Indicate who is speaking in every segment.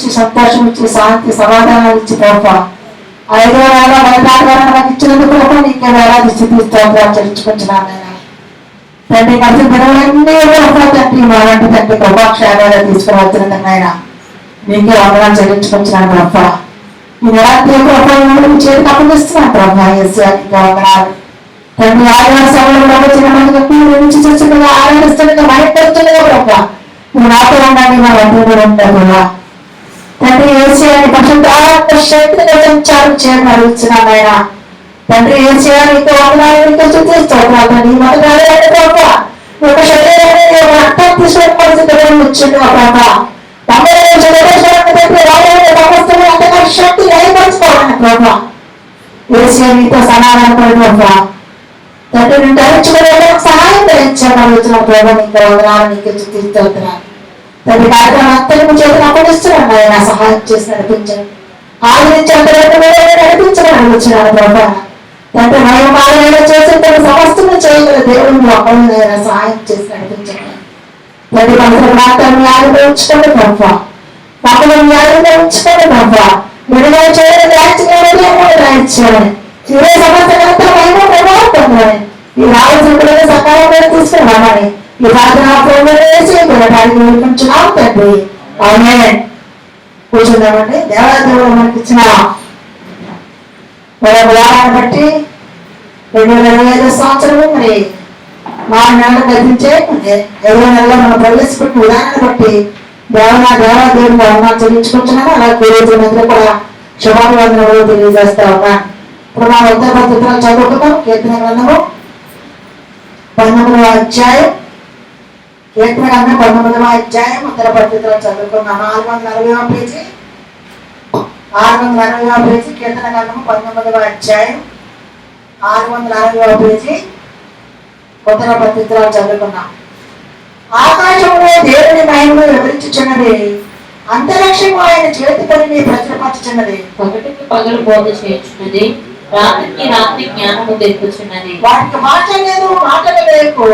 Speaker 1: ఇచ్చి సంతోషం ఇచ్చి శాంతి సమాధానాలు ఇచ్చి ప్రభా 5వ నెల 1వ వారం నాకు ఇచ్చినందుకు ప్రభా నీకే వేలాది స్థితి స్తోత్రాలు చెల్లించుకుంటున్నాను నేను తండ్రి కలిసి దినములన్నీ ప్రభా తండ్రి మాలాంటి తండ్రి కృపాక్షేమాలు తీసుకుని వచ్చినందుకు ఆయన నీకే వందనాలు చెల్లించుకుంటున్నాను ప్రభా ఈ నెలాంటి ప్రభా చేతికి అప్పగిస్తున్నాను ప్రభా ఏసీ నీకే వందనాలు తండ్రి ఆదివార సభలో వచ్చిన మందికి నుంచి చర్చలుగా ఆరాధిస్తుండగా బయటపడుతుండగా ప్రభా నువ్వు నాతో ఉండాలి నా వంటలు కూడా ఉంటావు కదా తండ్రి ఏసీఆని పరిశుద్ధాత్మ శక్తిగా సంచారం చేయడం అడుగుతున్నాను ఆయన తండ్రి ఏసీఆర్ నీకు వందనాలు నీకు స్తుతిస్తున్నాను నీ మొదటి ప్రభా ఒక శరీరాన్ని రక్తం తీసుకొని పరిస్థితులను ఇచ్చిండు ప్రభా అంతగా శక్తి ఏర్పరచుకోవాలని ప్రభా ఏసీఆర్ నీతో సమాధానం పడి ప్రభా తండ్రి నేను ధరించుకోవడానికి సహాయం ధరించాను ప్రభా నీకు వందనాలు నీకు స్తుతిస్తున్నాను తండ్రి కార్యక్రమం అంతకు చేతులు అప్పగిస్తున్నాను ఆయన సహాయం చేసి నడిపించండి ఆదరించి నడిపించమని అడుగుతున్నాను ప్రభా తండ్రి మహిమాలైనా చేసి తన సమస్తము చేయగల దేవుని ఒకరినైనా సహాయం చేసి నడిపించండి తండ్రి మనసు ప్రాంతాన్ని ఆనందించుకోండి ప్రభా పక్కన ఆనందించుకోండి ప్రభా విడుదల చేయడం రాయించాలని ఇదే సమస్యలంతా మహిమ ప్రభావం ఈ రావాల్సిన పిల్లలు సకాలంలో తీసుకుని రావాలి ఈ ప్రార్థన వేసి పిల్లడానికి వేడుకుంటున్నాం తండ్రి ఆమేన్ కూర్చుందామండి దేవాదేవుడు మనకి ఇచ్చిన వారాన్ని బట్టి 2025 సంవత్సరము మరి 4 నెలలు గతించే 20 నెలలో మనం ప్రవేశపెట్టిన విధానాన్ని బట్టి దేవాదేవుడు వందనాలు చెల్లించుకుంటున్నాను అలా కూర్చున్నందుకు కూడా శుభాభివందనలు తెలియజేస్తా ఉన్నాను ఇప్పుడు మా ఉత్తర పత్రికలు చదువుకుందాం కీర్తన గ్రంథము 19వ అధ్యాయం కీర్తన గ్రంథం 19వ అధ్యాయం ఉత్తర పత్రికలు చదువుకున్నాం 640వ పేజీ 640వ పేజీ కీర్తన గ్రంథము 19వ అధ్యాయం 640వ పేజీ ఉత్తర పత్రికలు చదువుకున్నాం ఆకాశంలో దేవుని మహిమను వివరించుచున్నది అంతరిక్షము ఆయన చేతి పనిని ప్రచురపరచుచున్నది
Speaker 2: పగటికి పగలు బోధ చేయుచున్నది రాత్రికి రాత్రి జ్ఞానము తెలుపుచున్నది
Speaker 1: వాటికి మాటలు లేకు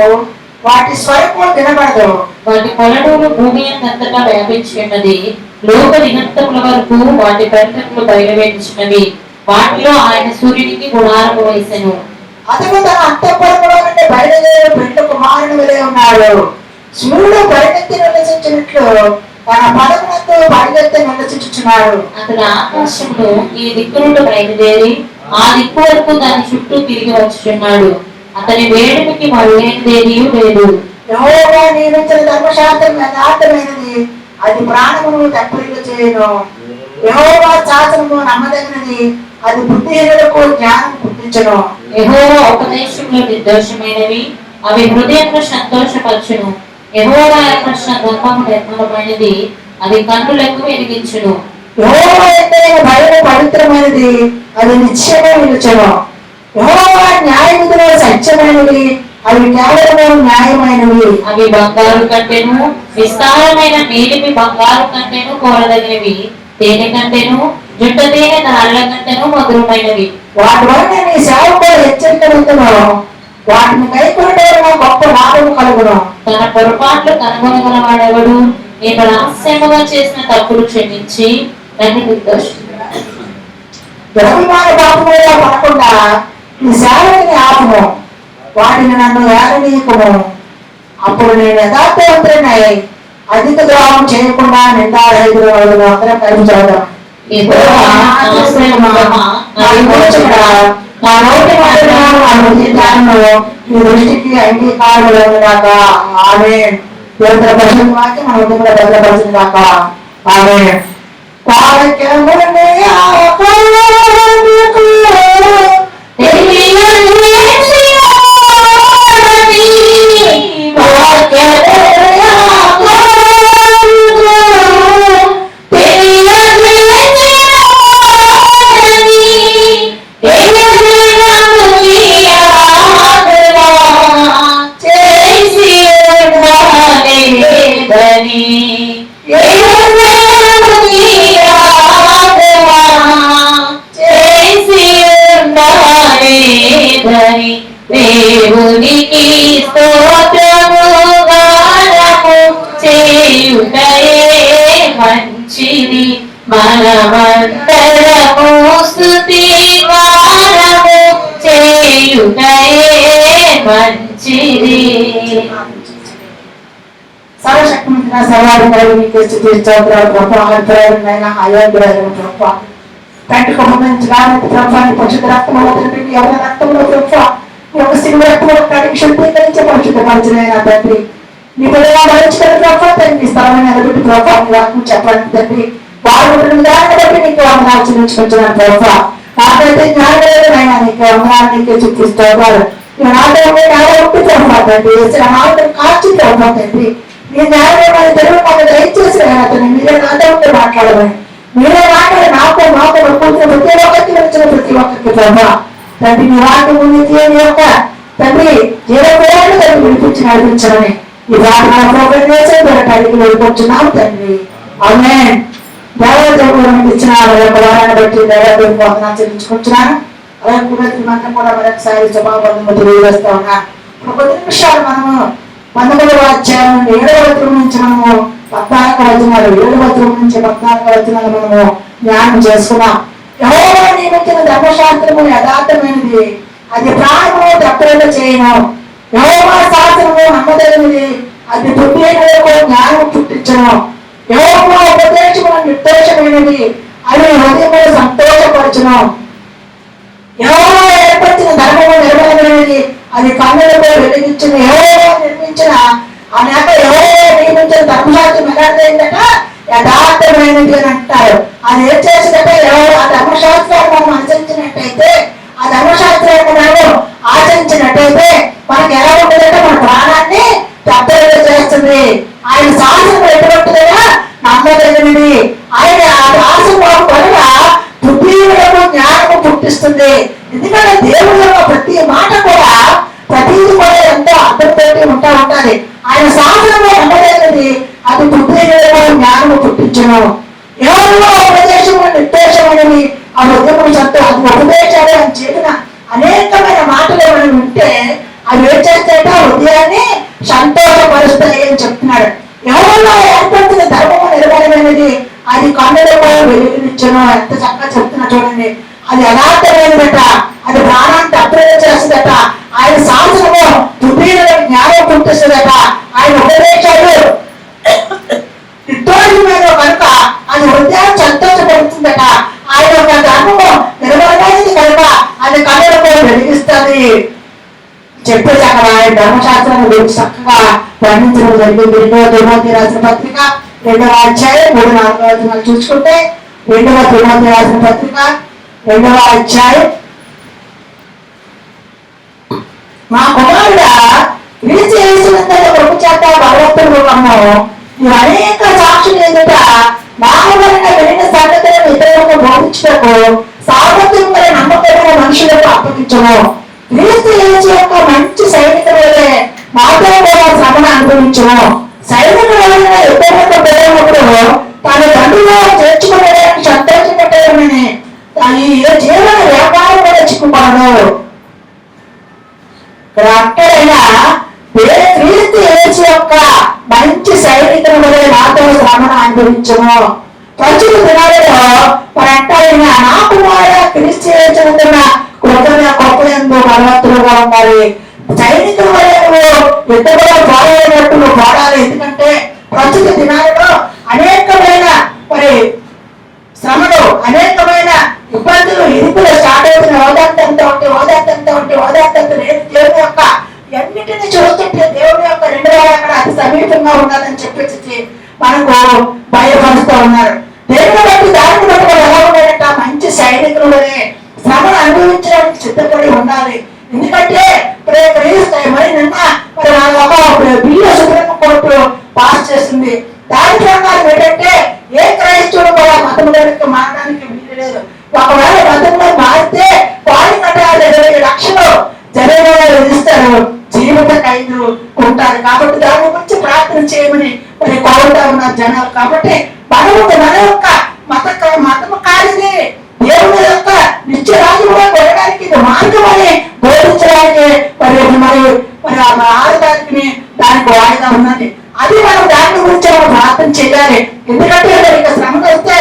Speaker 1: వాటి స్వరము వినబడదు
Speaker 2: వాటి కొలనులు భూమి అంతటా వ్యాపించున్నది లోక నిరంతముల వరకు వాటి పరికరములు బయలువేచున్నవి వాటిలో ఆయన సూర్యునికి గుడారము వేసెను
Speaker 1: అతను తన అంతఃపురములో నుండి బయలుదేరి పెండ్లి కుమారుని వలె ఉన్నాడు సూర్యుడు పరిగెత్తి నివసించినట్లు తన పదమునందు పరిగెత్తి నివసించుచున్నాడు
Speaker 2: అతడు ఆకాశంలో ఈ దిక్కు నుండి బయలుదేరి ఆ దిక్కు వరకు దాని చుట్టూ తిరిగి వచ్చుచున్నాడు అతని వేడుకకి మరుగైనదేదీ లేదు
Speaker 1: యెహోవా నియమించిన ధర్మశాస్త్రం యథార్థమైనది అది ప్రాణమును తప్పిక చేయను యెహోవా శాసనము నమ్మదగినది అది బుద్ధిహీనులకు జ్ఞానం పుట్టించును
Speaker 2: యెహోవా ఉపదేశంలో నిర్దోషమైనవి అవి హృదయంలో సంతోషపరచును యెహోవా యొక్క ధర్మము నిర్మలమైనది అది కన్నులకు వెలిగించును
Speaker 1: యెహోవా భయము పవిత్రమైనది అది నిశ్చయమే నిలుచును యెహోవా న్యాయ విధులు సత్యమైనవి అవి కేవలము న్యాయమైనవి
Speaker 2: అవి బంగారు కంటేను విస్తారమైన నీలిమి బంగారు కంటేను కోరదగినవి తేనె కంటేను జుట్ట తేనె ధారల కంటేను మధురమైనవి
Speaker 1: వాటి వలన నీ సేవకుడు హెచ్చరికను వాటిని కైకొనడం గొప్ప లాభం కలుగును
Speaker 2: తన పొరపాట్లు కనుగొనగలవాడెవడు నేను రహస్యముగా చేసిన తప్పులు క్షమించి నన్ను నిర్దోషిస్తున్నాడు
Speaker 1: దురభిమాన పాపములో పడకుండా ఈ సేవకుని ఆపము వాటిని నన్ను ఏలనీయకుము అప్పుడు నేను యథార్థవంతుడై అధిక ద్రోహం చేయకుండా నిందారహితులు అందరం కలిసి చదువుదాం నా నోటి మాటలను ఈ దృష్టికి అంగీకారం కాక ఆమేన్ దేవుని పరిశుద్ధ వాక్యం మన హృదయంలో భద్రపరచును కాక ఆమేన్ వాక్యమునే ఆకారముకు
Speaker 2: మనమందరము స్తుతి గానము చేయుటయే మంచిది.
Speaker 1: సర్వశక్తిమంతుడ సర్వాధికారి నీకే స్తుతి స్తోత్రాలు ప్రభువా. ఆరాధనైనా ఆయాగ్రహం ప్రభువా. తండ్రి సంబంధించడానికి ప్రభుత్వాన్ని పరిశుద్ధ రక్తంలో తండ్రి ఎవరి రక్తంలో ప్రభుత్వ ఈ యొక్క సిలువ రక్తంలో కడిగి శుద్ధీకరించే పరిశుద్ధపరచనైనా తండ్రి నీ పిల్లగా భరించుకున్న ప్రభుత్వ తండ్రి స్థలమైన నిలబెట్టి ప్రభుత్వం వాక్యం చెప్పండి తండ్రి వారు విధానం బట్టి నీకు వందనాలు చెల్లించుకుంటున్నాను ప్రభుత్వ. నాకైతే జ్ఞానమైన నీకు వందనాలు నీకే చూపిస్తారు నాతో ఉంటే ప్రభుత్వ తండ్రి నాతో కాల్చి ప్రభుత్వ తండ్రి మీ న్యాయమైన తెలుగు మాకు దయచేసి అతను మీరే నాతో ఉంటే మాట్లాడమని మీరే మాట్లాడి నాతో మాతో కూర్చున్న ప్రతి ఒక్కరికి వచ్చిన ప్రతి ఒక్కరికి ప్రభా తండ్రి నీ వాక్యం ఉంది నీ యొక్క తండ్రి జీవోయాన్ని తండ్రి విడిపించి నడిపించమని ఈ ప్రార్థన ప్రోగ్రాం చేసే అడిగి వెళ్ళిపోతున్నాం తండ్రి. ఆమేన్. దేవదేవుడు ఇచ్చిన యొక్క వారాన్ని బట్టి దేవదేవుడు వందనాలు చెల్లించుకుంటున్నాను. అలాగే కుటుంబం కూడా మరొకసారి సభాబంధము తెలియజేస్తా ఉన్నా. కొద్ది నిమిషాలు మనము 19వ అధ్యాయం నుండి 7వ వచనం నుంచి మనము 14వ వచనాలు 7వ వచనం నుంచి 14వ వచనాలు మనము ధ్యానం చేసుకున్నాం. యెహోవా నియమించిన ధర్మశాస్త్రము యథార్థమైనది, అది ప్రాణము తప్పేలా చేయను. యెహోవా శాసనము నమ్మదగినది, అది బుద్ధిహీనులకు జ్ఞానము పుట్టించను. యెహోవా ఉపదేశము నిర్దోషమైనది, అది హృదయమును సంతోషపరచును. యెహోవా ఏర్పరిచిన ధర్మము నిర్మలమైనది, అది కన్నులతో వెలిగించిన. యెహోవా నిర్మించిన అనేక యెహోవా నియమించిన ధర్మశాస్త్రం ఎలాంటిదట యథార్థమైనది అని అంటారు. అది ఏం చేసినట్టే ఆ ధర్మశాస్త్రాన్ని మనం అనుసరించినట్టయితే ఆ ధర్మశాస్త్రాన్ని మనం ఆచరించినట్టయితే మనకి ఎలా ఉంటుందంటే మన ప్రాణాన్ని తప్పేలా చేస్తుంది. ఆయన శాసనం ఎటువంటిదైనా నమ్మదగినది. ఆయన శాసనం వల్ల బుద్ధిహీనులకు జ్ఞానము పుట్టిస్తుంది. ఎందుకంటే దేవుడు యొక్క ప్రతి మాట కూడా ప్రతిది కూడా ఎంతో అర్థంతో ఉండాలి. ఆయన శాసనము నమ్మదగినది, అది బుద్ధిహీనులకు జ్ఞానము పుట్టించను. ఎవరిలో ఉపదేశము నిర్దేశమైనవి ఆ హృదయము సత్తు అది ఉపదేశాలు అని చెప్పిన అనేకమైన మాటలు మనం వింటే అవి ఏం చేస్తాయంటే ఆ హృదయాన్ని సంతోషపరుస్తాయి అని చెప్తున్నాడు. ఎవరిలో ఏర్పడుతున్న ధర్మము నిర్మలమైనది, అది కన్నులకు వెలుగునిచ్చను. ఎంత చక్కగా చెప్తున్నా చూడండి. అది యథార్థమైనదట, అది ప్రాణాన్ని తప్పేలా చేస్తుందట. ఆయన శాసనము బుద్ధిహీనులకు జ్ఞానం పుట్టిస్తుందట. ఆయన ఉపదేశాలు నిర్దోషమైన కనుక అది హృదయాన్ని సంతోషపడుతుందట. ఆయన యొక్క ధర్మము నిర్మలమైనది కనుక అది కన్నులకు వెలిగిస్తుంది. చెప్పేసి అక్కడ ఆయన ధర్మశాస్త్రాన్ని గురించి చక్కగా వర్ణించడం జరిగింది. 2వ తిమోతి రాసిన పత్రిక 2వ అధ్యాయం 3-4 వచనాలు చూసుకుంటే 2వ తిమోతి రాసిన పత్రిక 2వ అధ్యాయం మా కుమారుడా క్రీస్తు యేసునందు ప్రభు చేత బలవంతుడుగాను నీవు అనేక సాక్షులు ఎదుట నామమున వినిన సంగతులను ఇతరులకు బోధించుటకు సామర్థ్యం నమ్మకమైన మనుషులకు అప్పగించను. క్రీస్తు యేసు యొక్క మంచి సైనికులే మాతో కూడా శ్రమను అనుభవించను. సైనికులు ఇతరులకు పెరిగినప్పుడు తన తండ్రిలో చేర్చుకోవడానికి సంతోషపడ్డామని ఈ జీవన వ్యాపారం కూడా చిక్కుపడదు. అక్కడైనా క్రీస్తు యేసు యొక్క మంచి సైనికుల వలె నాతో శ్రమను అనుభవించను. ప్రచుల దినాలలో మరి అంటారైనా నా కుమారుడు క్రీస్తు యేసునందున కృపయందు బలవంతులుగా ఉండాలి. సైనికుల వలె యుద్ధంలో పోరాడినట్టు పోరాడాలి. ఎందుకంటే ప్రస్తుత దినాలలో అనేకమైన మరి శ్రమలు, అనేకమైన ఇబ్బందులు, ఇరుకులు స్టార్ట్ అవుతున్న ఓదార్తంతో నేను దేవుని యొక్క అన్నిటిని చూస్తుంటే దేవుని యొక్క 2 వారు అక్కడ అతి సమీపంగా ఉన్నదని చెప్పేసి మనకు భయపరుస్తూ ఉన్నారు. దేవుని బట్టి దానిని బట్టి ఎలా ఉన్నారంట మంచి సైనికులనే శ్రమను అనుభవించడానికి సిద్ధపడి ఉండాలి. ఎందుకంటే మరి నిన్న మరి ఒక బిల్లు సుప్రీం కోర్టు పాస్ చేసింది. దాని ప్రకారం ఏంటంటే ఏ క్రైస్తవుడు కూడా మతంలోకి మారడానికి వీలు లేదు. ఒకవేళ మతంలో మారితే వారి కట్ట 20 లక్షలు జరిమానా విధిస్తారు, జీవిత ఖైదు ఉంటారు. కాబట్టి దాని గురించి ప్రార్థన చేయమని మరి కోరుతా ఉన్నారు జనాలు. కాబట్టి మన యొక్క మతము కానిది దేవుని యొక్క నిత్య రాజుగా వెళ్ళడానికి ఇది మార్గం అని బోధించడానికి మరి ఆడటానికి దానికి వాయిదా ఉన్నది. అది మనం దాని గురించి మనం ప్రార్థన చేయాలి. ఎందుకంటే ఇక శ్రమ వస్తే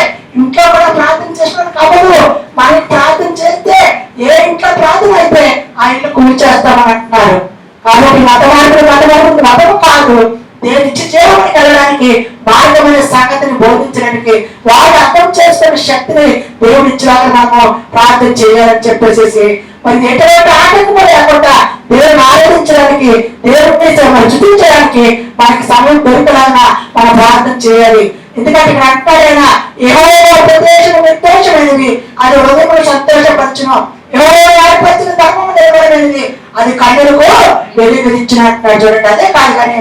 Speaker 1: వాడు అర్థం చేసుకునే శక్తిని దేవుడు ఇచ్చేలాగా మనము ప్రార్థన చేయాలని చెప్పేసి మరి ఎటువంటి ఆటంకం లేకుండా దేవుని ఆరాధించడానికి, దేవుడిని చూపించడానికి మనకి సమయం దొరికేలాగా మనం ప్రార్థన చేయాలి. ఎందుకంటే ఇక్కడ అంటాడైనా యెహోవా ఉపదేశం నిర్దోషమైనది, అది హృదయమును సంతోషపరచును. యెహోవా ఏర్పరిచిన ధర్మము నిర్మలమైనది, అది కన్నులకు వెలుగునిచ్చినట్టు. చూడండి, అదే కాదు కానీ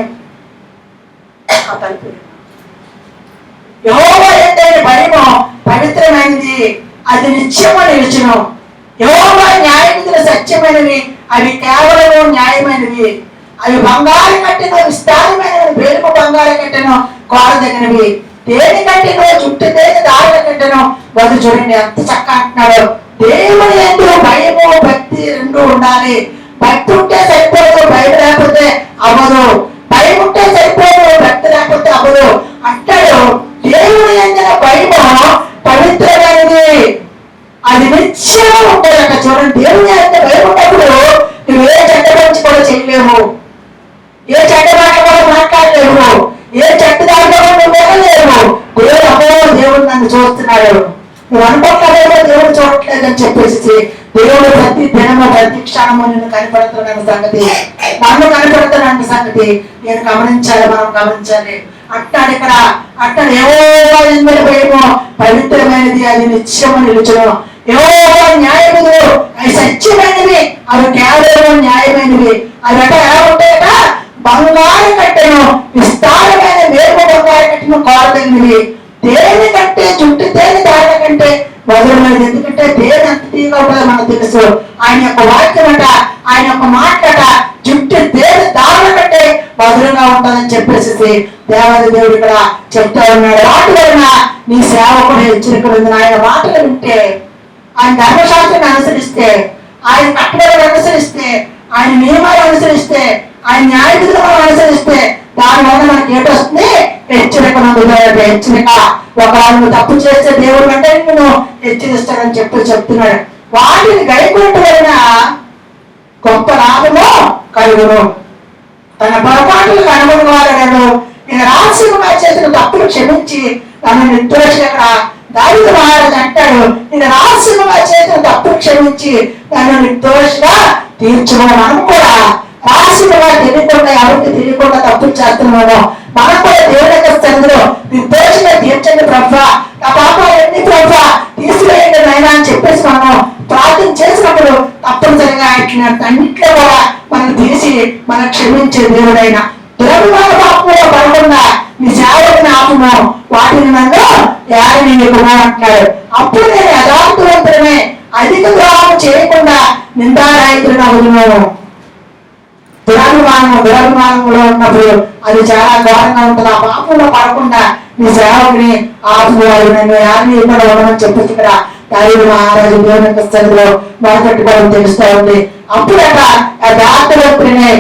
Speaker 1: యెహోవా అంటే భయము పవిత్రమైనది, అది నిత్యము నిలిచును. యెహోవా న్యాయ విధులు సత్యమైనవి, అవి కేవలం న్యాయమైనవి. అవి బంగారు కట్టిన విస్తారమైనవి, వేలుపు బంగారు కట్టిన కోరదగినవి. దేని కట్టిన చుట్టూ దేని దారుల కట్టిన వద్దు. చూడండి ఎంత చక్క అంటున్నాడు. దేవుని యందు భయము భక్తి రెండు ఉండాలి. భక్తి ఉంటే సరిపోదు, భయం లేకపోతే అవ్వదు. భయం ఉంటే సరిపోదు, భక్తి లేకపోతే అవ్వదు అంటాడు. దేవుని యందు భయము పవిత్రమైనది, అది నిత్యం ఉంటుంది అక్కడ. చూడండి, దేవుని యందు భయం ఉన్నప్పుడు నువ్వు ఏ చెడ్డ మంచి కూడా చేయలేవు, ఏ చెడ్డ మాట కూడా మాట్లాడలేవు, ఏ చెడ్డ దాంట్లో నువ్వు వెళ్ళలేవు. దేవుడు అమ్మో దేవుడు నన్ను చూస్తున్నాడు, నువ్వు అనుకోవట్లేదో దేవుడు చూడట్లేదు అని చెప్పేసి దేవుడు ప్రతి దినము ప్రతి క్షణము నిన్ను కనపడుతున్న సంగతి, నన్ను కనపడుతున్న సంగతి నేను గమనించాలి, మనం గమనించాలి అంటాడు ఇక్కడ. అంటాడు యెహోవా యందు భయము పవిత్రమైనది, అది నిత్యము నిలుచును. యెహోవా న్యాయ విధులు అవి సత్యమైనవి, అవి కేవలం న్యాయమైనవి. అవి అక్కడ ఎలా ఉంటాయట? బంగారు కట్టెను విస్తారమైన వేరుపు బంగారు కట్టెను కోరదగినవి. దేని కంటే చుట్టూ దేని దారుల కంటే వదలలేదు. ఎందుకంటే దేని అంత తీగా ఉంటుందో మనకు తెలుసు. ఆయన యొక్క వాక్యం అట, ఆయన యొక్క మాటట చుట్టూ దేని దారుల కంటే వదులుగా ఉంటుందని చెప్పేసి దేవాది దేవుడు ఇక్కడ చెప్తా ఉన్నాడు. వాటి వలన నీ సేవకుడు హెచ్చరికలు. ఆయన మాటలు వింటే, ఆయన ధర్మశాస్త్రాన్ని అనుసరిస్తే, ఆయన కట్టడలను అనుసరిస్తే, ఆయన నియమాలు అనుసరిస్తే, ఆయన న్యాయ విధులను అనుసరిస్తే దాని వల్ల మనకి ఏటొస్తుంది? హెచ్చరిక. హెచ్చరిక. ఒకవేళ నువ్వు తప్పు చేస్తే దేవుడు అంటే నేను హెచ్చరిస్తానని చెప్తున్నాడు. వాటిని గైకొనటం వలన గొప్ప లాభము కలుగును. తన పొరపాటులకు అనుగుణవాడను. నేను రహస్యంగా చేసిన తప్పులు క్షమించి తన నిర్దోషిగా దావీదు మహారాజు అంటాడు, నేను రహస్యంగా చేసిన తప్పులు క్షమించి నన్ను నిర్దోషిగా తీర్చుకో. మనం కూడా రహస్యంగా తెలియకుండా, ఎవరికి తెలియకుండా తప్పులు చేస్తున్నాము. మనం కూడా దేవుడి యొక్క స్థితిలో నిర్దోషంగా తీర్చండి ప్రభువా, నా పాపాలన్నీ ప్రభువా తీసివేయండి నాయనా అని చెప్పేసి మనం ప్రార్థన చేసినప్పుడు తప్పనిసరిగా అన్నింటిలో కూడా మనం తీసి మనం క్షమించే దేవుడైన దురభిమాన పాపంలో పడకుండా నీ సేవకుని ఆపము, వాటిని నన్ను యారనీయకుము అంటాడు. అప్పుడు నేను యథార్థవంతుడమే, అధిక ద్రోహం చేయకుండా నిందారాయితులను అవును. దురభిమానంలో ఉన్నప్పుడు అది చాలా ఘోరంగా ఉంటుంది. ఆ పాపంలో పడకుండా నీ సేవకుని ఆపుకోవాలి, నన్ను యారిని ఇక్కడ ఉండమని చెప్పేసి ఇక్కడ దావీదు మహారాజు దేవుని యొక్క స్థితిలో మొదలుపెట్టుకోవడం తెలుస్తూ ఉంది. అప్పుడట యథార్థవంతుడినే,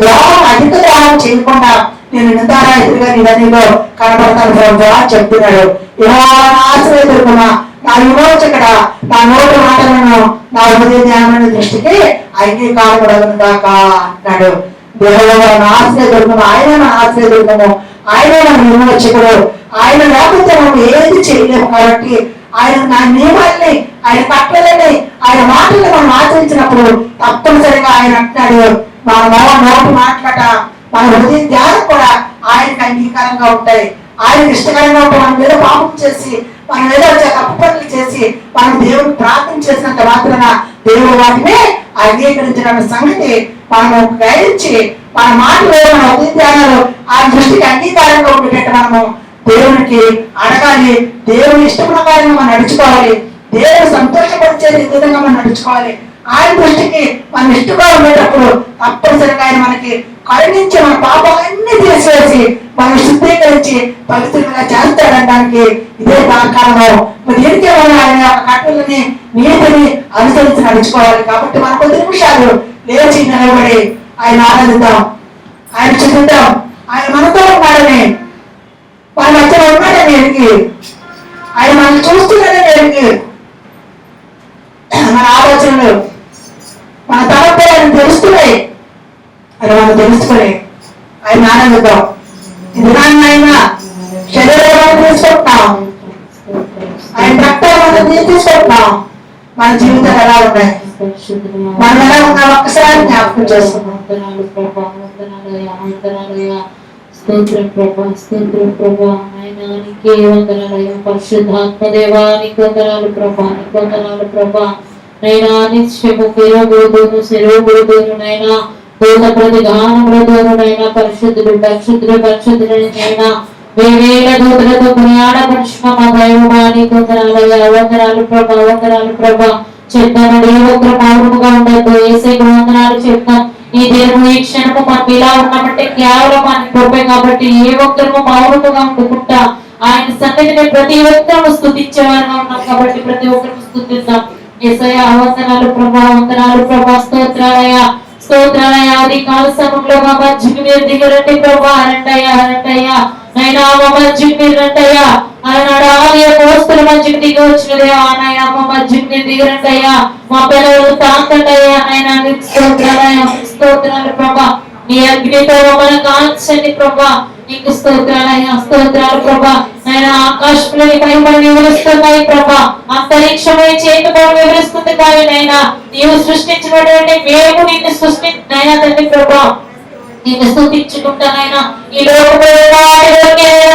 Speaker 1: ద్రోహం అధిక ద్రోహం చేయకుండా నేను నిందారాయితుడిగా నీ దానిలో కనపడతాను ప్రభువా చెప్తున్నాడు. ఆశ్రయదుర్గమా, నా విమోచకుడ, నా నోటి మాటలను నా హృదయ ధ్యానమైన దృష్టికి అంగీకారపడను కాక అన్నాడు. యెహోవా నా ఆశ్రయదుర్గము, ఆయన నా ఆశ్రయదుర్గము, ఆయన మన విమోచకుడు. ఆయన లేకపోతే మనం ఏది చేయలేము. కాబట్టి ఆయన నా నియమాల్ని, ఆయన కట్టలని, ఆయన మాటల్ని మనం ఆచరించినప్పుడు తప్పనిసరిగా ఆయన అంటున్నాడు మన నోటి మాట్లాట, మన హృదయ ధ్యానం కూడా ఆయనకు అంగీకారంగా ఉంటాయి, ఆయనకు ఇష్టకరంగా ఉంటాయి. మనం ఏదో పాపం చేసి, మనం ఏదో తప్పు పనులు చేసి మనం దేవుడు ప్రార్థన చేసినంత మాత్రాన దేవుడు వాటిని అంగీకరించిన సంగతి మనము గ్రహించి మన మాటలు, మన హృదయ ధ్యానాలు ఆయన దృష్టికి అంగీకారంగా ఉండేటట్టు మనము దేవునికి అడగాలి. దేవుని ఇష్ట ప్రకారంగా మనం నడుచుకోవాలి. దేవుడు సంతోషపరిచే విధంగా మనం నడుచుకోవాలి. ఆయన దృష్టికి మనం ఇష్టంగా ఉండేటప్పుడు తప్పనిసరిగా ఆయన మనకి కరుణించి మన పాపాలన్నీ తీసివేసి మనం శుద్ధీకరించి పవిత్రంగా చేస్తాడనడానికి ఇదే కారణం. దీనికే మనం ఆయన యొక్క కట్టులని, నీతిని అనుసరించి నడుచుకోవాలి. కాబట్టి మన 10 నిమిషాలు లేచి నిలబడి ఆయన ఆనందిద్దాం, ఆయన చూద్దాం. ఆయన మనతో ఉన్నాడని, మన మధ్యలో ఉన్నాడని ఎరిగి, ఆయన మనల్ని చూస్తున్నాడని ఎరిగి, మన ఆలోచనలు, మన తలపోయాలని తెలుస్తున్నాయి అని మనం తెలుసుకొని ఆయన ఆనందిద్దాం. ఇది నాన్న ఆయన శరీరం తీసుకుంటాం, ఉన్నాం, మన జీవితాలు ఎలా ఉన్నాయి, మనం ఎలా ఉన్నాం ఒక్కసారి జ్ఞాపకం చేసుకున్నాం.
Speaker 2: వందనాలు ప్రభా, వందనాలయ్యా, వందనాలయ్యా. స్తోత్రం ప్రభా, స్తోత్రం ప్రభా. నాయనా నీకే వందనాలయ్యా. పరిశుద్ధాత్మ దేవా నీకు వందనాలు ప్రభా, నీకు వందనాలు ప్రభా. నైనా నిత్యము కిరగుడును శిరోగుడును నైనా దూత ప్రతిగానములతోను నైనా పరిశుద్ధుడు పరిశుద్ధుడు పరిశుద్ధుడు నైనా వేవేల దూతలతో ప్రయాణపరుచున్న మా దైవమా నీకు వందనాలయ్యా. వందనాలు ప్రభా, వందనాలు ప్రభా. చెప్తాను ఏ ఒక్కరు మౌనముగా ఉండద్దు. ఏసైకి వందనాలు చెప్తాం. ఈ దినము ఈ క్షణము మనం ఇలా ఉన్నామంటే కేవలం మన కృపే కాబట్టి ఏ ఒక్కరు మౌనముగా ఉండకుండా ఆయన సన్నిధిని ప్రతి ఒక్కరు స్తుతించేవారుగా ఉన్నాం కాబట్టి ప్రతి ఒక్కరు స్తుతిద్దాం. యేసయ్యా వందనాలు ప్రభా, వందనాలు ప్రభా. స్తోత్రాలయ్యా, స్తోత్రాలయ్యా. అది కాల సమయంలో మా మధ్యకి మీరు దిగరండి ప్రభా. రండయ్యా, రండయ్యా. నైనా మా మధ్యకి మీరు రండయ్యా. అలనాడు ఆలయ పోస్తుల మధ్యకి దిగి వచ్చినదే నాయన మా మధ్యకి మీరు దిగరండయ్యా. మా పిల్లలు తాకండయ్యా. నైనా నీకు స్తోత్రాలయ్యా, స్తోత్రాలు ప్రభా. నీ అగ్నితో మమ్మల్ని కాల్చండి ప్రభా. నీకు స్తోత్రాలయ్యా, స్తోత్రాలు ప్రభా. ఆయన ఆకాశంలోని మహిమలు వివరిస్తున్నాయి ప్రభా. అంతరిక్షమే చేతితో వివరిస్తుంది కానీ నైనా నీవు సృష్టించినటువంటి మేము నిన్ను సృష్టించినైనా తండ్రి ప్రభా. నిన్ను స్తుతించుకుంటానైనా ఈ లోకంలో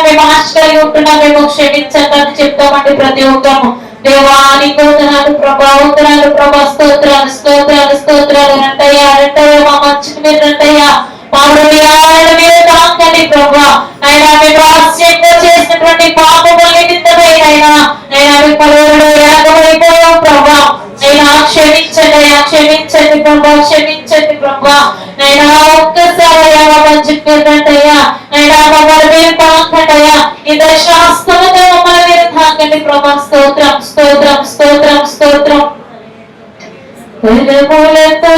Speaker 2: మేము ఆశ కలిగి ఉంటున్నాం, మేము క్షమించండి అని చెప్తామండి ప్రతి ఒక్కరు. దేవానికి వందనాలు ప్రభా, వందనాలు ప్రభా. స్తోత్రాలు, స్తోత్రాలు, స్తోత్రాలు. రంటయ్యా, రంటయ్యా. మా మంచికి మీరు రంటయ్యా. మా హృదయాలను మీరు తాకండి ప్రభా. నైనా మేము రహస్యంగా చేసినటువంటి పాపముల్ని నిందమైనైనా నైనా మీ పలువురిలో ఏకమైపోయాం ప్రభా. నైనా క్షమించండి, క్షమించండి ప్రభా, క్షమించండి ప్రభా. నైనా ఒక్కసారి మా మంచికి రంటయ్యా. నైనా మమ్మల్ని మీరు తాకండయ్యా. ఇద్దరు శాస్త్రముతో మమ్మల్ని మీరు తాకండి ప్రభా. స్తోత్రం, స్తోత్రం, స్తోత్రం, స్తోత్రం. పదములతో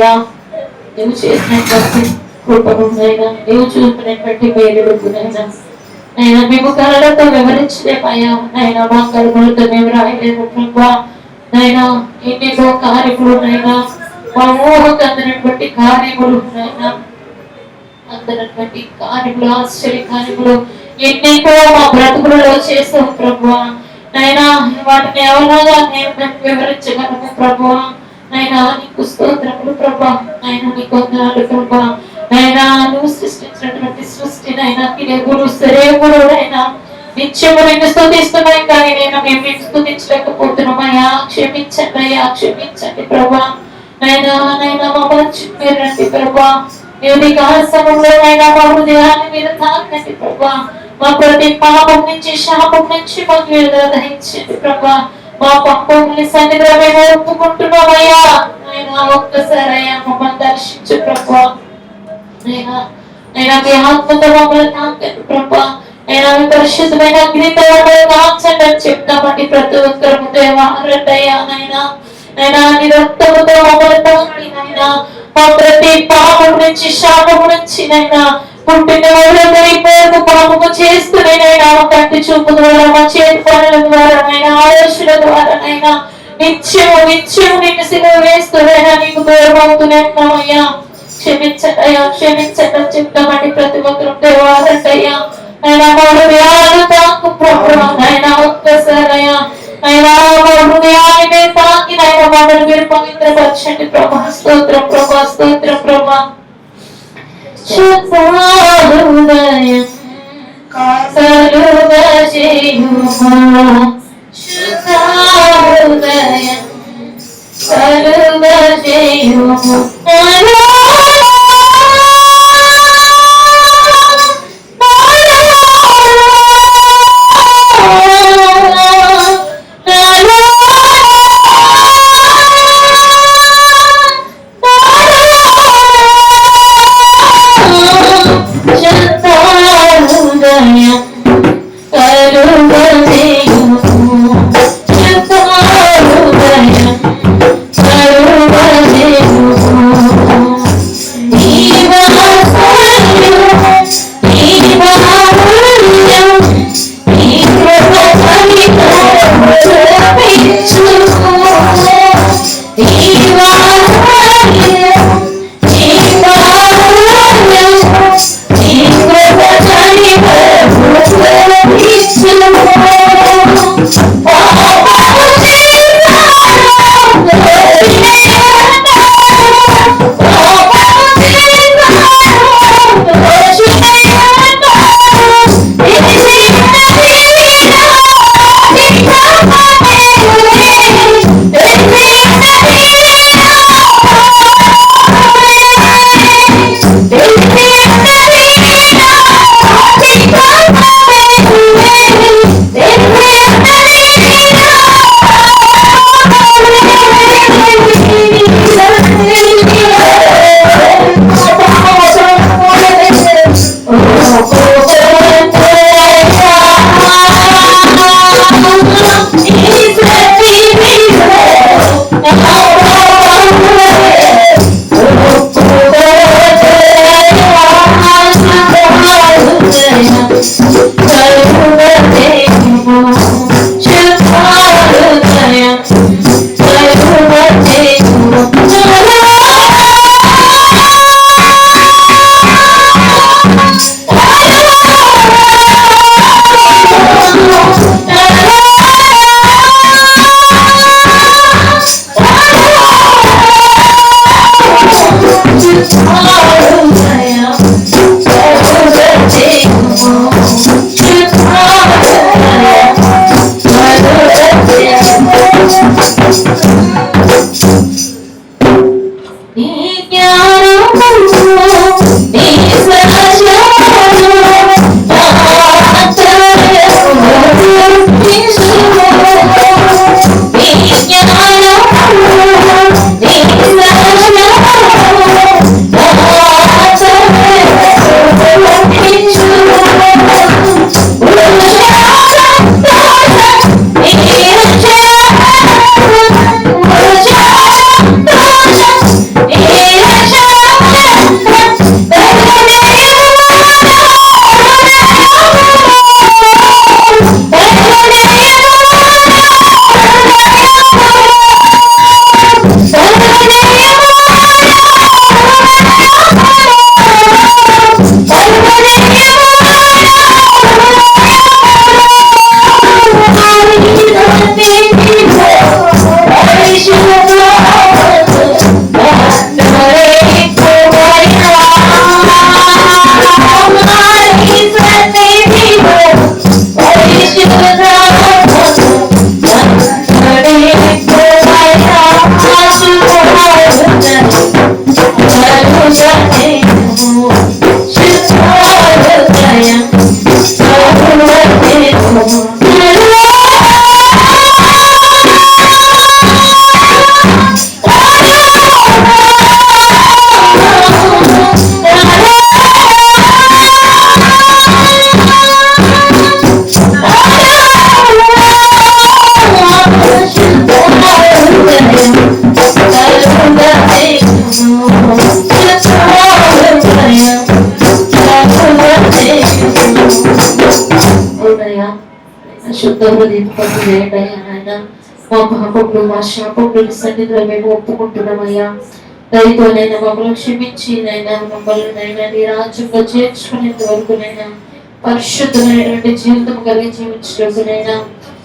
Speaker 2: అయ్యా నువ్వు చేసినటువంటి కృపను అయినా నువ్వు చూపినటువంటి మేలుడుకు అయినా మేము కళలతో వివరించలేమయ్యా అయినా మా కర్మలతో మేము రాయలేము ప్రభా నైనా ఎన్నెన్నో కార్యములు నైనా మా ఊహకు అందినటువంటి కార్యములు నైనా అందనటువంటి కార్యములు ఆశ్చర్య కార్యములు ఎన్నెన్నో మా బ్రతుకులలో చేసాం ప్రభువా నైనా వాటిని ఎవరిగా మేము వివరించగలము ప్రభువా నైనా నీకు స్తోత్రములు ప్రభా నైనా నీకు వందనాలు ప్రభా నైనా నువ్వు సృష్టించినటువంటి సృష్టి నైనా తిరుగుడు సరేగుడు నైనా నిత్యము నిన్ను స్తుతిస్తున్నాయి కానీ నేను మేము స్తుతించలేకపోతున్నామయ్యా క్షమించండి అయ్యా క్షమించండి ప్రభా నైనా నైనా మా మర్చిపోయారండి ప్రభా ఏది కాలసమంలో నైనా మా హృదయాన్ని మీరు తాకండి ప్రభా మా ప్రతి పాపం నుంచి శాపం నుంచి మాకు విడుదల దహించండి ప్రభా మా పాపముని సన్నిధిలో మేము ఒప్పుకుంటున్నామయ్యా నైనా ఒక్కసారి అయ్యా మమ్మల్ని దర్శించు ప్రభా నైనా నైనా మీ ఆత్మతో మమ్మల్ని తాకండి ప్రభా నైనా మీ పరిశుద్ధమైన అగ్నితో మమ్మల్ని కాల్చండి అని చెప్తామండి ప్రతి ఒక్కరు దేవా రండయ్యా నైనా నైనా నీ రక్తముతో మమ్మల్ని తాకి నైనా మా ప్రతి పాపం నుంచి శాపం నుంచి నైనా పుట్టిన వాళ్ళకు పాపము చేస్తూనేనైనా కంటి చూపు ద్వారా మా చేతి పనుల ద్వారా నైనా ఆలోచన ద్వారా నైనా నిత్యము నిత్యము నిన్ను సిలువ వేస్తూనైనా నీకు దూరం అవుతూనే ఉన్నామయ్యా క్షమించండి అయ్యా క్షమించండి అని చెప్తామండి ప్రతి ఒక్కరు దేవాలంటయ్యా నైనా మా హృదయాలు తాకు ప్రభా నైనా ఒక్కసారి అయ్యా నైనా మా హృదయాన్ని తాకి నైనా మమ్మల్ని మీరు పవిత్రపరచండి ప్రభా స్తోత్రం ప్రభా స్తోత్రం ప్రభా శుద్ధహృదయం కలుగ చేయుమా శుద్ధహృదయం కలుగ చేయుమా హృదయపతి చేయండి అయ్యా నాయన. మా పాపములు మా శాపములు సన్నిధిలో మేము ఒప్పుకుంటున్నామయ్యా. దయతోనైనా మమ్మల్ని క్షమించి నైనా మమ్మల్ని నైనా నీ రాజ్యంలో చేర్చుకునేంత వరకు నైనా పరిశుద్ధమైనటువంటి జీవితం కలిగి జీవించడానికైనా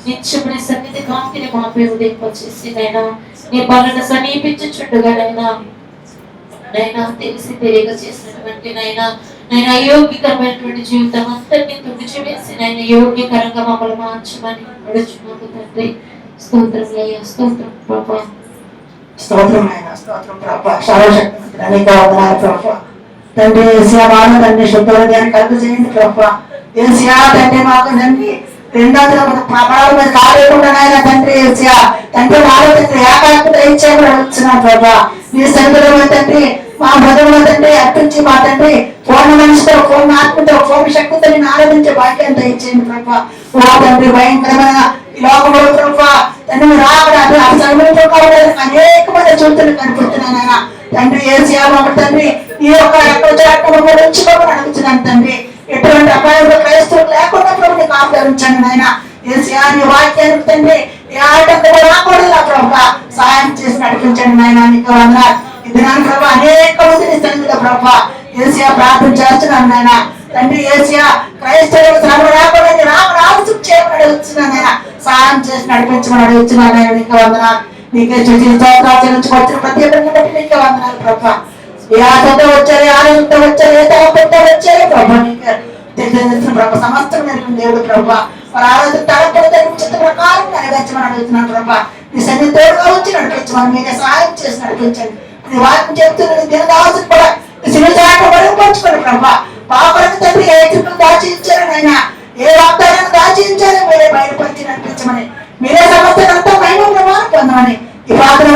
Speaker 2: నిత్యమైన సన్నిధి కాంతిని మాపై ఉదయింపచేసి నైనా నీ పాలన సమీపించుచుండగానైనా నైనా తెలిసి తెలియక చేసినటువంటి నైనా అయోగ్యకరమైనటువంటి జీవితం అంతటినీ తుడిచివేసి నైనా యోగ్యకరంగా మమ్మల్ని మార్చమని అడుగుచున్నాము తండ్రి. స్తోత్రములయ్యా, స్తోత్రం ప్రభా.
Speaker 1: స్తోత్రం ఆయన, స్తోత్రం ప్రభా. సర్వశక్తిమంతుడా నీకు వందనాలు ప్రభా. తండ్రి ఏసియా బాగా తండ్రి శుద్ధ హృదయాన్ని కలుగు చేయండి ప్రభా. ఏసియా తండ్రి మాకు తండ్రి రెండోదిగా పాపాల మీద కాలేకుండా నాయన తండ్రి ఏసియా తండ్రి మాలో తండ్రి ఏకాగ్రత ఇచ్చేయమని అడుగుతున్నాం ప్రభా. నీ సన్నిధిలో తండ్రి మా హృదయంలో తండ్రి అర్పించి మా తండ్రి పూర్ణ మనిషితో పూర్ణ ఆత్మతో పూర్ణ శక్తితో నేను ఆరాధించే భాగ్యం దయచేయండి ప్రభా. ఓ తండ్రి భయంకరమైన ఈ లోకంలో ప్రభా తండ్రి రాకడాలు అనేకమైన చూపులు కనిపిస్తున్నాను తండ్రి ఏసియా మాకు తండ్రి ఈ యొక్క ఉంచుకోమని అడుగుతున్నాను తండ్రి. ఎటువంటి అపాయంలో క్రైస్తవులు లేకుండా ప్రభు నీకు ఆహ్వానించండి నాయన. ఏసియా నీ వాక్యానికి తండ్రి ఏ ఆటంకం రాకూడదు ప్రభా సహాయం చేసి నడిపించండి నాయన. నీకు వందనాలు. ఈ దినాన్ని ప్రభా అనేక మందిని సన్నిధిలో ప్రభా ఏసియా ప్రార్థన చేస్తున్నాను నాయన తండ్రి. ఏసియా క్రైస్తవులకు శ్రమ రాకుండా రాజు చేయమని అడుగుతున్నాను నాయన. సహాయం చేసి నడిపించమని అడుగుతున్నాను నాయన. నీకు వందనాలు. నీకే వచ్చిన ప్రతి ఒక్కరిని బట్టి నీకే వందనాలు ప్రభా. ఏ ఆటంతో వచ్చారు, ఏ ఆనందంతో వచ్చారు, ఏ తలపెట్ట వచ్చారు ప్రభా నీకే తెలిసిన ప్రభా. సమస్తం నేను దేవుడు ప్రభా వారి ఆలోచన తలపెడితే చిత్త ప్రకారం నెరవేర్చమని అడుగుతున్నాను ప్రభా. నీ సన్ని తోడుగా వచ్చి నడిపించమని మీరే సహాయం చేసి నడిపించండి. నీ వాక్యం చెప్తున్న దినదాసులు కూడా సిరిచాట బరువుపరచుకోండి ప్రభా. పాపలకు తండ్రి ఏ చుట్టూ దాచి ఇచ్చారు నాయన, ఏ వాగ్దానాన్ని దాచి ఇచ్చారో మీరే బయటపరిచి నడిపించమని మీరే సమస్యలంతా మహిమ ప్రమాణం పొందమని ఈ ప్రార్థన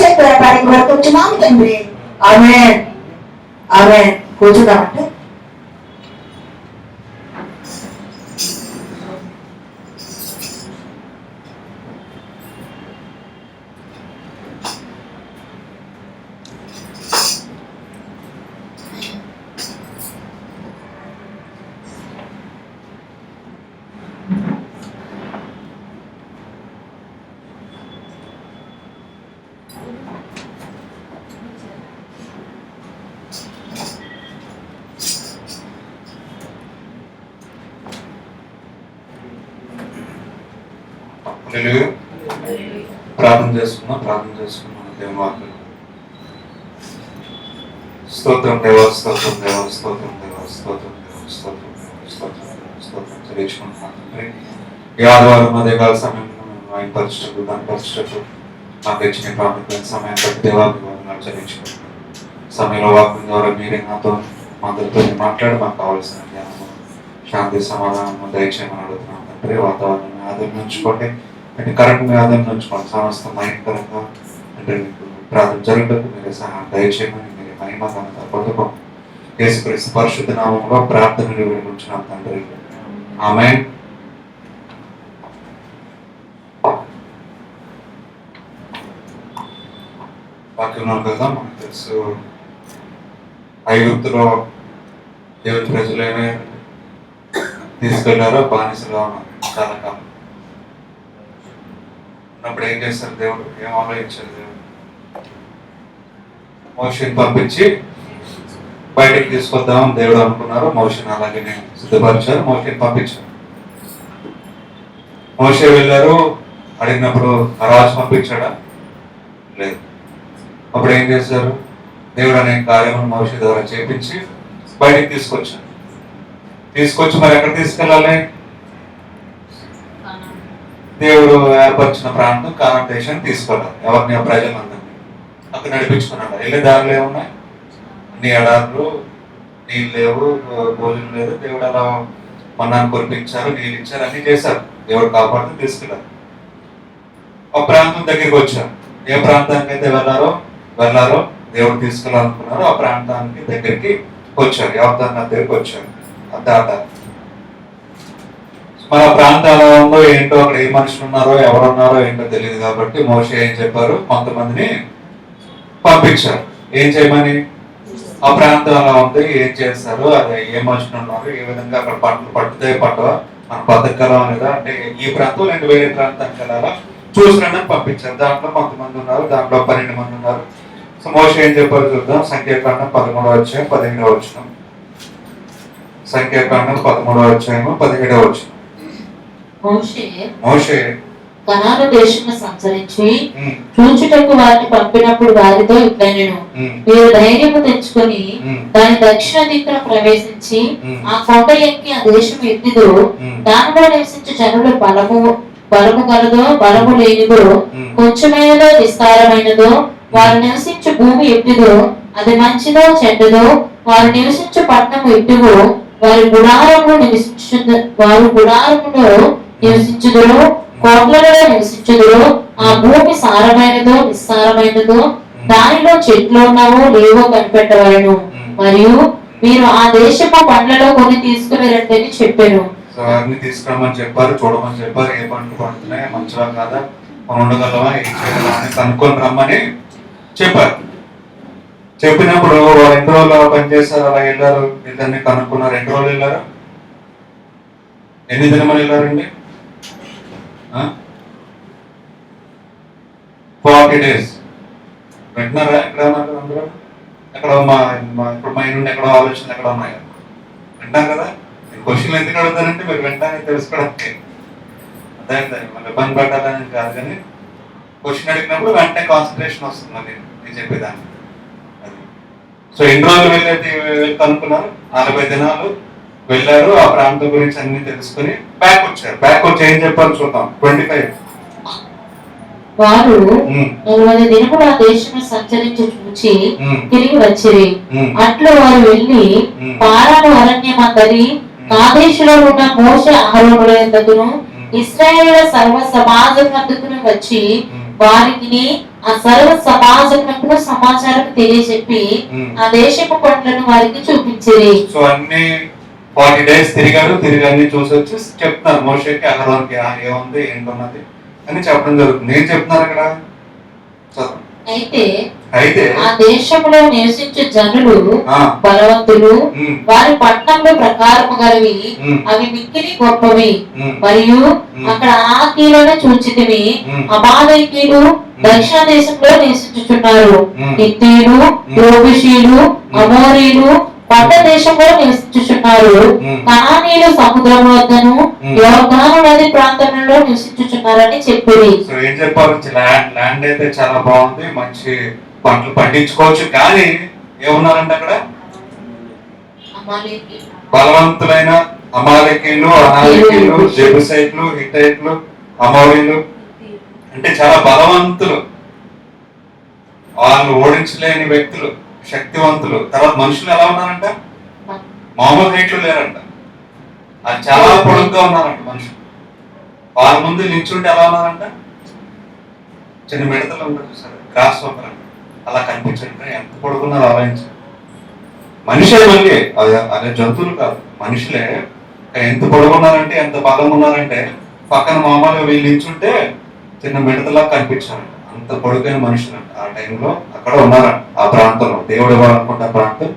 Speaker 1: చేసి వరకున్నాము తండ్రి. ఆమేన్, ఆమేన్. కూర్చున్నామంటే
Speaker 3: ప్రార్థన చేసుకున్నాం దేవుని వాక్యం. స్తోత్రం దేవా, స్తోత్రం దేవా, స్తోత్రం దేవా, స్తోత్రం దేవా, స్తోత్రం దేవా, స్తోత్రం దేవా, స్తోత్రం తెలియచుకుంటున్నాను తండ్రి. ఈ ఆదివారం ఉదయకాల సమయంలో మేము ఆయన పరిచయం దాని పరిచయం మాకు ఇచ్చిన ప్రాముఖ్యమైన సమయం బట్టి దేవాభిమానాలు చెల్లించుకుంటున్నాం. సమయంలో వాక్యం ద్వారా మీరే నాతో అందరితో మాట్లాడి మాకు కావాల్సిన జ్ఞానము, శాంతి, సమాధానము దయచేయమని అడుగుతున్నాం తండ్రి. వాతావరణాన్ని ఆదరణ ఉంచుకోండి, అంటే కరెంట్ మీ ఆదరణ ఉంచుకోండి. సమస్త మైండ్కరంగా అంటే మీకు ప్రార్థన జరుగుటకు మీరే సహాయం దయచేయమని మీరే మహిమగా పొందుకో. యేసుక్రీస్తు పరిశుద్ధ నామములో ప్రార్థనలు వివరించున్నాం తండ్రి. ఆమేన్. వాక్యంలో కదా మనకు తెలుసు, ఐగుప్తులో దేవుని ప్రజలు ఏమైనా తీసుకెళ్లారో బానిసలో చాలా కాలం ఉన్నప్పుడు ఏం చేస్తారు దేవుడు, ఏం ఆలోచించారు దేవుడు? మోషేని పంపించి బయటకు తీసుకొద్దామని దేవుడు అనుకున్నారు. మోషేని అలాగే సిద్ధపరిచారు, మోషేని పంపించారు. మోషే వెళ్ళారు, అడిగినప్పుడు ఆ రాజు పంపించాడా? లేదు. అప్పుడు ఏం చేశారు? దేవుడు అనే కార్యమును మోషే ద్వారా చేపించి బయటకు తీసుకొచ్చారు. తీసుకొచ్చి మరి ఎక్కడ తీసుకెళ్ళాలి? దేవుడు ఏర్పరిచిన ప్రాంతం కానాన్ దేశాన్ని తీసుకెళ్ళాలి. ఎవరిని? ప్రజలందరినీ అక్కడ నడిపించుకున్నాడు. వెళ్ళే దారిలో ఏమున్నాయి? అన్ని ఎడారులు, నీళ్ళు లేవు, భోజనం లేదు. దేవుడు అలా మన్నాన్ని కురిపించారు, నీళ్ళు ఇచ్చారు, అన్ని చేశారు. దేవుడు కాపాడుతూ తీసుకెళ్ళారు. ఒక ప్రాంతం దగ్గరికి వచ్చారు. ఏ ప్రాంతానికి అయితే వెళ్ళారో దేవుడు తీసుకెళ్ళాలనుకున్నారో ఆ ప్రాంతానికి దగ్గరికి వచ్చారు. యోర్దాను దగ్గరికి వచ్చారు. దాటారు. మన ప్రాంతం ఎలా ఉందో ఏంటో, అక్కడ ఏ మనుషులు ఉన్నారో ఎవరున్నారో ఏంటో తెలియదు కాబట్టి మోషే ఏం చెప్పారు? కొంతమందిని పంపించారు. ఏం చేయమని? ఆ ప్రాంతం ఎలా ఉంది, ఏం చేస్తారు, అదే ఏ మనుషులు ఉన్నారు, ఏ విధంగా అక్కడ పంటలు పట్టుతాయి పట్టవా, మన బతకగలం లేదా అంటే ఈ ప్రాంతం నేను వేరే ప్రాంతానికి వెళ్ళాలా చూసినని పంపించారు. దాంట్లో కొంతమంది ఉన్నారు, దాంట్లో 12 మంది ఉన్నారు. సో మోషే ఏం చెప్పారు చూద్దాం. సంఖ్యాకాండం 13వ అధ్యాయం 17వ వచనం. సంఖ్యాకాండం 13వ అధ్యాయం 17వ వచనం. మోషే
Speaker 2: కనాను దేశంలో సంచరించి చూచుటకు వారిని పంపినప్పుడు వారితో ఇట్లా నేను మీరు ధైర్యము తెచ్చుకొని దాని దక్షిణ దిక్కున ప్రవేశించి ఆ కొండ ఎక్కి ఆ దేశం ఎట్టిదో దానిలో నివసించే జనులు బలము గలదో బలము లేనిదో కొంచెమైనదో విస్తారమైనదో వారు నివసించే భూమి ఎట్టిదో అది మంచిదో చెడ్డదో వారు నివసించే పట్టణము ఎట్టిదో వారి గుడారములో నివసించుదురు కోట్లలో నివసించుదురు ఆ భూమి సారమైనదో విస్తారమైనదో దానిలో చెట్లు ఉన్నావో లేవో కనిపెట్టవలను మరియు మీరు ఆ దేశపు పండ్లలో కొన్ని తీసుకుని రండి అని చెప్పారు.
Speaker 3: అన్ని తీసుకురమ్మని చెప్పారు, చూడమని చెప్పారు. ఏ పంటలు పండుతున్నాయి, మంచిగా కాదా, మనం ఉండగలమా, ఏం చేయగలమా అని కనుక్కొని రమ్మని చెప్పారు. చెప్పినప్పుడు వాళ్ళు 2 రోజులు పనిచేశారు. అలా వెళ్ళారు, ఇద్దరిని కనుక్కున్నారు. 2 రోజులు వెళ్ళారు. ఎన్ని దినమని వెళ్ళారండి? 40 days. వింటున్నారా? ఎక్కడ ఉన్నారు అందరూ? ఎక్కడ ఇప్పుడు మా నుండి ఎక్కడో ఆలోచనలు ఎక్కడ ఉన్నాయి వింటాం కదా. క్వశ్చన్లు ఎందుకు అడుగుతారంటే మీరు వింటానికి తెలుసుకోవడానికి. అదే మళ్ళీ ఇబ్బంది పడాలని కాదు, కానీ క్వశ్చన్ అడిగినప్పుడు వెంటనే కాన్సన్ట్రేషన్ వస్తుంది మళ్ళీ నేను చెప్పేదాన్ని. అది సో 2 రోజులు వెళ్ళేది కనుక్కున్నారు. 40 దినాలు వెళ్ళారు. ఆ ప్రాంతం గురించి అన్ని తెలుసుకుని బ్యాక్ వచ్చారు. బ్యాక్ వచ్చి ఏం చెప్పారు చూద్దాం. 25.
Speaker 2: వారు 40 దినములు ఆ దేశం సంచరించి చూచి తిరిగి వచ్చిరి. అట్లు వారు వెళ్లి పారాను అరణ్యమందరి కాదేశులో ఉన్న మోషే అహరోనుల యొద్దకును ఇశ్రాయేలుల సర్వ సమాజం వద్దకును వచ్చి వారికి ఆ సర్వ సమాజమునకు సమాచారం తెలియజెప్పి ఆ దేశపు పండ్లను వారికి చూపించిరి.
Speaker 3: సో అన్ని 40 days తిరిగారు. తిరిగి అన్ని చూసి వచ్చి చెప్తున్నారు మోషేకి అహరోన్కి ఏముంది ఏంటున్నది అని చెప్పడం జరుగుతుంది. ఏం చెప్తున్నారు అక్కడ?
Speaker 2: అయితే ఆ దేశంలో నివసించే జనులు బలవంతులు, వారి పట్టణంలో ప్రకారము గలవి, అవి మిక్కిలి గొప్పవి. మరియు అక్కడ ఆకీలను చూచితివి అమాలేకీయులు దక్షిణ దేశంలో నివసించుచున్నారు. హిత్తీయులు, యోబుషీలు, అమోరీలు పట్ట దేశంలో నివసించుచున్నారు. కనానీయులు సముద్రం వద్దను యోర్దాను నది ప్రాంతంలో నివసించుచున్నారని చెప్పిరి.
Speaker 3: సో ఏం చెప్పారు? ల్యాండ్ అయితే చాలా బాగుంది, మంచి పంటలు పండించుకోవచ్చు. కానీ ఏమున్నారంటే అక్కడ బలవంతులైన అమాలేకీయులు, అనాలేకీయులు, జెబూసైట్లు, హిత్తైట్లు, అమోరీలు అంటే చాలా బలవంతులు, వాళ్ళు ఓడించలేని వ్యక్తులు, శక్తివంతులు. తర్వాత మనుషులు ఎలా ఉన్నారంట? మామూలు హైట్లు లేరంట, అది చాలా పొడుగ్గా ఉన్నారంట మనుషులు. వాళ్ళ ముందు నిల్చుంటే ఎలా ఉన్నారంట? చిన్న మిడతలు ఉంటారు సరే, గ్రాస్ హోపర్ అంట, అలా కనిపించండి. ఎంత పొడుగున్నారో ఆలోచించండి. మనిషే మళ్ళీ అదే జంతువులు కాదు, మనుషులే. ఎంత పొడుగున్నారంటే, ఎంత బలం ఉన్నారంటే పక్కన మామూలుగా వీళ్ళు నిల్చుంటే చిన్న మిడతలా కనిపించారంట. అంత పొడుగైన మనుషులు అంట ఆ టైంలో అక్కడ ఉన్నారంట. ఆ ప్రాంతంలో దేవుడు ఇవ్వాలనుకుంటే ప్రాంతం,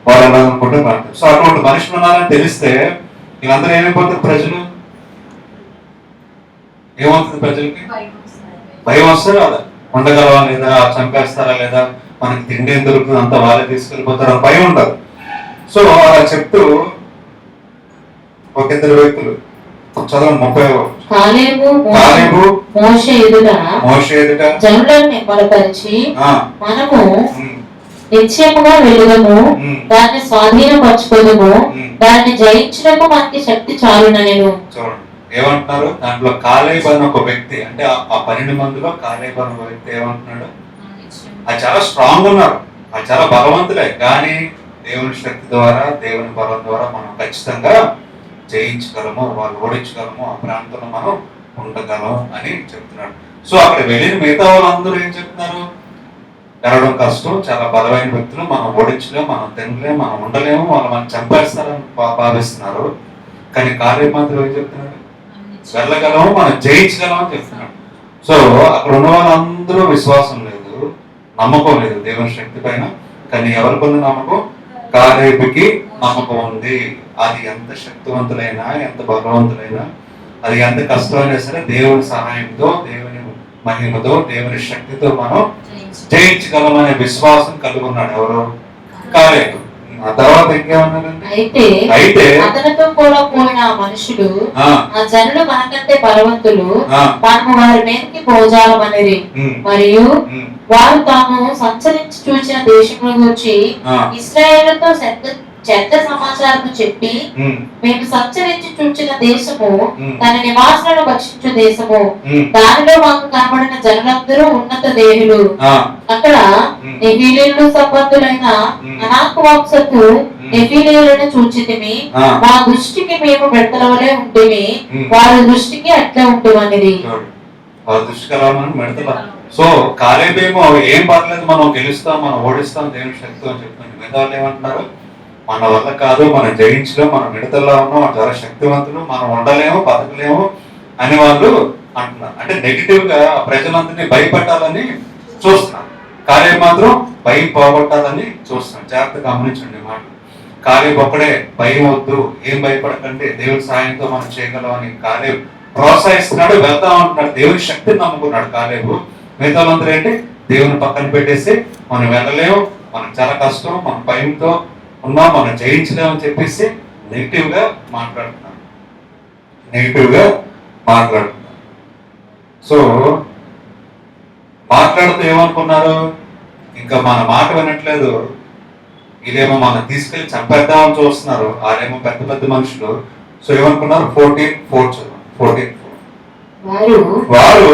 Speaker 3: వాళ్ళు ఇవ్వాలనుకుంటే ప్రాంతం. సో అటువంటి మనుషులు ఉన్నారని తెలిస్తే వీళ్ళందరూ ఏమైపోతారు? ప్రజలు ఏమవుతుంది? ప్రజలకి భయం వస్తే రాదా? ఉండగలవా లేదా, చంపేస్తారా లేదా, మనకి తిండి ఏం దొరుకుతుంది, అంతా వాళ్ళే తీసుకెళ్ళిపోతారు అని భయం ఉండదు. సో అలా చెప్తూ ఒక 2 వ్యక్తులు చదవండి. 30 కాలేబు
Speaker 2: మోషే ఎదుట జనులను నిమ్మలపరిచి మనము నిశ్చయముగా వెలుగము, దాన్ని స్వాధీనపరచుకోదము, దాన్ని జయించడము మనకి శక్తి చాలునను.
Speaker 3: చూడండి ఏమంటున్నారు దాంట్లో. కాలేబు అని ఒక వ్యక్తి, అంటే ఆ 12 మందిలో కాలేబు అని ఒక వ్యక్తి ఏమంటున్నాడు? అది చాలా స్ట్రాంగ్ ఉన్నారు, అది చాలా బలవంతులే. కానీ దేవుని శక్తి ద్వారా, దేవుని బలం ద్వారా మనం ఖచ్చితంగా జయించగలము, వాళ్ళు ఓడించగలము, ఆ ప్రాంతంలో మనం ఉండగలం అని చెప్తున్నాడు. సో అక్కడ వెళ్ళిన మిగతా వాళ్ళందరూ ఏం చెప్తున్నారు? గెలవడం కష్టం, చాలా బలమైన వ్యక్తులు, మనం ఓడించలేము, మనం తినలేము, మనం ఉండలేము, వాళ్ళు మనం చంపేస్తారని భావిస్తున్నారు. కానీ కాలేబు మాత్రం ఏం చెప్తున్నాడు? వెళ్ళగలము, మనం జయించగలం అని చెప్తున్నాడు. సో అక్కడ ఉన్న వాళ్ళందరూ విశ్వాసం లేదు, నమ్మకం లేదు దేవుని శక్తి పైన. కానీ ఎవరికి ఉంది నమ్మకం? కాలేబుకి నమ్మకం ఉంది. అది ఎంత శక్తివంతులైనా, ఎంత బలవంతులైనా, అది ఎంత కష్టమైనా సరే దేవుని సహాయంతో, దేవుని మహిమతో, దేవుని శక్తితో మనం జయించగలమనే విశ్వాసం కలిగి ఉన్నాడు. ఎవరు? కాలేబు. ఆ తర్వాత ఇంకేమన్నారండి?
Speaker 2: అయితే అతనితో కూడా పోయిన ఆ మనుషులు, ఆ జనులు మనకంటే బలవంతులు, మనము వారి మీదకి పోజాలమనిరి. మరియు వారు తాము సంచరించి చూసిన దేశంలో వచ్చి ఇశ్రాయేలుతో చెడ్డ సమాచారం చెప్పి, మేము సంచరించి చూచిన దేశము తన నివాసులను భక్షించు దేశము, దానిలో మాకు కనబడిన జనులందరూ ఉన్నత దేహులు. అక్కడ నెఫీలీయులు సంబంధులైన అనాకు వంశపు నెఫీలీయులను చూచితిమి. మా దృష్టికి మేము బెడతలవలే ఉంటిమి, వారి దృష్టికి అట్లే ఉంటుమనిది.
Speaker 3: సో కాలేబేమో ఏం పర్లేదు, మనం గెలుస్తాం, మనం ఓడిస్తాం దేవుని శక్తి అని చెప్తుంది. మిగతా ఏమంటున్నారు? మన వల్ల కాదు, మనం జయించలేం, మనం మిడతల్లో ఉన్నాం, చాలా శక్తివంతులు, మనం ఉండలేము, బతకలేము అని వాళ్ళు అంటున్నారు. అంటే నెగిటివ్ గా ప్రజలందరినీ భయపెట్టాలని చూస్తున్నారు. కాలేబు మాత్రం భయం పోగొట్టాలని చూస్తున్నాడు. జాగ్రత్తగా గమనించండి మాట. కాలేబు ఒక్కడే భయం వద్దు, ఏం భయపడకండి, దేవుడి సాయంతో మనం చేయగలం అని కాలేబు ప్రోత్సహిస్తున్నాడు, వెళ్తా ఉంటున్నాడు. దేవుని శక్తిని నమ్ముకున్నాడు కాలేబు. మిగతా మంత్రి ఏంటి? దేవుని పక్కన పెట్టేసి మనం వెళ్ళలేము, మనకు చాలా కష్టం, మన భయంతో ఉన్నా, మనం జయించలేమని చెప్పేసి నెగిటివ్ గా మాట్లాడుతున్నాం. సో మాట్లాడుతూ ఏమనుకున్నారు? ఇంకా మన మాట వినట్లేదు, వీళ్ళేమో మనం తీసుకెళ్లి చంపేద్దామని చూస్తున్నారు. వాళ్ళేమో పెద్ద పెద్ద మనుషులు. సో ఏమనుకున్నారు? 14:4 వారు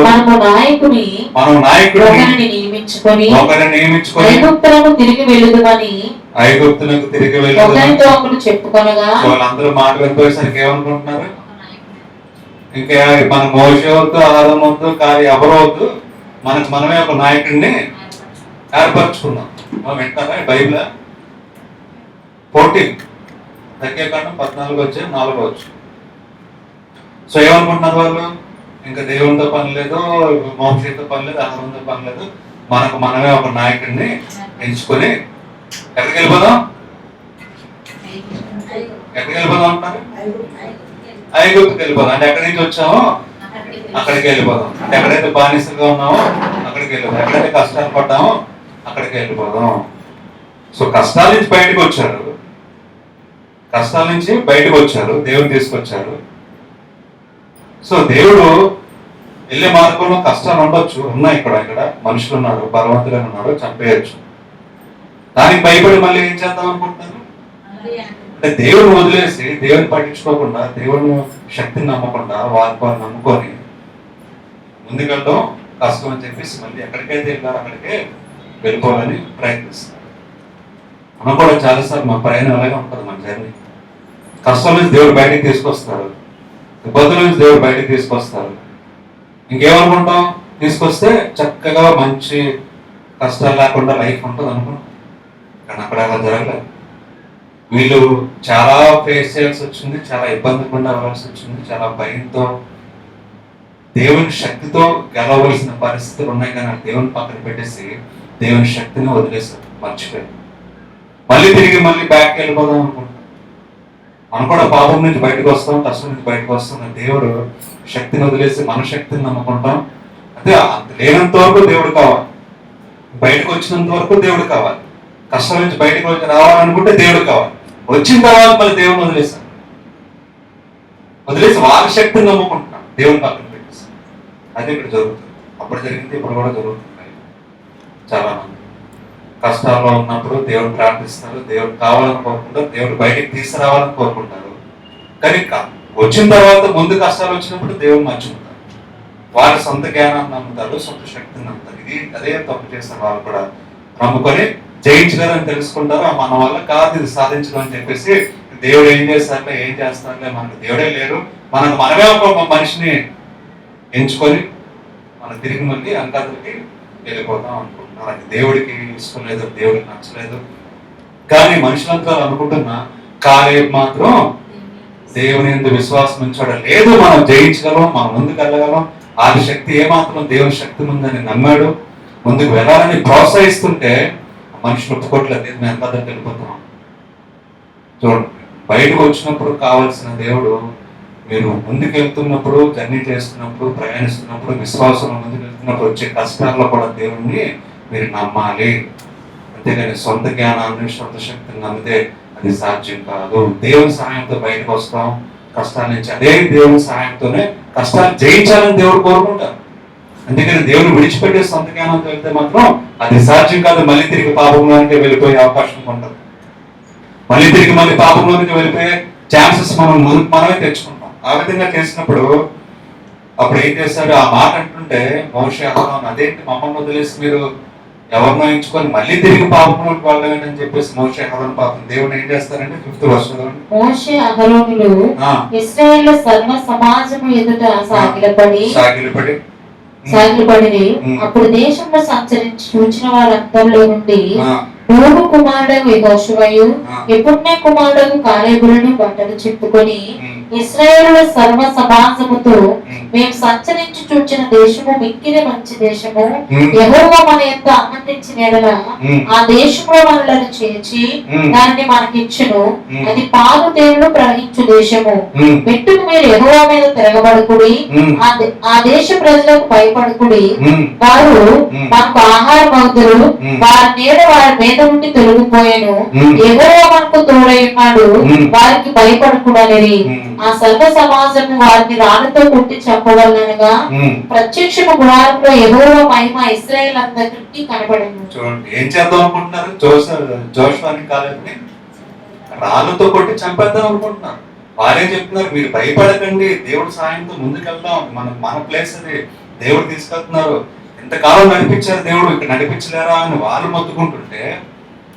Speaker 3: మనం నాయకుడిని నియమించుకొని ఐగుప్తులకు తిరిగి వెళ్ళుదుమని చెప్పుకొనగా, వాళ్ళందరూ మాట వినిపోయేసరికి ఏమనుకుంటున్నారు? ఇంకా మన మోషే వద్దు, ఆదాము వద్దు, ఎవరు వద్దు, మనమే ఒక నాయకుడిని ఏర్పరచుకున్నాం. వింటారా బైబిల్? 14 సంఖ్యాకాండం 14 వచ్చి 4 వచ్చు. సో ఏమనుకుంటున్నారు వాళ్ళు? ఇంకా దేవునితో పని లేదు, మోక్షతో పని లేదు, ఆహారంతో పని లేదు, మనమే ఒక నాయకుడిని ఎంచుకొని ఎక్కడికి వెళ్ళిపోదాం అంటారు? ఐగుప్తుకి వెళ్ళిపోదాం. అంటే ఎక్కడి నుంచి వచ్చామో అక్కడికి వెళ్ళిపోదాం. ఎక్కడైతే బానిసలుగా ఉన్నామో అక్కడికి వెళ్ళిపోదాం. ఎక్కడైతే కష్టాలు పడ్డామో అక్కడికి వెళ్ళిపోదాం. సో కష్టాల నుంచి బయటకు వచ్చారు, దేవుడు తీసుకొచ్చారు. సో దేవుడు వెళ్ళే మార్గంలో కష్టాలు ఉండొచ్చు, ఉన్నాయి. ఇక్కడ మనుషులు ఉన్నారు, బలవంతులు ఉన్నారు, చంపేయచ్చు. దానికి భయపడి మళ్ళీ ఏం చేద్దాం అనుకుంటున్నారు? అంటే దేవుని వదిలేసి, దేవుని పట్టించుకోకుండా, దేవుని శక్తిని నమ్మకుండా, వారు నమ్ముకొని ముందుకెళ్ళడం కష్టం అని చెప్పేసి మళ్ళీ ఎక్కడికైతే వెళ్ళారో అక్కడికే వెళ్ళిపోవాలని ప్రయత్నిస్తారు. మనం కూడా చాలాసార్లు మా ప్రయాణం అలాగే ఉంటుంది. మన జర్నీ కష్టం నుంచి దేవుడు బయటకు తీసుకొస్తారు, ఇబ్బందుల నుంచి దేవుడు బయటకు తీసుకొస్తారు. ఇంకేమనుకుంటాం? తీసుకొస్తే చక్కగా మంచి కష్టాలు లేకుండా లైఫ్ ఉంటుంది అనుకుంటాం. కానీ అక్కడ అలా జరగలేదు. వీళ్ళు చాలా ఫేస్ చేయాల్సి వచ్చింది, చాలా ఇబ్బంది పడి అవ్వాల్సి వచ్చింది, చాలా భయంతో, దేవుని శక్తితో గెలవలసిన పరిస్థితులు ఉన్నాయి. కానీ దేవుని పక్కన పెట్టేసి దేవుని శక్తిని వదిలేశారు, మర్చిపోయారు. మళ్ళీ తిరిగి బ్యాక్ వెళ్ళిపోదాం అనుకుంటాం. మనం కూడా పాపం నుంచి బయటకు వస్తాం, కష్టం నుంచి బయటకు వస్తాం. దేవుడు శక్తిని వదిలేసి మన శక్తిని నమ్ముకుంటాం. అంటే లేనంత వరకు దేవుడు కావాలి, బయటకు వచ్చినంత వరకు దేవుడు కావాలి. కష్టం నుంచి బయటకు వచ్చి రావాలనుకుంటే దేవుడు కావాలి. వచ్చిన తర్వాత మళ్ళీ దేవుని వదిలేసి వారి శక్తిని నమ్ముకుంటున్నాం, దేవుని పక్కన పెట్టేసి. అది ఇక్కడ జరుగుతుంది. అప్పుడు జరిగింది, ఇప్పుడు కూడా జరుగుతుంది. చాలా మంది కష్టాల్లో ఉన్నప్పుడు దేవుడు ప్రార్థిస్తారు, దేవుడు కావాలని కోరుకుంటారు, దేవుడు బయటికి తీసుకురావాలని కోరుకుంటారు. కానీ వచ్చిన తర్వాత ముందు కష్టాలు వచ్చినప్పుడు దేవుడు మర్చిపోతారు. వారి సొంత జ్ఞానాన్ని నమ్ముతారు, సొంత శక్తిని నమ్ముతారు. అదే తప్పు చేస్తారు. వాళ్ళు కూడా నమ్ముకొని జయించలేరని తెలుసుకుంటారు. మన వల్ల కాదు ఇది సాధించడం అని చెప్పేసి దేవుడు ఏం చేస్తారులే, ఏం చేస్తారులే, మనకు దేవుడే లేరు, మనమే ఒక మనిషిని ఎంచుకొని మనం తిరిగి మళ్ళీ అంకాదులకి వెళ్ళిపోతాం అనుకుంటున్నాం. అది దేవుడికి ఇష్టం లేదు, దేవుడికి నచ్చలేదు. కానీ మనుషులంతా అనుకుంటున్నా కాలేబు మాత్రం దేవుని యందు విశ్వాసం ఉంచాడు. లేదు, మనం జయించగలం, మనం ముందుకు వెళ్ళగలం, ఆ శక్తి ఏమాత్రం దేవుని శక్తి ఉందని నమ్మాడు. ముందుకు వెళ్ళాలని ప్రోత్సహిస్తుంటే మనుషులు ఒప్పుకోవట్లేదు. మేము ఎంత దగ్గరికి వెళ్ళిపోతున్నాం చూడండి. బయటకు వచ్చినప్పుడు కావాల్సిన దేవుడు మీరు ముందుకెళ్తున్నప్పుడు, జర్నీ చేస్తున్నప్పుడు, ప్రయాణిస్తున్నప్పుడు, విశ్వాసంలో ముందుకు వెళ్తున్నప్పుడు వచ్చే కష్టాల్లో కూడా దేవుణ్ణి మీరు నమ్మాలి. అంతేగాని సొంత జ్ఞానాన్ని, సొంత శక్తిని నమ్మితే అది సాధ్యం కాదు. దేవుని సహాయంతో బయటకు వస్తాం కష్టాల నుంచి. అదే దేవుని సహాయంతోనే కష్టాలు జయించాలని దేవుడు కోరుకుంటారు. అందుకని దేవుని విడిచిపెట్టే సొంత జ్ఞానంతో వెళ్తే మాత్రం అది సాధ్యం కాదు. మళ్ళీ తిరిగి పాపంలోనికి వెళ్ళిపోయే అవకాశం ఉండదు. మళ్ళీ పాపంలోనికి వెళ్ళిపోయే ఛాన్సెస్ మనమే తెచ్చుకుంటాం. ఆ విధంగా చేసినప్పుడు అప్పుడు ఏం చేశాడు? ఆ మాట అంటుంటే మోషే అహరోను, అదేంటి మమ్మల్ని వదిలేసి మీరు ఎవరినో ఎంచుకొని మళ్ళీ తిరిగి పాపంలోకి వెళ్ళండి అని చెప్పేసి మోషే అహరోను పాపం దేవుడు ఏం చేస్తారంటే 5th verse
Speaker 2: మోషే అహరోనులు ఇశ్రాయేలు సర్వ సమాజము ఎదుట సాగిలపడి అప్పుడు దేశంలో సంచరించి చూచిన వారందరిలో నుండి నూను కుమారుడు యెహోషువయు యెఫున్నె కుమారుడు కాలేబులను బట్టలు చింపుకొని ఇశ్రాయేలు సర్వ సమాజముతో మేము సంచరించి చూచిన దేశము మిక్కిలి మంచి దేశము, యెహోవా మన యొక్క ఆనందించిన ఎడల ఆ దేశంలో మనలను చేర్చి దానిని మనకిచ్చును. అది పాలు తేనెలు ప్రవహించు దేశము. మెట్టుకు మీరు యెహోవా మీద తిరగబడుకుడి, ఆ దేశ ప్రజలకు భయపడుకుడి. వారు మనకు ఆహారం అవుతారు, వారి నీడ వారి మీద నుండి తొలగిపోయాను. యెహోవా మనకు తోడై ఉన్నాడు, వారికి భయపడకూడని. ఆ సర్వ సమాజము వారిని రాళ్ళతో కొట్టి చెప్పవలనగా ప్రత్యక్ష గుడారంలో యెహోవా మహిమ ఇశ్రాయేలు అందరికీ కనబడింది.
Speaker 3: చూడండి ఏం చేద్దాం అనుకుంటున్నారు? జోషువాని కాలేబుని రాళ్ళతో కొట్టి చంపేద్దాం అనుకుంటున్నారు. వారేం చెప్తున్నారు? మీరు భయపడకండి, దేవుడి సాయంతో ముందుకెళ్దాం, మన ప్లేస్ అది, దేవుడు తీసుకెళ్తున్నారు. ఇంతకాలం నడిపించారు దేవుడు, ఇక్కడ నడిపించలేరా అని వాళ్ళు మొత్తుకుంటుంటే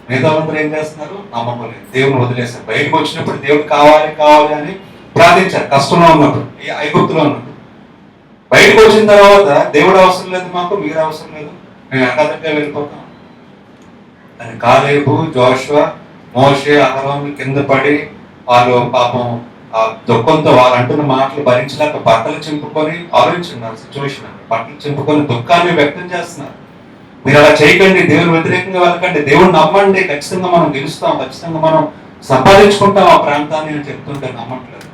Speaker 3: మిగతా వాళ్ళందరూ ఏం చేస్తున్నారు? నమ్మకం లేదు, దేవుని వదిలేశారు. బయటకు వచ్చినప్పుడు దేవుడు కావాలి అని ప్రార్థించారు. కష్టంలో ఉన్నప్పుడు, ఈ ఐగుప్తులో ఉన్నప్పుడు. బయటకు వచ్చిన తర్వాత దేవుడు అవసరం లేదు, మాకు మీరు అవసరం లేదు, మేము ఎక్కడికే వెళ్ళిపోతాం అని కాలేబు, జోషువా, మోషే, అహరోను కింద పడి వాళ్ళు పాపం ఆ దుఃఖంతో వాళ్ళు అంటున్న మాటలు భరించలేక బట్టలు చింపుకొని ఆలోచించున్నారు. సిచ్యువేషన్ బట్టలు చింపుకొని దుఃఖాన్ని వ్యక్తం చేస్తున్నారు. మీరు అలా చేయకండి, దేవుని వ్యతిరేకంగా వెళ్ళకండి, దేవుడు నమ్మండి, ఖచ్చితంగా మనం గెలుస్తాం, ఖచ్చితంగా మనం సంపాదించుకుంటాం ఆ ప్రాంతాన్ని అని చెప్తుంటే నమ్మట్లేదు.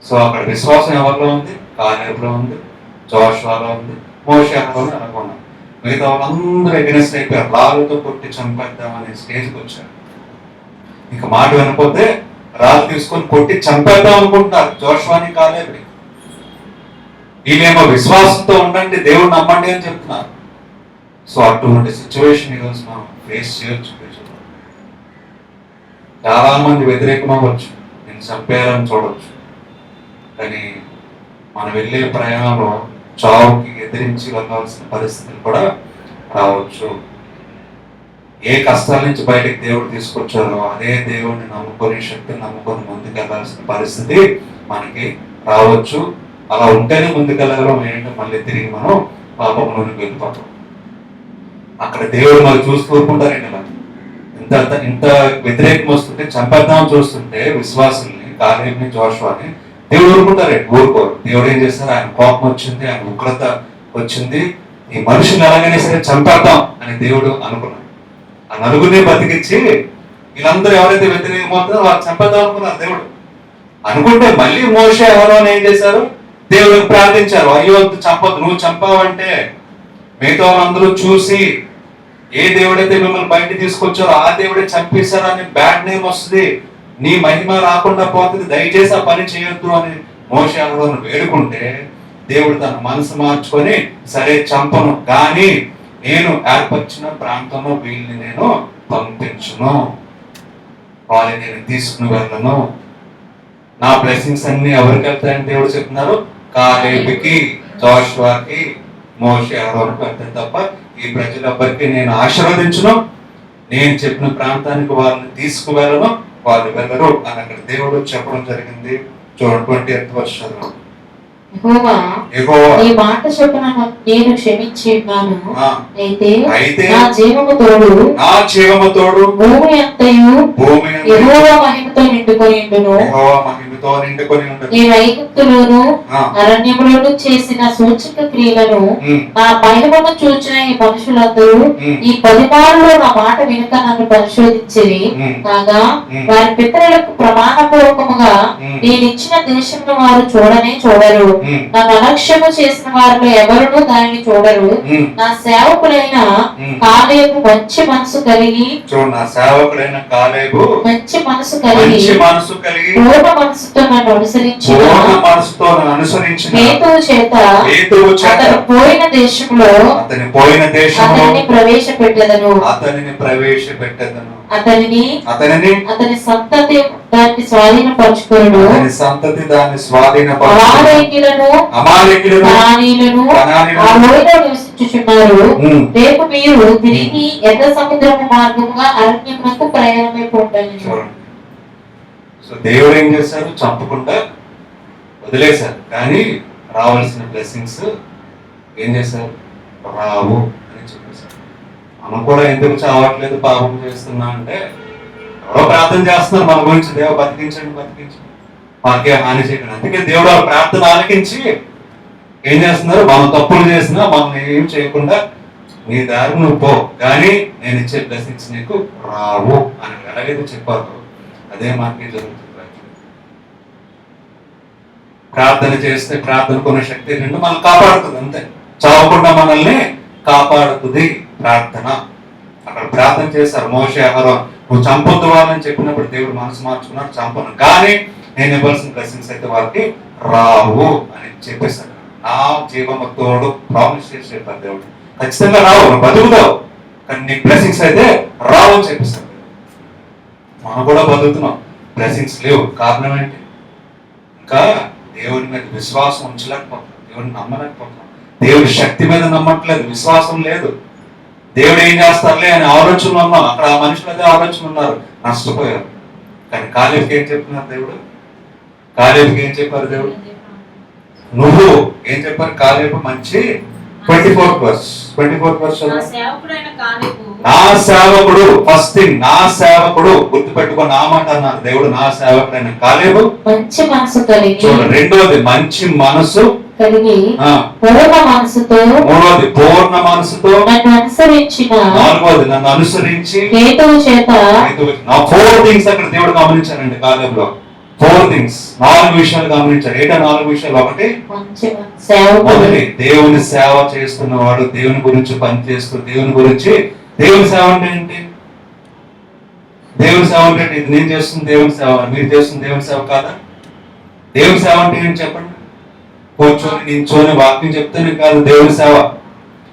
Speaker 3: సో అక్కడ విశ్వాసం ఎవరిలో ఉంది? కాలేబులో ఉంది, జోషువాలో ఉంది, మోషే అహరోను అనుకున్నాం. మిగతా వాళ్ళందరూ ఎగనెస్ట్ అయిపోయారు. రాళ్ళతో కొట్టి చంపేద్దాం అనే స్టేజ్కి వచ్చారు. ఇంకా మాట వినకపోతే రాళ్ళు తీసుకొని కొట్టి చంపేద్దాం అనుకుంటున్నారు జోషువాని, కాలేబుని. వీళ్ళేమో విశ్వాసంతో ఉండండి, దేవుడు నమ్మండి అని చెప్తున్నారు. సో అటువంటి సిచ్యువేషన్ ఈరోజు మనం ఫేస్ చేయొచ్చు. చాలా మంది వ్యతిరేకం అవ్వచ్చు, నేను చంపేయాలని చూడవచ్చు, కానీ మనం వెళ్ళే ప్రయాణంలో చావుకి ఎదిరించి వెళ్ళాల్సిన పరిస్థితులు కూడా రావచ్చు. ఏ కష్టాల నుంచి బయటకు దేవుడు తీసుకొచ్చారో అదే దేవుడిని నమ్ముకొని, శక్తిని నమ్ముకొని ముందుకు వెళ్ళాల్సిన పరిస్థితి మనకి రావచ్చు. అలా ఉంటేనే ముందుకెళ్ళగలం. ఏంటంటే మళ్ళీ తిరిగి మనం పాపంలోనికి వెళ్ళిపోతాం. అక్కడ దేవుడు మళ్ళీ చూస్తూ ఊరుకుంటారండి. ఇంత వ్యతిరేకం వస్తుంటే, చంపేద్దామని చూస్తుంటే విశ్వాసుల్ని, కాలేబుని, జోషువాని దేవుడు ఊరుకుంటారండి? ఊరుకోరు. దేవుడు ఏం చేస్తారు? ఆయన కోపం వచ్చింది, ఆయన ఉగ్రత వచ్చింది, ఈ మనుషులు ఎలాగైనా సరే చంపేద్దాం అని దేవుడు అనుకున్నాడు. ఆ నలుగురిని బతికించి వీళ్ళందరూ ఎవరైతే వ్యతిరేకమవుతారో వాళ్ళు చంపేద్దాం అనుకున్నారు దేవుడు. అనుకుంటే మళ్ళీ మోషే, అహరోను ఏం చేశారు? దేవుడికి ప్రార్థించారు, అయ్యో చంపొద్దు, నువ్వు చంపావంటే మిగతా వాళ్ళందరూ చూసి ఏ దేవుడైతే మిమ్మల్ని బయట తీసుకొచ్చారో ఆ దేవుడే చంపేశారు అని బ్యాడ్ నేమ్ వస్తుంది, నీ మహిమ రాకుండా పోతుంది, దయచేసి ఆ పని చేయొద్దు అని మోషే, అహరోను వేడుకుంటే దేవుడు తన మనసు మార్చుకొని సరే చంపను, కానీ నేను ఏర్పరిచిన ప్రాంతంలో వీళ్ళని నేను పంపించును, వాళ్ళని నేను తీసుకుని వెళ్ళను. నా బ్లెస్సింగ్స్ అన్ని ఎవరికి వెళ్తాయని దేవుడు చెప్తున్నారు? కాలేబుకి, జోషువాకి, మోషే, అహరోనుకి వెళ్తాయి తప్ప ఈ ప్రజలెవ్వరికి నేను ఆశీర్వదించును, నేను చెప్పిన ప్రాంతానికి వాళ్ళని తీసుకువెళ్ళను, వాళ్ళు వెళ్ళరు అని అక్కడ దేవుడు చెప్పడం జరిగింది. చూడండి 20th verse చదవండి.
Speaker 2: ఈ మాట చొప్పున నేను క్షమించి ఉన్నాను. అయితే నా జీవము తోడు భూమి అంతయు యెహోవా మహిమతో నిండుకొని ఉండును.
Speaker 3: దేవునితో నిండుకొని ఉండదు.
Speaker 2: ఈ ఐగుప్తులోను
Speaker 3: ఆ.
Speaker 2: అరణ్యములోను చేసిన సూచక క్రియలను
Speaker 3: ఉమ్.
Speaker 2: నా బయలును చూచిన ఈ మనుషులందరూ
Speaker 3: ఉమ్.
Speaker 2: ఈ 10 మార్లు నా మాట వినుక నన్ను పరిశోధించిరి.
Speaker 3: ఉమ్.
Speaker 2: కాగా
Speaker 3: ఉమ్.
Speaker 2: వారి పితరులకు ప్రమాణపూర్వకముగా
Speaker 3: ఉమ్.
Speaker 2: నేను ఇచ్చిన దేశంలో వారు చూడనే చూడరు.
Speaker 3: ఉమ్.
Speaker 2: నన్ను అలక్ష్యము చేసిన వారిలో ఎవరునూ దానిని చూడరు.
Speaker 3: ఉమ్.
Speaker 2: నా సేవకులైన
Speaker 3: ఉమ్.
Speaker 2: కాలేబు మంచి మనసు కలిగి
Speaker 3: చూడు, నా సేవకుడైన కాలేబు
Speaker 2: మంచి మనసు కలిగి
Speaker 3: మంచి మనసు కలిగి
Speaker 2: పూర్ణ మనసుతో నన్ను అనుసరించిన
Speaker 3: పూర్ణ మనసుతో నన్ను అనుసరించిన
Speaker 2: హేతువు చేత
Speaker 3: హేతువు చేత
Speaker 2: అతను పోయిన దేశంలో
Speaker 3: అతని పోయిన దేశంలో
Speaker 2: అతనిని ప్రవేశపెట్టెదను.
Speaker 3: అతనిని ప్రవేశపెట్టెదను.
Speaker 2: అతనిని అతని సంతతి దాన్ని స్వాధీనపరచుకొనును.
Speaker 3: అతని సంతతి దాన్ని స్వాధీనపరచుకొనును.
Speaker 2: అమాలేకీయులను
Speaker 3: అమాలేకీయులను
Speaker 2: కనానీయులను
Speaker 3: కనానీయులను
Speaker 2: ఆ లోయలో నివసించుచున్నారు.
Speaker 3: ఉమ్.
Speaker 2: రేపు మీరు తిరిగి ఎర్ర సముద్రము మార్గముగా అరణ్యమునకు ప్రయాణమైపోతారు.
Speaker 3: చూడండి, సో దేవుడు ఏం చేశారు? చంపకుండా వదిలేశారు, కానీ రావాల్సిన బ్లెస్సింగ్స్ ఏం చేశారు? రావు అని చెప్పేశారు. మనం కూడా ఎందుకు చావట్లేదు, పాపం చేస్తున్నా అంటే ఎవరో ప్రార్థన చేస్తున్నారు మన గురించి, దేవ బతికించండి బతికించండి, మాకే హాని చేయకండి. అందుకే దేవుడు ఆ ప్రార్థన ఆలకించి ఏం చేస్తున్నారు? మనం తప్పులు చేసినా మనం ఏం చేయకుండా నీ దారి నువ్వు పో, కానీ నేను ఇచ్చే బ్లెస్సింగ్స్ నీకు రావు అని ఎలాగైతే చెప్పారు అదే మనకి జరుగుతుంది. ప్రార్థన చేస్తే ప్రార్థనకున్న శక్తి రెండు మనం కాపాడుతుంది, అంతే. చావకుండా మనల్ని కాపాడుతుంది ప్రార్థన. అక్కడ ప్రార్థన చేశారు మోషే, అహరోన్, నువ్వు చంపొద్దు వాళ్ళని చెప్పినప్పుడు దేవుడు మనసు మార్చుకున్నాడు, చంపను, కానీ నేను ఇవ్వాల్సిన బ్లెస్సింగ్స్ అయితే వారికి రావు అని చెప్పేశాడు. నా జీవము తోడు ప్రామిస్ చేసి చెప్పారు దేవుడు, ఖచ్చితంగా రావు, నువ్వు బతుకుతావు, కానీ నీ బ్లెస్సింగ్స్ అయితే రావు అని చెప్పేశాడు. మనం కూడా బతుకుతున్నాం, బ్లెస్సింగ్స్ లేవు. కారణం ఏంటి? ఇంకా దేవుడి మీద విశ్వాసం ఉంచలేకపోతున్నాం, దేవుడిని నమ్మలేకపోతున్నాం, దేవుడి శక్తి మీద నమ్మట్లేదు, విశ్వాసం లేదు. దేవుడు ఏం చేస్తారులే అనే ఆలోచనలు ఉన్నాం. అక్కడ ఆ మనుషులు అదే ఆలోచన ఉన్నారు, నష్టపోయారు. కానీ కాలేబుకి ఏం చెప్తున్నారు దేవుడు? కాలేబుకి ఏం చెప్పారు దేవుడు? నువ్వు ఏం చెప్పారు? కాలేబు మంచి 24th verse నా సేవకుడు, ఫస్ట్ థింగ్ నా సేవకుడు, గుర్తుపెట్టుకో, నా మాట అన్నారు దేవుడు, నా సేవకుడైన కాలేబు
Speaker 2: మంచి మనసు కలిగి.
Speaker 3: చూడండి, రెండోది మంచి మనసు కలిగి,
Speaker 2: పూర్ణ మనసుతో,
Speaker 3: మూడోది పూర్ణ మనసుతో
Speaker 2: నన్ను అనుసరించిన,
Speaker 3: నాలుగోది నన్ను అనుసరించి
Speaker 2: హేతువు చేత.
Speaker 3: 4 things అక్కడ దేవుడు గమనించారండి కాలేబులో. 4 things, 4 విషయాలు గమనించారు. ఏంటో 4 విషయాలు? ఒకటి,
Speaker 2: మంచి సేవకుడు,
Speaker 3: మొదటి దేవుని సేవ చేస్తున్నవాడు, దేవుని గురించి పనిచేస్తూ, దేవుని గురించి. దేవుని సేవ అంటే ఏంటి? దేవుని సేవ అంటే ఇది నేను చేస్తుంది దేవుని సేవ, మీరు చేస్తుంది దేవుని సేవ కాదా? దేవుని సేవ అంటే ఏంటి చెప్పండి? కూర్చొని నించొని వాక్యం చెప్తేనే కాదు దేవుని సేవ.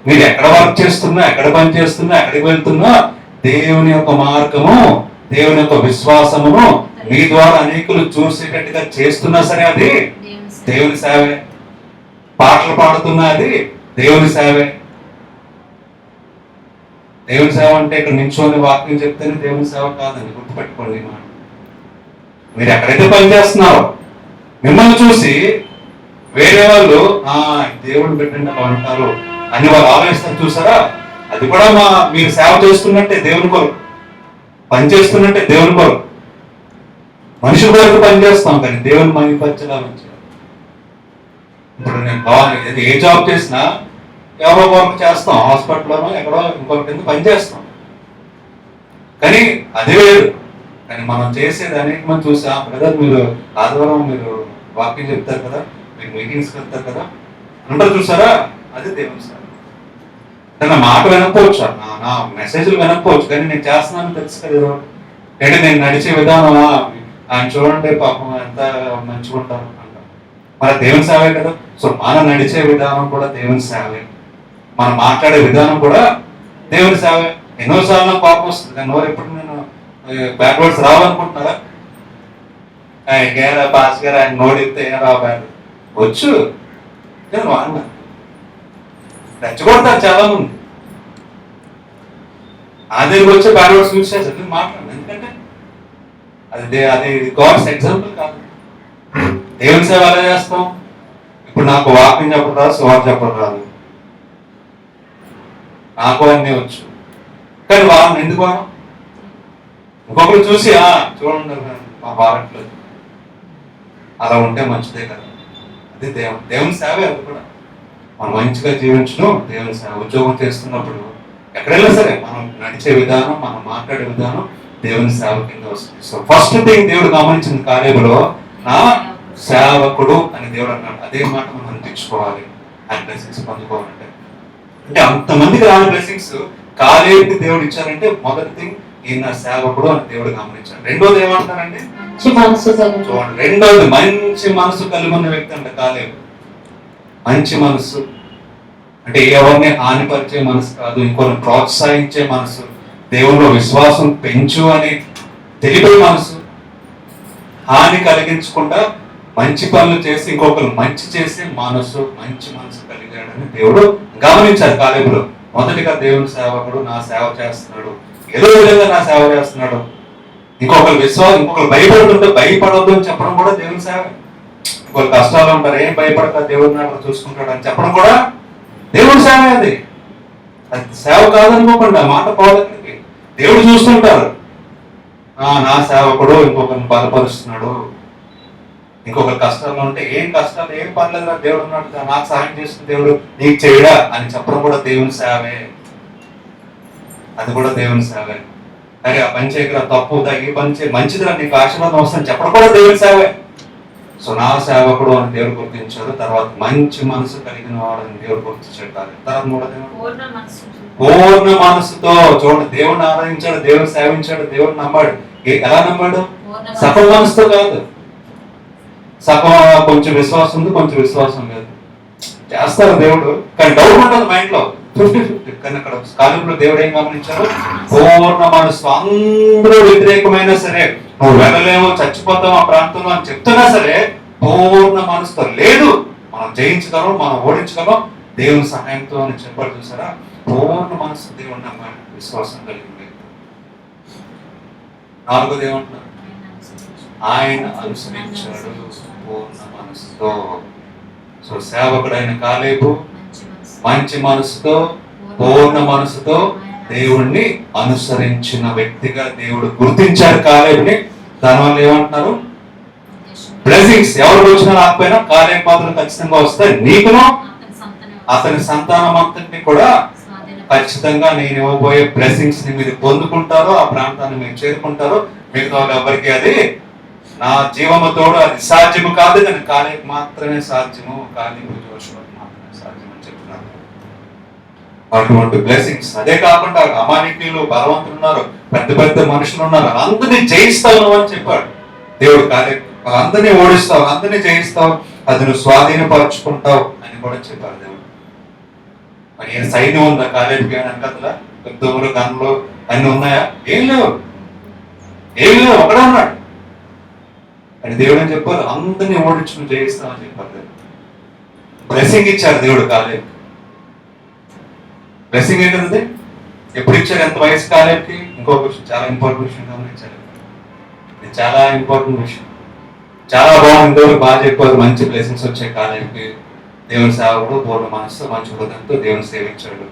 Speaker 3: మీరు ఎక్కడ వర్క్ చేస్తున్నా, ఎక్కడ పని చేస్తున్నా, ఎక్కడికి వెళ్తున్నా, దేవుని యొక్క మార్గము, దేవుని యొక్క విశ్వాసమును మీ ద్వారా అనేకులు చూసేటట్టుగా చేస్తున్నా సరే అది దేవుని సేవే. పాటలు పాడుతున్నా అది దేవుని సేవే. దేవుని సేవ అంటే ఇక్కడ నించొని వాక్యం చెప్తేనే దేవుని సేవ కాదండి, గుర్తుపెట్టుకోండి. మీరు ఎక్కడైతే పని చేస్తున్నారో మిమ్మల్ని చూసి వేరే వాళ్ళు దేవుడు పెట్టండి అంటారు అని వాళ్ళు ఆలోచిస్తారు, చూసారా? అది కూడా మీరు సేవ చేస్తున్నట్టే, దేవుని కొరకు పని చేస్తున్నట్టే, దేవుని కొరకు. మనుషుల కొరకు పని చేస్తాం, కానీ దేవుని మహిమపరచడం. ఇప్పుడు నేను ఏ జాబ్ చేసినా ఎవరో కొరకు చేస్తాం, హాస్పిటల్లోనో ఎక్కడో ఇంకొకటి కింద పని చేస్తాం, కానీ అది వేరు. కానీ మనం చేసేది అనేక మంది చూసి, బ్రదర్ మీరు ఆదివారం మీరు వాక్యం చెప్తారు కదా, మీరు మీటింగ్స్కి వెళ్తారు కదా అంటారు, చూసారా? అది దేవుని సేవ. నా మాట వినకపోవచ్చు, నా మెసేజ్లు వినకపోవచ్చు, కానీ నేను చేస్తున్నాను తెలుసు కదా. అంటే నేను నడిచే విధానం, ఆయన చూడండి పాపం ఎంత మంచిగా ఉంటారు అంటారు, మన దేవుని సేవే కదా. సో మనం నడిచే విధానం కూడా దేవుని సేవే, మనం మాట్లాడే విధానం కూడా దేవుని సేవే. ఎన్నోసార్లు నాకు కోపం వస్తుంది, కానీ నోరు ఎప్పుడు నేను బ్యాక్వర్డ్స్ రావాలనుకుంటున్నారా? ఆయన పాస్ గారు ఆయన నోడితే రాబాడు వచ్చు, నేను వాడినా రెచ్చగొడతారు చాలా మంది. ఆ దగ్గరికి వచ్చే బ్యాక్వర్డ్స్ యూజ్ చేస్తారు, మాట్లాడండి. ఎందుకంటే అది గాడ్స్ ఎగ్జాంపుల్ కాదు. దేవుని సేవ ఎలా చేస్తాం? ఇప్పుడు నాకు వాక్యం చెప్పడం రాదు, సువార్త చెప్పడం రాదు, నాకు అన్నీ వచ్చు, కానీ వాళ్ళని ఎందుకు వాడు? ఇంకొకరు చూసి చూడండి మా భారత్లేదు, అలా ఉంటే మంచిదే కదా. అదే దేవుని సేవే అది కూడా. మనం మంచిగా జీవించడం దేవుని సేవ. ఉద్యోగం చేస్తున్నప్పుడు ఎక్కడైనా సరే మనం నడిచే విధానం, మనం మాట్లాడే విధానం దేవుని సేవ కింద వస్తుంది. సో ఫస్ట్ థింగ్ దేవుడు గమనించింది కాలేబులో, నా సేవకుడు అని దేవుడు అన్నాడు. అదే మాట మనం అనిపించుకోవాలి ఆయన బ్లెస్సింగ్స్ పొందుకోవాలంటే. అంటే అంతమందికి రాని బ్లెస్సింగ్స్ కాలేబుకి దేవుడు ఇచ్చారంటే మొదటి థింగ్ ఈయన సేవకుడు అని దేవుడు గమనించాడు. రెండోది ఏమంటారంటే చూడండి, రెండోది మంచి మనసు కలిగి ఉన్న వ్యక్తి అంటే కాలేబు. మంచి మనసు అంటే ఎవరిని హానిపరిచే మనసు కాదు, ఇంకొన్ని ప్రోత్సహించే మనసు, దేవుల్లో విశ్వాసం పెంచు అని తెలిపే మనసు, హాని కలిగించకుండా మంచి పనులు చేసి ఇంకొకరు మంచి చేసే మనసు, మంచి మనసు కలిగాడని దేవుడు గమనించారు కాలేబులో. మొదటిగా దేవుని సేవకుడు నా సేవ చేస్తున్నాడు, ఏదో విధంగా నా సేవ చేస్తున్నాడు. ఇంకొకరు విశ్వాసం, ఇంకొకరు భయపడుతుంటే భయపడద్దు అని చెప్పడం కూడా దేవుని సేవ. ఇంకొకరు కష్టాలు ఉంటారు, ఏం భయపడతా దేవుడు నాడు చూసుకుంటాడు అని చెప్పడం కూడా దేవుని సేవ. అది సేవ కాదనుకోకుండా మాట పోవడానికి దేవుడు చూస్తుంటారు. నా సేవకుడు ఇంకొకరిని బలపరుస్తున్నాడు, ఇంకొకరు కష్టాల్లో ఉంటే ఏం కష్టాలు ఏం పర్లేదు దేవుడు ఉన్నాడు, నాకు సహాయం చేస్తున్న దేవుడు నీకు చేయడా అని చెప్పడం కూడా దేవుని సేవే. అది కూడా దేవుని సేవే. అరే ఆ పని చేయగల తప్పు ఈ పని చేయ మంచిదిరా, నీకు ఆశీర్వాదం వస్తుందని చెప్పడం కూడా దేవుని సేవే. సో నా సేవకుడు అని దేవుడు గుర్తించాడు. తర్వాత మంచి మనసు కలిగిన వాడు అని దేవుడు గుర్తించాడు. తర్వాత పూర్ణ మనసుతో చూడండి, దేవుడిని ఆరాధించాడు, దేవుని సేవించాడు, దేవుడిని నమ్మాడు. ఎలా నమ్మాడు? సగం మనసుతో కాదు. సగం కొంచెం విశ్వాసం ఉంది, కొంచెం విశ్వాసం లేదు. చేస్తారు దేవుడు, కానీ డౌట్ ఉంటుంది మైండ్ లో 50-50. కానీ అక్కడ కాలంలో దేవుడు ఏం గమనించారు? పూర్ణ మనసు. అందరూ వ్యతిరేకమైనా సరే, నువ్వు వెళ్ళలేవు, చచ్చిపోతావు ఆ ప్రాంతంలో అని చెప్తున్నా సరే, పూర్ణ మనసుతో లేదు మనం జయించగలం, మనం ఓడించగలం దేవుని సహాయంతో అని చెప్పాడు. చూసారా? పూర్ణ మనసు దేవుడు నమ్మాడు, విశ్వాసం కలిగింది. నాలుగోది ఏమంటున్నారు? ఆయన అనుసరించాడు పూర్ణ మనసుతో. సో సేవకుడైన కాలేబు మంచి మనసుతో, పూర్ణ మనసుతో దేవుణ్ణి అనుసరించిన వ్యక్తిగా దేవుడు గుర్తించాడు కాలేబుని. దానివల్ల ఏమంటున్నారు? బ్లెస్సింగ్స్ ఎవరు వచ్చినా రాకపోయినా కాలేబు మాత్రం ఖచ్చితంగా వస్తాయి. నీకును అతని సంతానం అంతటిని కూడా ఖచ్చితంగా నేను ఇవ్వబోయే బ్లెస్సింగ్స్ ని మీరు పొందుకుంటారో, ఆ ప్రాంతాన్ని మీరు చేరుకుంటారో. మిగతా వాళ్ళు ఎవరికి అది నా జీవము తోడు అది సాధ్యము కాదు, కానీ కాలేబు మాత్రమే సాధ్యము, కాలేబు జోషువకు మాత్రమే సాధ్యం అని చెప్తున్నారు. అటువంటి బ్లెస్సింగ్స్. అదే కాకుండా అమానికులు బలవంతులు ఉన్నారు, పెద్ద పెద్ద మనుషులు ఉన్నారు, అందరినీ జయిస్తావు అని చెప్పాడు దేవుడు. కాలేబు అందరినీ ఓడిస్తావు, అందరినీ జయిస్తావు, అది నువ్వు స్వాధీనపరుచుకుంటావు అని కూడా చెప్పారు దేవుడు. మరి ఏం సైన్యం ఉందా కాలేబుకి అని అంకతలా? యుద్ధములు, గన్లు అన్ని ఉన్నాయా? ఏం లేవు, ఏం లేవు, ఒకడే ఉన్నాడు. అని దేవుడు అని చెప్పారు, అందరినీ ఓడించుకుని జయిస్తామని చెప్పారు. బ్లెస్సింగ్ ఇచ్చారు దేవుడు కాలేబుకి. బ్లెస్సింగ్ ఏంటంటే ఎప్పుడు ఇచ్చారు? ఎంత వయసు కాలేబుకి? ఇంకొక విషయం, చాలా ఇంపార్టెంట్ విషయం గమనించారు. ఇది చాలా ఇంపార్టెంట్ విషయం, చాలా బాగుంది. దేవుడు బాగా చెప్పారు, మంచి బ్లెస్సింగ్స్ వచ్చాయి కాలేబుకి. దేవుని సేవకుడు పూర్ణ మనసు, మంచి హృదయంతో దేవుని సేవించాడు.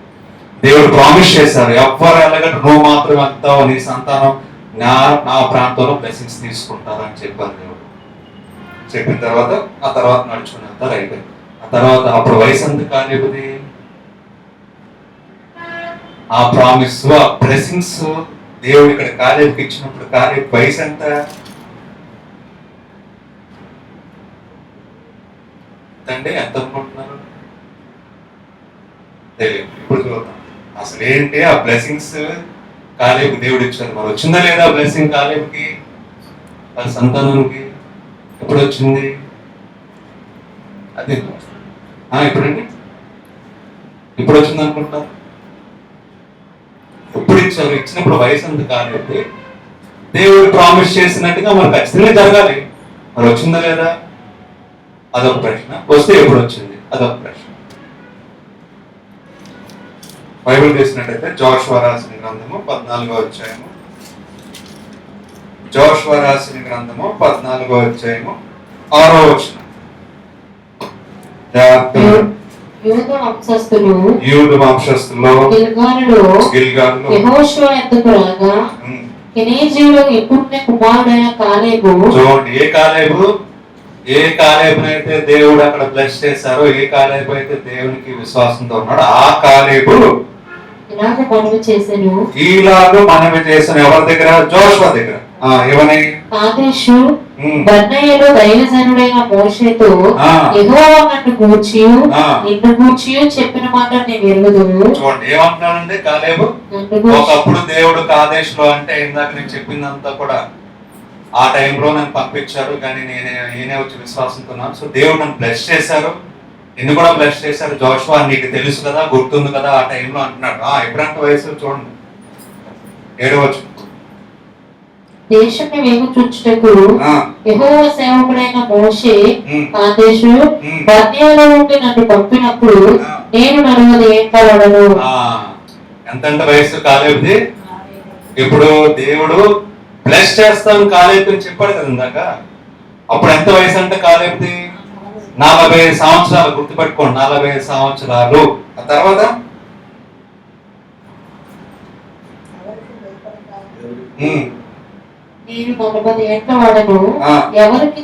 Speaker 3: దేవుడు ప్రామిస్ చేశారు, ఎవ్వరు ఎలాగంటే నువ్వు మాత్రం వెళ్తావు, నీ సంతానం నా ప్రాంతంలో బ్లెస్సింగ్స్ తీసుకుంటారు అని చెప్పారు దేవుడు. చెప్పిన తర్వాత ఆ తర్వాత నడుచుకుని వెళ్తారు, అయిపోయింది. ఆ తర్వాత అప్పుడు వయసు ఎంత కాలేబుది? ఆ ప్రామిస్, ఆ బ్లెస్సింగ్స్ దేవుడు ఇక్కడ కాలేబుకి ఇచ్చినప్పుడు కాలేబు వయసు ఎంత? అంటే ఎంత అనుకుంటున్నారు? తెలియదు. ఇప్పుడు చూద్దాం అసలు ఏంటి ఆ బ్లెస్సింగ్స్ కాలేబు దేవుడు ఇచ్చారు. మరి వచ్చిందా లేదా బ్లెస్సింగ్ కాలేబుకి, వాళ్ళ సంతానానికి? ఎప్పుడు వచ్చింది అది? ఇప్పుడండి, ఇప్పుడు వచ్చింది అనుకుంటారు. ఎప్పుడు ఇచ్చారు? ఇచ్చినప్పుడు వయసు ఎంత కాలేబు? దేవుడు ప్రామిస్ చేసినట్టుగా మరి ఖచ్చితంగా జరగాలి. మరి వచ్చిందా లేదా? అదొక ప్రశ్న. వస్తే ఎప్పుడు వచ్చింది? అదొక ప్రశ్న. బైబిల్ తీసినట్టయితే జోషువ రాసిన గ్రంథము 14వ అధ్యాయము, జోషువ రాసిన గ్రంథము 14వ అధ్యాయము 6వ వచనం. యూదు వంశస్థులు గిల్గాలులో
Speaker 2: యెహోషువ ఎద్దకు రాగా కెనీజీయుడు యెఫున్నె కుమారుడైన కాలేబు.
Speaker 3: చూడండి, ఏ కాలేబు? ఏ కాలేబునైతే దేవుడు అక్కడ బ్లెస్ చేశారో, ఏ కాలేబు అయితే దేవునికి విశ్వాసంతో ఉన్నాడో ఆ కాలేబు
Speaker 2: ఇలాగ మనవి చేశాను.
Speaker 3: ఈలాగా మనవి చేసిన ఎవరి దగ్గర? జోషువ దగ్గర. ఏమని?
Speaker 2: కాదేశు బర్నయ్యలో దైవజనుడైన మోషేతో యెహోవా నన్ను గూర్చి నిన్ను గూర్చి చెప్పిన మాట నేను ఎరుగుదు.
Speaker 3: చూడండి ఏమంటున్నాడంటే కాలేబు, ఒకప్పుడు దేవుడు కాదేశులో అంటే ఇందాక నేను చెప్పిందంతా కూడా ఆ టైంలో నన్ను పంపించారు, కానీ నేనే వచ్చి విశ్వాసంతో ఉన్నాను. సో దేవుడు నన్ను బ్లెస్ చేశారు, నిన్ను కూడా బ్లెస్ చేశారు. జోషువా నీకు తెలుసు కదా, గుర్తుంది కదా ఆ టైంలో అంటున్నాడు. ఎప్పుడంటే వయసు చూడండి 7వ వచనం.
Speaker 2: దేశంని వేగు చూచుటకు యెహోవా సేవకుడైన మోషే కాదేశు బర్నేలో ఉండి నన్ను పంపినప్పుడు నేను 40 ఏళ్ల వాడను.
Speaker 3: ఎంతంటే వయసు కాలేబుది? ఇప్పుడు దేవుడు బ్లెస్ చేస్తాను కాలేబు అని చెప్పాడు కదా ఇందాక. అప్పుడు ఎంత వయసు అంటే కాలేబుది? 45 సంవత్సరాలు. గుర్తుపెట్టుకోండి, 45 సంవత్సరాలు. ఆ తర్వాత
Speaker 2: నేను 40 ఏళ్ల వాడను, ఎవరికి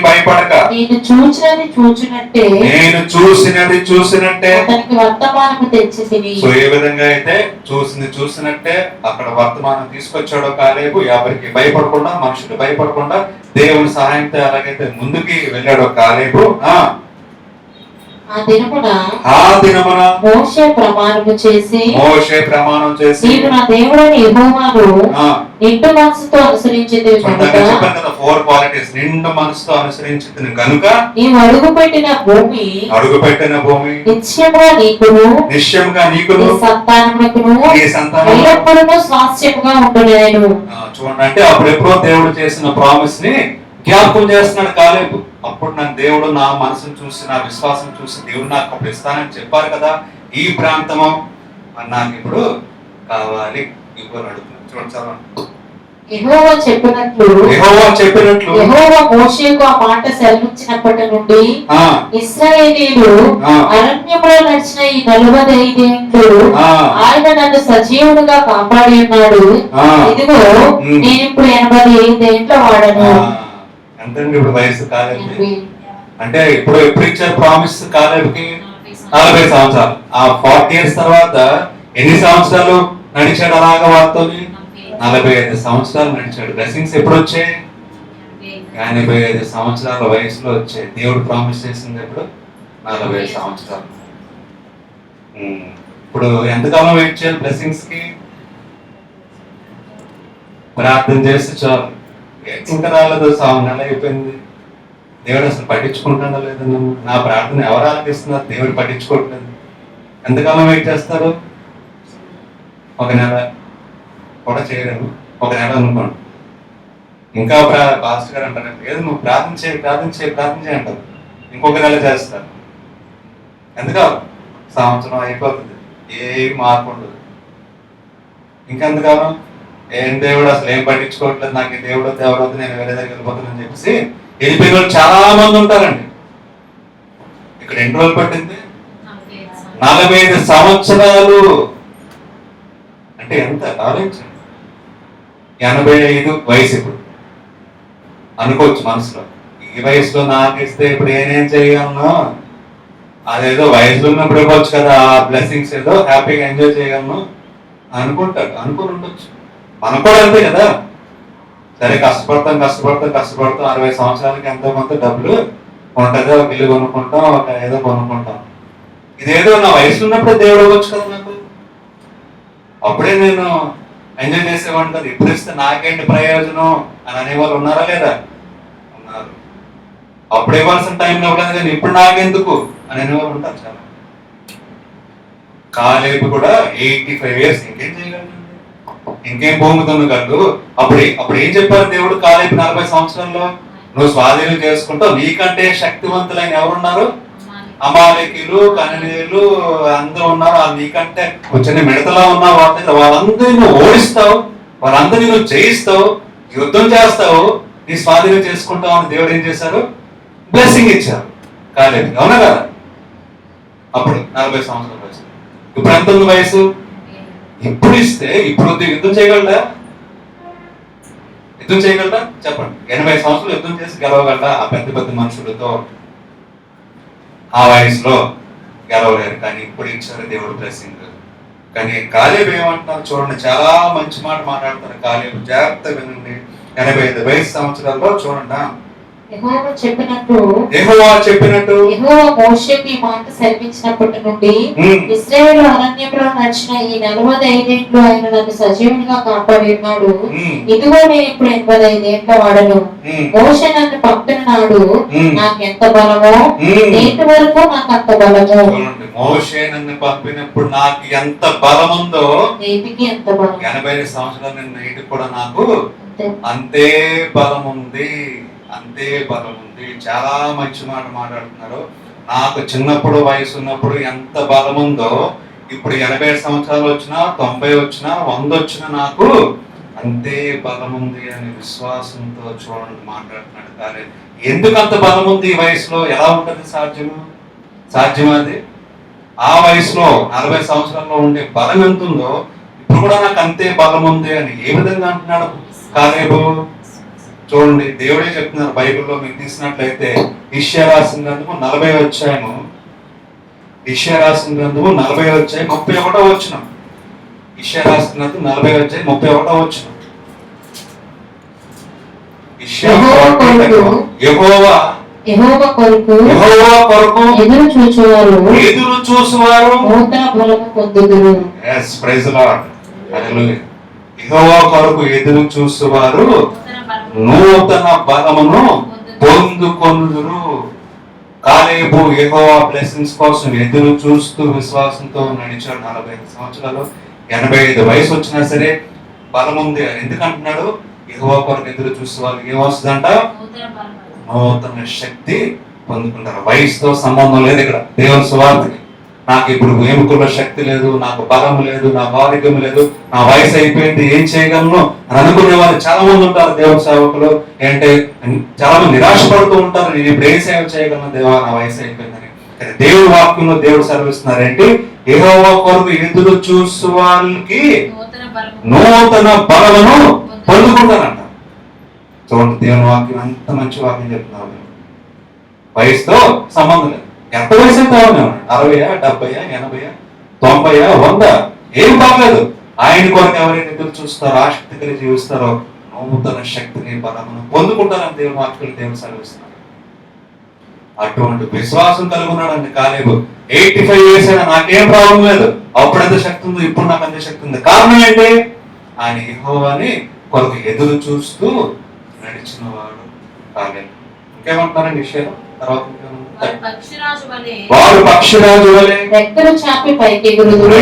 Speaker 3: భయపడక
Speaker 2: నేను చూచినది చూచినట్టే అతనికి వర్తమానము తెచ్చితిని.
Speaker 3: సో ఏ విధంగా అయితే చూసినట్టే అక్కడ వర్తమానం తీసుకొచ్చాడో కాలేబు, ఎవరికి భయపడకుండా, మనుషులు భయపడకుండా దేవుని సహాయంతో ఎలాగైతే ముందుకి వెళ్ళాడో కాలేబు,
Speaker 2: ఆ దినమున మోషే ప్రమాణం చేసి నీవు నా దేవుడైన యెహోవాను నిండు మనసుతో అనుసరించితివి కనుక,
Speaker 3: 4 క్వాలిటీస్. నిండు మనసుతో అనుసరించితివి కనుక
Speaker 2: నీవు అడుగుపెట్టిన భూమి నిశ్చయముగా నీకును నీ సంతానమునకును ఎల్లప్పుడూ స్వాస్థ్యముగా ఉండును.
Speaker 3: చూడండి, అంటే అప్పుడెప్పుడో దేవుడు చేసిన ప్రామిస్ ని జ్ఞాపకం చేస్తున్నాడు కాలేబు. అప్పుడు నాకు దేవుడు నా మనసును చూసి, నా విశ్వాసం చూసి దేవుడు నాకు అప్పుడు ఇస్తానని చెప్పారు కదా, ఈ ప్రాంతము నాకు ఇప్పుడు కావాలి, ఇవ్వని అడుగుతున్నాను. చూడండి చదవండి.
Speaker 2: యెహోవా చెప్పినట్లు యెహోవా మోషేకు ఆ మాట సెలవిచ్చినప్పటి నుండి ఇశ్రాయేలీయులు అరణ్యములో నడిచిన ఈ 45 ఏళ్ళు ఆయన నన్ను సజీవుడుగా కాపాడి ఉన్నాడు. ఇదిగో నేను ఇప్పుడు 85 ఏళ్ల వాడను.
Speaker 3: ఎంతండి ఇప్పుడు వయసు కాలేబుకి? అంటే ఇప్పుడు ఎప్పుడు ఇచ్చారు ప్రామిస్ కాలేబుకి? 40 సంవత్సరాలు. ఆ 40 years తర్వాత ఎన్ని సంవత్సరాలు నడిచాడు అలాగా వారితోని? 45 సంవత్సరాలు నడిచాడు. బ్లెస్సింగ్స్ ఎప్పుడు వచ్చాయి? 85 సంవత్సరాల వయసులో వచ్చాయి. దేవుడు ప్రామిస్ చేసింది ఎప్పుడు? 40 సంవత్సరాలు. ఇప్పుడు ఎంతకాలం వెయిట్ చేయాలి బ్లెస్సింగ్స్ కి? ప్రార్థన చేస్తే చాలు. ఇంకా రాలేదు, 7 నెలలు అయిపోయింది. దేవుడు అసలు పట్టించుకుంటాడా లేదా? నా ప్రార్థన ఎవరు ఆలకిస్తున్నారు? దేవుడు పట్టించుకోవట్లేదు. ఎంతకాలం వెయిట్ చేస్తారు? 1 నెల కూడా చేయలేము. 1 నెల అనుకోండి. ఇంకా పాస్టర్ గారు అంటారు, లేదు నువ్వు ప్రార్థన చేయి అంటారు. ఇంకొక నెల చేస్తారు. ఎందుకాలం? సంవత్సరం అయిపోతుంది, ఏం మార్పు ఉండదు. ఇంకెంతకాలం? ఏం దేవుడు అసలు ఏం పట్టించుకోవట్లేదు, నాకు ఈ దేవుడు ఎవరొద్దు, నేను వేరే దగ్గర వెళ్ళిపోతానని చెప్పేసి వెళ్ళిపోయిన వాళ్ళు చాలా మంది ఉంటారండి. ఇక్కడ ఎన్ని రోజులు పట్టింది? 45 సంవత్సరాలు. అంటే ఎంత ఆలోచించండి. 85 వయసు ఇప్పుడు అనుకోవచ్చు మనసులో. ఈ వయసులో నాకు ఇస్తే ఇప్పుడు నేనేం చేయగలను? అదేదో వయసులో ఉన్నప్పుడు ఇవ్వచ్చు కదా, ఆ బ్లెస్సింగ్స్ ఏదో హ్యాపీగా ఎంజాయ్ చేయగలను అనుకుంటాడు. అనుకుని ఉండొచ్చు. మనం కూడా అంతే కదా. సరే కష్టపడతాం 60 సంవత్సరాలకి ఎంతో కొంత డబ్బులు ఉంటుంది, ఒక ఇల్లు కొనుక్కుంటాం, ఒక ఏదో కొనుక్కుంటాం. ఇదేదో నా వయసు ఉన్నప్పుడే దేవుడు ఇవ్వచ్చు కదా నాకు, అప్పుడే నేను ఎంజాయ్ చేసేవాడిని కదా. ఇప్పుడు ఇస్తే నాకేంటి ప్రయోజనం అని అనేవాళ్ళు ఉన్నారా లేదా? ఉన్నారు. అప్పుడు ఇవ్వాల్సిన టైంలో ఇవ్వలేదు కానీ ఇప్పుడు నాకెందుకు అని అనేవాళ్ళు ఉంటారు చాలా. కాలేబు కూడా 85 years. ఇంకేం చేయగలరు? ఇంకేం భూమితున్నగలడు? అప్పుడు ఏం చెప్పారు దేవుడు కాలేబు 40 సంవత్సరాల్లో? నువ్వు స్వాధీనం చేసుకుంటావు, నీకంటే శక్తివంతులైన ఎవరున్నారు? అమాలేకీయులు, కనానీయులు అందరూ ఉన్నారు. నీకంటే చిన్న మిడతలా ఉన్నావు, వాళ్ళందరినీ నువ్వు ఓడిస్తావు, వాళ్ళందరినీ నువ్వు జయిస్తావు, యుద్ధం చేస్తావు, నీ స్వాధీనం చేసుకుంటావు అని దేవుడు ఏం చేశారు? బ్లెస్సింగ్ ఇచ్చారు కాలేబు. అవునా కదా? అప్పుడు 40 సంవత్సరాల వయసు. ఇప్పుడు ఎంత ఉంది వయసు? ఇప్పుడు ఇస్తే ఇప్పుడు యుద్ధం చేయగలడా? యుద్ధం చేయగలరా చెప్పండి? 80 సంవత్సరాలు యుద్ధం చేసి గెలవగలరా ఆ పెద్ద పెద్ద మనుషులతో? ఆ వయసులో గెలవలేరు. కానీ ఇప్పుడు ఇచ్చారు దేవుడు బ్లెస్సింగ్. కానీ కాలేబు ఏమంటున్నారు చూడండి, చాలా మంచి మాట మాట్లాడతారు కాలేబు. జాగ్రత్త వినండి. 85 సంవత్సరాల్లో చూడండి,
Speaker 2: యెహోవా చెప్పినట్టు
Speaker 3: యెహోవా
Speaker 2: మోషేకి ఈ మాట సెలవించినప్పటి నుండి
Speaker 3: ఉమ్,
Speaker 2: ఇశ్రాయేలు అరణ్యంలో నడిచిన ఈ 45 ఏళ్ళు ఆయన నన్ను సజీవునిగా కాపాడి ఉన్నాడు.
Speaker 3: ఉమ్,
Speaker 2: ఇదిగో నేను ఇప్పుడు 85 ఏళ్ళ వాడను.
Speaker 3: ఉమ్,
Speaker 2: మోషే నన్ను పంపిన నాడు
Speaker 3: ఉమ్,
Speaker 2: నాకెంత బలమో
Speaker 3: ఉమ్.
Speaker 2: నేటి వరకు నాకు అంత బలము,
Speaker 3: చూడండి, మోషే నన్ను పంపినప్పుడు నాకు ఎంత బలం ఉందో
Speaker 2: నేటికి ఎంత బలం.
Speaker 3: 85 సంవత్సరాలు నేను నేటికి కూడా నాకు
Speaker 2: అంతే.
Speaker 3: అంతే బలం ఉంది, అంతే బలం ఉంది. చాలా మంచి మాట మాట్లాడుతున్నారు. నాకు చిన్నప్పుడు వయసు ఉన్నప్పుడు ఎంత బలం ఉందో ఇప్పుడు 85 సంవత్సరాలు వచ్చినా 90 వచ్చినా 100 వచ్చినా నాకు అంతే బలం ఉంది అని విశ్వాసంతో చూడండి మాట్లాడుతున్నాడు. కానీ ఎందుకు అంత బలం ఉంది ఈ వయసులో? ఎలా ఉంటుంది సాధ్యం అది? ఆ వయసులో 40 సంవత్సరాల్లో ఉండే బలం ఎంత ఉందో ఇప్పుడు కూడా నాకు అంతే బలం ఉంది అని ఏ విధంగా అంటున్నాడు కాలేబు? చూడండి, దేవుడే చెప్తున్నారు బైబిల్లో. మీరు తీసినట్లయితే యెషయా రాసిన గ్రంథము 40 అధ్యాయము, యెషయా రాసిన గ్రంథము 40 అధ్యాయం 31వ వచనం. యెషయా రాసిన గ్రంథం 40 అధ్యాయం 31వ వచనం.
Speaker 2: యెహోవా కొరకు
Speaker 3: ఎదురు చూసువారు
Speaker 2: నూతన బలము పొందుదురు.
Speaker 3: ప్రైజ్ లార్డ్, హల్లెలూయా. యెహోవా కొరకు ఎదురు చూసువారు నూతన బలమును పొందుకొందురు. కాలేబు యెహోవా బ్లెస్సింగ్స్ కోసం ఎదురు చూస్తూ విశ్వాసంతో నడిచాడు 45 సంవత్సరాలు. 85 వయసు వచ్చినా సరే బలం ఉంది. ఎందుకంటున్నాడు? యెహోవా కొరకు ఎదురు చూసే వాళ్ళకి ఏమొస్తుందంట? నూతన శక్తి పొందుకుంటారు. వయసుతో సంబంధం లేదు ఇక్కడ దేవుని సువార్తకి. నాకు ఇప్పుడు ఎముకల్లో శక్తి లేదు, నాకు బలం లేదు, నాకు ఆరోగ్యం లేదు, నా వయసు అయిపోయింది, ఏం చేయగలను అని అనుకునే వాళ్ళు చాలా మంది ఉంటారు. దేవుని సేవకులు అంటే చాలా మంది నిరాశపడుతూ ఉంటారు. నేను ఇప్పుడు ఏం సేవ చేయగలను దేవా, నా వయసు అయిపోయిందని. కానీ దేవుడి వాక్యంలో దేవుడు సెలవిస్తున్నారేంటి? యెహోవా కొరకు ఎదురు చూసు వాళ్ళకి నూతన బలమును పొందుకుంటారంట. చూడండి, దేవుని వాక్యం అంత మంచి వాక్యం చెప్తున్నారు. వయసుతో సంబంధం లేదు. ఎంత వయసు అయితే 60, 70, 80, 90, 100 ఏం బాగలేదు. ఆయన కొరకు ఎవరైతే ఎదురు చూస్తారో, ఆసక్తి కలిగి జీవిస్తారో నూతన శక్తిని బలమును పొందుకుంటారని దేవుని వాక్యం దేవుని సెలవిస్తున్నారు. అటువంటి విశ్వాసం కలుగున్నాడండి కాలేబు. 85 ఇయర్స్ అయినా నాకేం ప్రాబ్లం లేదు, అప్పుడు ఎంత శక్తి ఉందో ఇప్పుడు నాకు అంత శక్తి ఉంది. కారణం ఏంటి? ఆయన యెహోవాని కొరకు ఎదురు చూస్తూ నడిచిన వాడు కాలేబు. ఇంకేమంటున్నారండి విషయాలు? తర్వాత వారు పక్షిరాజు వలె
Speaker 2: రెక్కలు చాపి పైకి ఎగురుదురు,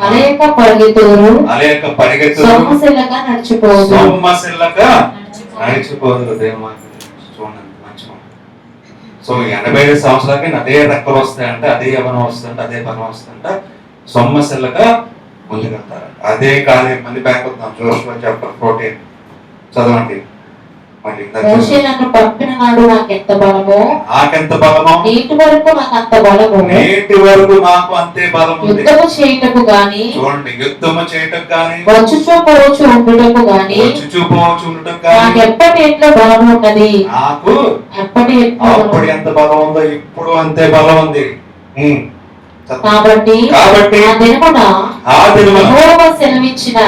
Speaker 2: అలేక పరిగెత్తుదురు, సొమ్మసిల్లగా
Speaker 3: నడిచిపోదురు. దేవుని చూడండి మంచి మాట. సో 85 సంవత్సరాలకి అదే రెక్కలు వస్తాయంటే, అదే యవనం వస్తుందంటే, అదే బలం వస్తుందంట, సొమ్మసిల్లగా ముందుకెళ్తారు. అదే కాలే మళ్ళీ బ్యాక్ వద్దాం. జోషువా చాప్టర్ 14 చదవండి.
Speaker 2: మోషే నన్ను పంపిన నాడు నాకెంత బలమో నేటి వరకు నాకు అంత బలము,
Speaker 3: నేటి వరకు నాకు అంతే బలం ఉంది.
Speaker 2: యుద్ధము చేయటకు గాని,
Speaker 3: చూడండి, యుద్ధము చేయటకు గాని,
Speaker 2: వచ్చుచూపోవచ్చు ఉండుటకు గాని, నాకు ఎప్పటి ఎట్లా బలం ఉన్నది.
Speaker 3: నాకు
Speaker 2: ఎప్పటి
Speaker 3: అప్పుడు ఎంత బలం ఉందో ఇప్పుడు అంతే బలం ఉంది.
Speaker 2: కాబట్టి ఆ దినమున యెహోవా సెలవిచ్చిన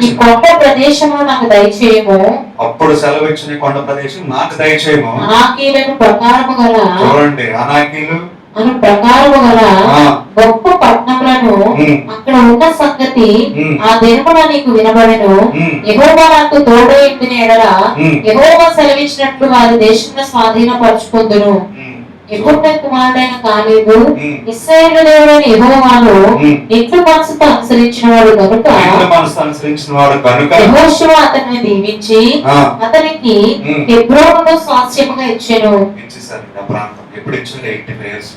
Speaker 2: ఈ కొండ ప్రదేశము నాకు దయచేయము.
Speaker 3: అప్పుడు సెలవిచ్చిన కొండ ప్రదేశం నాకు దయచేయము.
Speaker 2: అనాకీలను ప్రకారము గల,
Speaker 3: చూడండి, అనాకీలు
Speaker 2: అను ప్రకారము గల గొప్ప పట్టణములను అక్కడ ఉన్న సంగతి ఆ దినమున నీకు వినబడెను. యెహోవా నాకు తోడై ఉండిన ఎడల యెహోవా సెలవిచ్చినట్లు వారి దేశంలో స్వాధీనపరచుకొందును. యెఫున్నె కుమారుడైన కాలేబు ఇశ్రాయేలు దేవుడైన యెహోవాను నిట్టు మనసుతో అనుసరించిన వాడు కనుక యెహోషువ అతనిని దీవించి అతనికి హెబ్రోనును స్వాస్థ్యముగా ఇచ్చెను.
Speaker 3: ఎప్పుడు ఇచ్చారు? 85 years.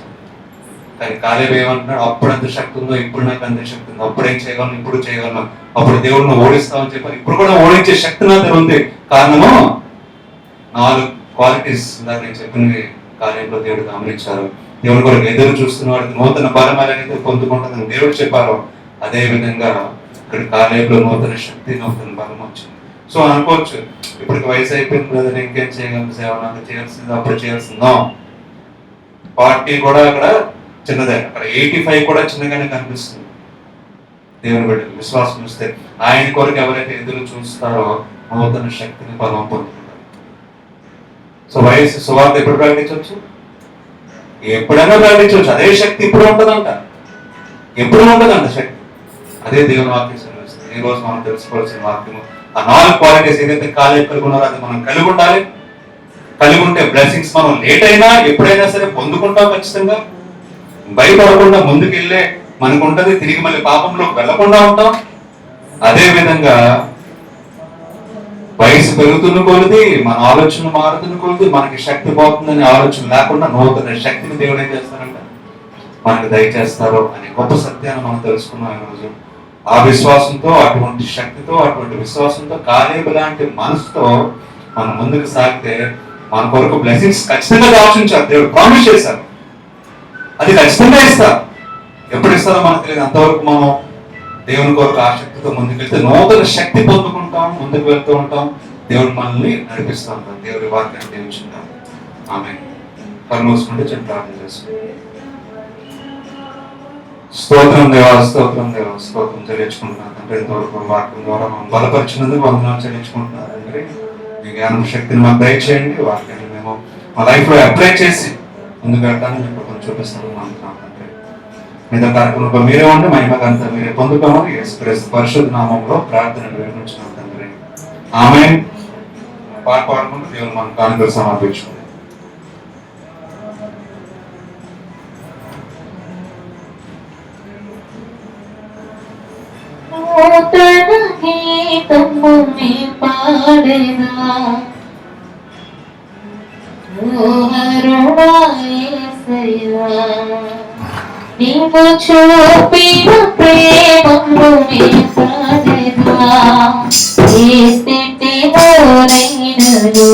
Speaker 3: కానీ కాలేబు ఏమంటున్నాడు? అప్పుడు అంత శక్తి ఉందో ఇప్పుడు నాకు అంత శక్తి ఉందో, అప్పుడు ఏం చేయగలను ఇప్పుడు చేయగలను, అప్పుడు దేవుడిని ఓడిస్తామని చెప్పారు, ఇప్పుడు కూడా ఓడించే శక్తి నా దగ్గర ఉంది. కారణము 4 క్వాలిటీస్ నేను చెప్పినవి కార్యంలో దేవుడు గమనించారు. దేవుడు కొరకు ఎదురు చూస్తున్న వాడికి నూతన బలం అనేది పొందుకుంటుందని దేవుడు చెప్పారు. అదే విధంగా ఇక్కడ కాలేజీలో నూతన శక్తి, నూతన బలం వచ్చింది. సో అనుకోవచ్చు, ఇప్పటికి వయసు అయిపోయింది బ్రదర్, ఇంకేం చేయగలం, సేవ నాకు చేయాల్సింది అప్పుడు చేయాల్సిందో. 40 కూడా అక్కడ చిన్నదే, అక్కడ 85 కూడా చిన్నగానే కనిపిస్తుంది. దేవుని బిడ్డలు విశ్వాసం ఇస్తే ఆయన కొరకు ఎవరైతే ఎదురు చూస్తారో నూతన శక్తిని, బలం పొందుకుంటారు. సో వయసు సువార్త ఎప్పుడు ప్రకటించవచ్చు? ఎప్పుడైనా ప్రకటించవచ్చు. అదే శక్తి ఇప్పుడు ఉంటుందంట, ఎప్పుడు ఉంటుందంట శక్తి. అదే దేవుని వాక్యం సెలవిస్తుంది. ఈ రోజు మనం తెలుసుకోవాల్సిన వాక్యము, ఆ 4 క్వాలిటీస్ ఏదైతే కాలేజ్ కలిగి ఉన్నారో అది మనం కలిగి ఉండాలి. కలిగి ఉంటే బ్లెస్సింగ్స్ మనం లేట్ అయినా ఎప్పుడైనా సరే పొందుకుంటాం ఖచ్చితంగా. భయపడకుండా ముందుకెళ్ళే మనకు ఉంటది, తిరిగి మళ్ళీ పాపంలోకి వెళ్లకుండా ఉంటాం. అదే విధంగా వయసు పెరుగుతున్న కొలిది, మన ఆలోచన మారుతున్న కొలిది, మనకి శక్తి పోతుందనే ఆలోచన లేకుండా నూతన శక్తిని దేవుడు ఏం చేస్తారంట మనకు దయచేస్తారు అనే గొప్ప సత్యాన్ని మనం తెలుసుకున్నాం ఈ రోజు. ఆ విశ్వాసంతో, అటువంటి శక్తితో, అటువంటి విశ్వాసంతో, కాలేబు లాంటి మనసుతో మనం ముందుకు సాగితే మన కొరకు బ్లెస్సింగ్స్ ఖచ్చితంగా ఆలోచించారు. దేవుడు ప్రామిస్ చేశారు, అది ఖచ్చితంగా ఇస్తారు. ఎప్పుడు ఇస్తారో మనకు తెలియదు. అంతవరకు మనం దేవుని కొరకు ఆసక్తితో ముందుకెళ్తే నూతన శక్తి పొందుకుంటాం, ముందుకు వెళ్తూ ఉంటాం. దేవుడు మనల్ని నడిపిస్తూ ఉంటాం. దేవుడి వాక్యాన్ని దీవించుకుంటాం. ఆమేన్. కళ్ళు మూసుకుంటే చిన్న ప్రార్థన చేసుకుంటాం. స్తోత్రం దేవా, స్తోత్రం దేవా, స్తోత్రం చెల్లించుకుంటున్నాను తండ్రి. ఇంతవరకు వాక్యం ద్వారా మనం బలపరిచినందుకు వందనాలు చెల్లించుకుంటున్నాను తండ్రి. మీ జ్ఞానం శక్తిని మాకు దయచేయండి. వాక్యాన్ని మేము మా లైఫ్ లో అప్లై చేసి ముందుకు వెళ్ళడానికి మీకు కొంచెం చూపిస్తాను అనుకుంటున్నాం తండ్రి. మీద కార్యక్రమంలో మీరే ఉండి మహిమకంతా మీరే పొందుకోమని యేసుక్రీస్తు పరిశుద్ధ నామంలో ప్రార్థన వివరించున్నాం తండ్రి. ఆమేన్. పాట పాడుకుంటూ దేవుని మన కానుకలు సమర్పించుకుంటాం.
Speaker 2: నూతన గీతము మే పాడెదా, ఓహరుడా యేసయ్యా, నీవు చూపిన ప్రేమము మే పాడెదా, ఏ స్థితిలోనైనను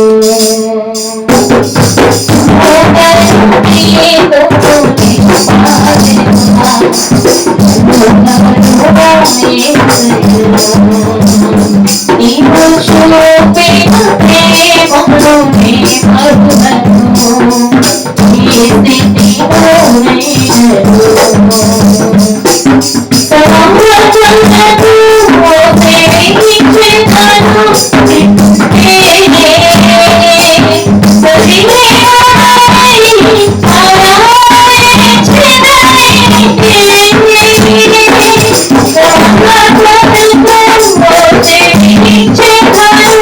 Speaker 2: నూతన గీతము మే పాడెదా, నీవు చూపిన ప్రేమను నే మరువను, ఏ స్థితిలోనైనను సమర్పణకు ప్రేమించెదను,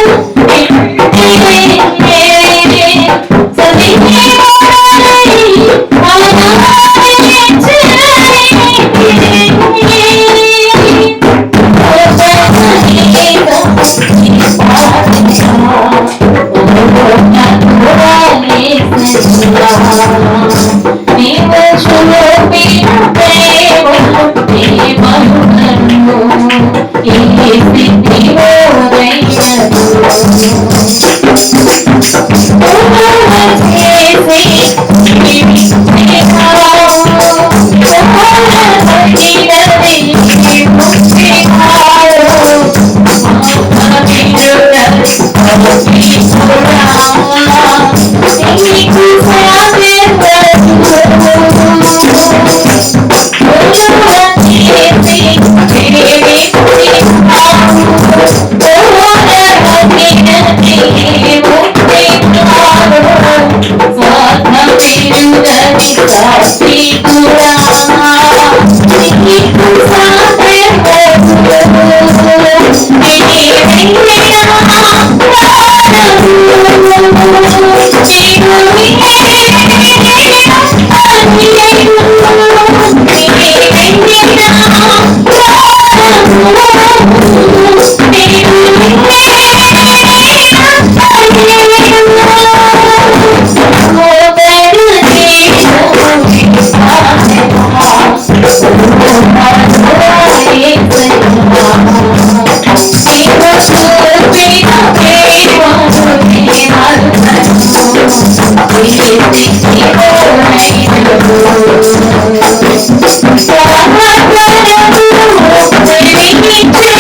Speaker 1: Thank you.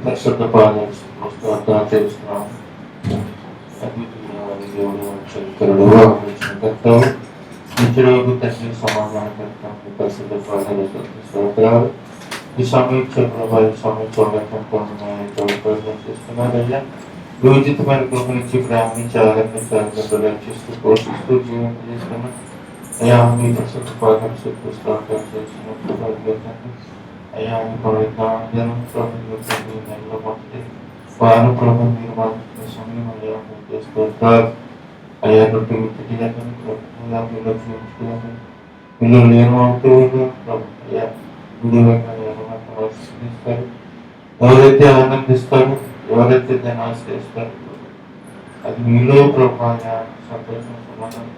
Speaker 4: పరిశుద్ధ పాదాలు చేస్తున్నాము. దేవుడు కర్తవు నిత్యుడు తండ్రి సమాధానం పెడతాము. పరిశుద్ధ పాదాలు స్తోత్రాలు. ఈ సమీక్షలో చేస్తున్నారయ్యా. యోజితమైన కృప నుంచి ప్రారంభించి ఆరంభించాలని రక్షిస్తూ పోషిస్తూ జీవనం చేస్తున్నాం. అయ్యా మీ పరిశుద్ధ పాదాలు చేస్తున్నప్పుడు అయ్యా మీ పవిత్రం నెలలో మొదటి వారం ప్రభు మీరు మాకు సమయం అయ్యా చేస్తుంటారు. అయ్యా రొట్టె పిల్లలు ఏమవుతూ అయ్యా ఎవరైతే ఆనందిస్తారు, ఎవరైతే దాన్ని ఆశ్రయిస్తారు, అది మీలో ప్రభావ సంతోషం సమాధానం.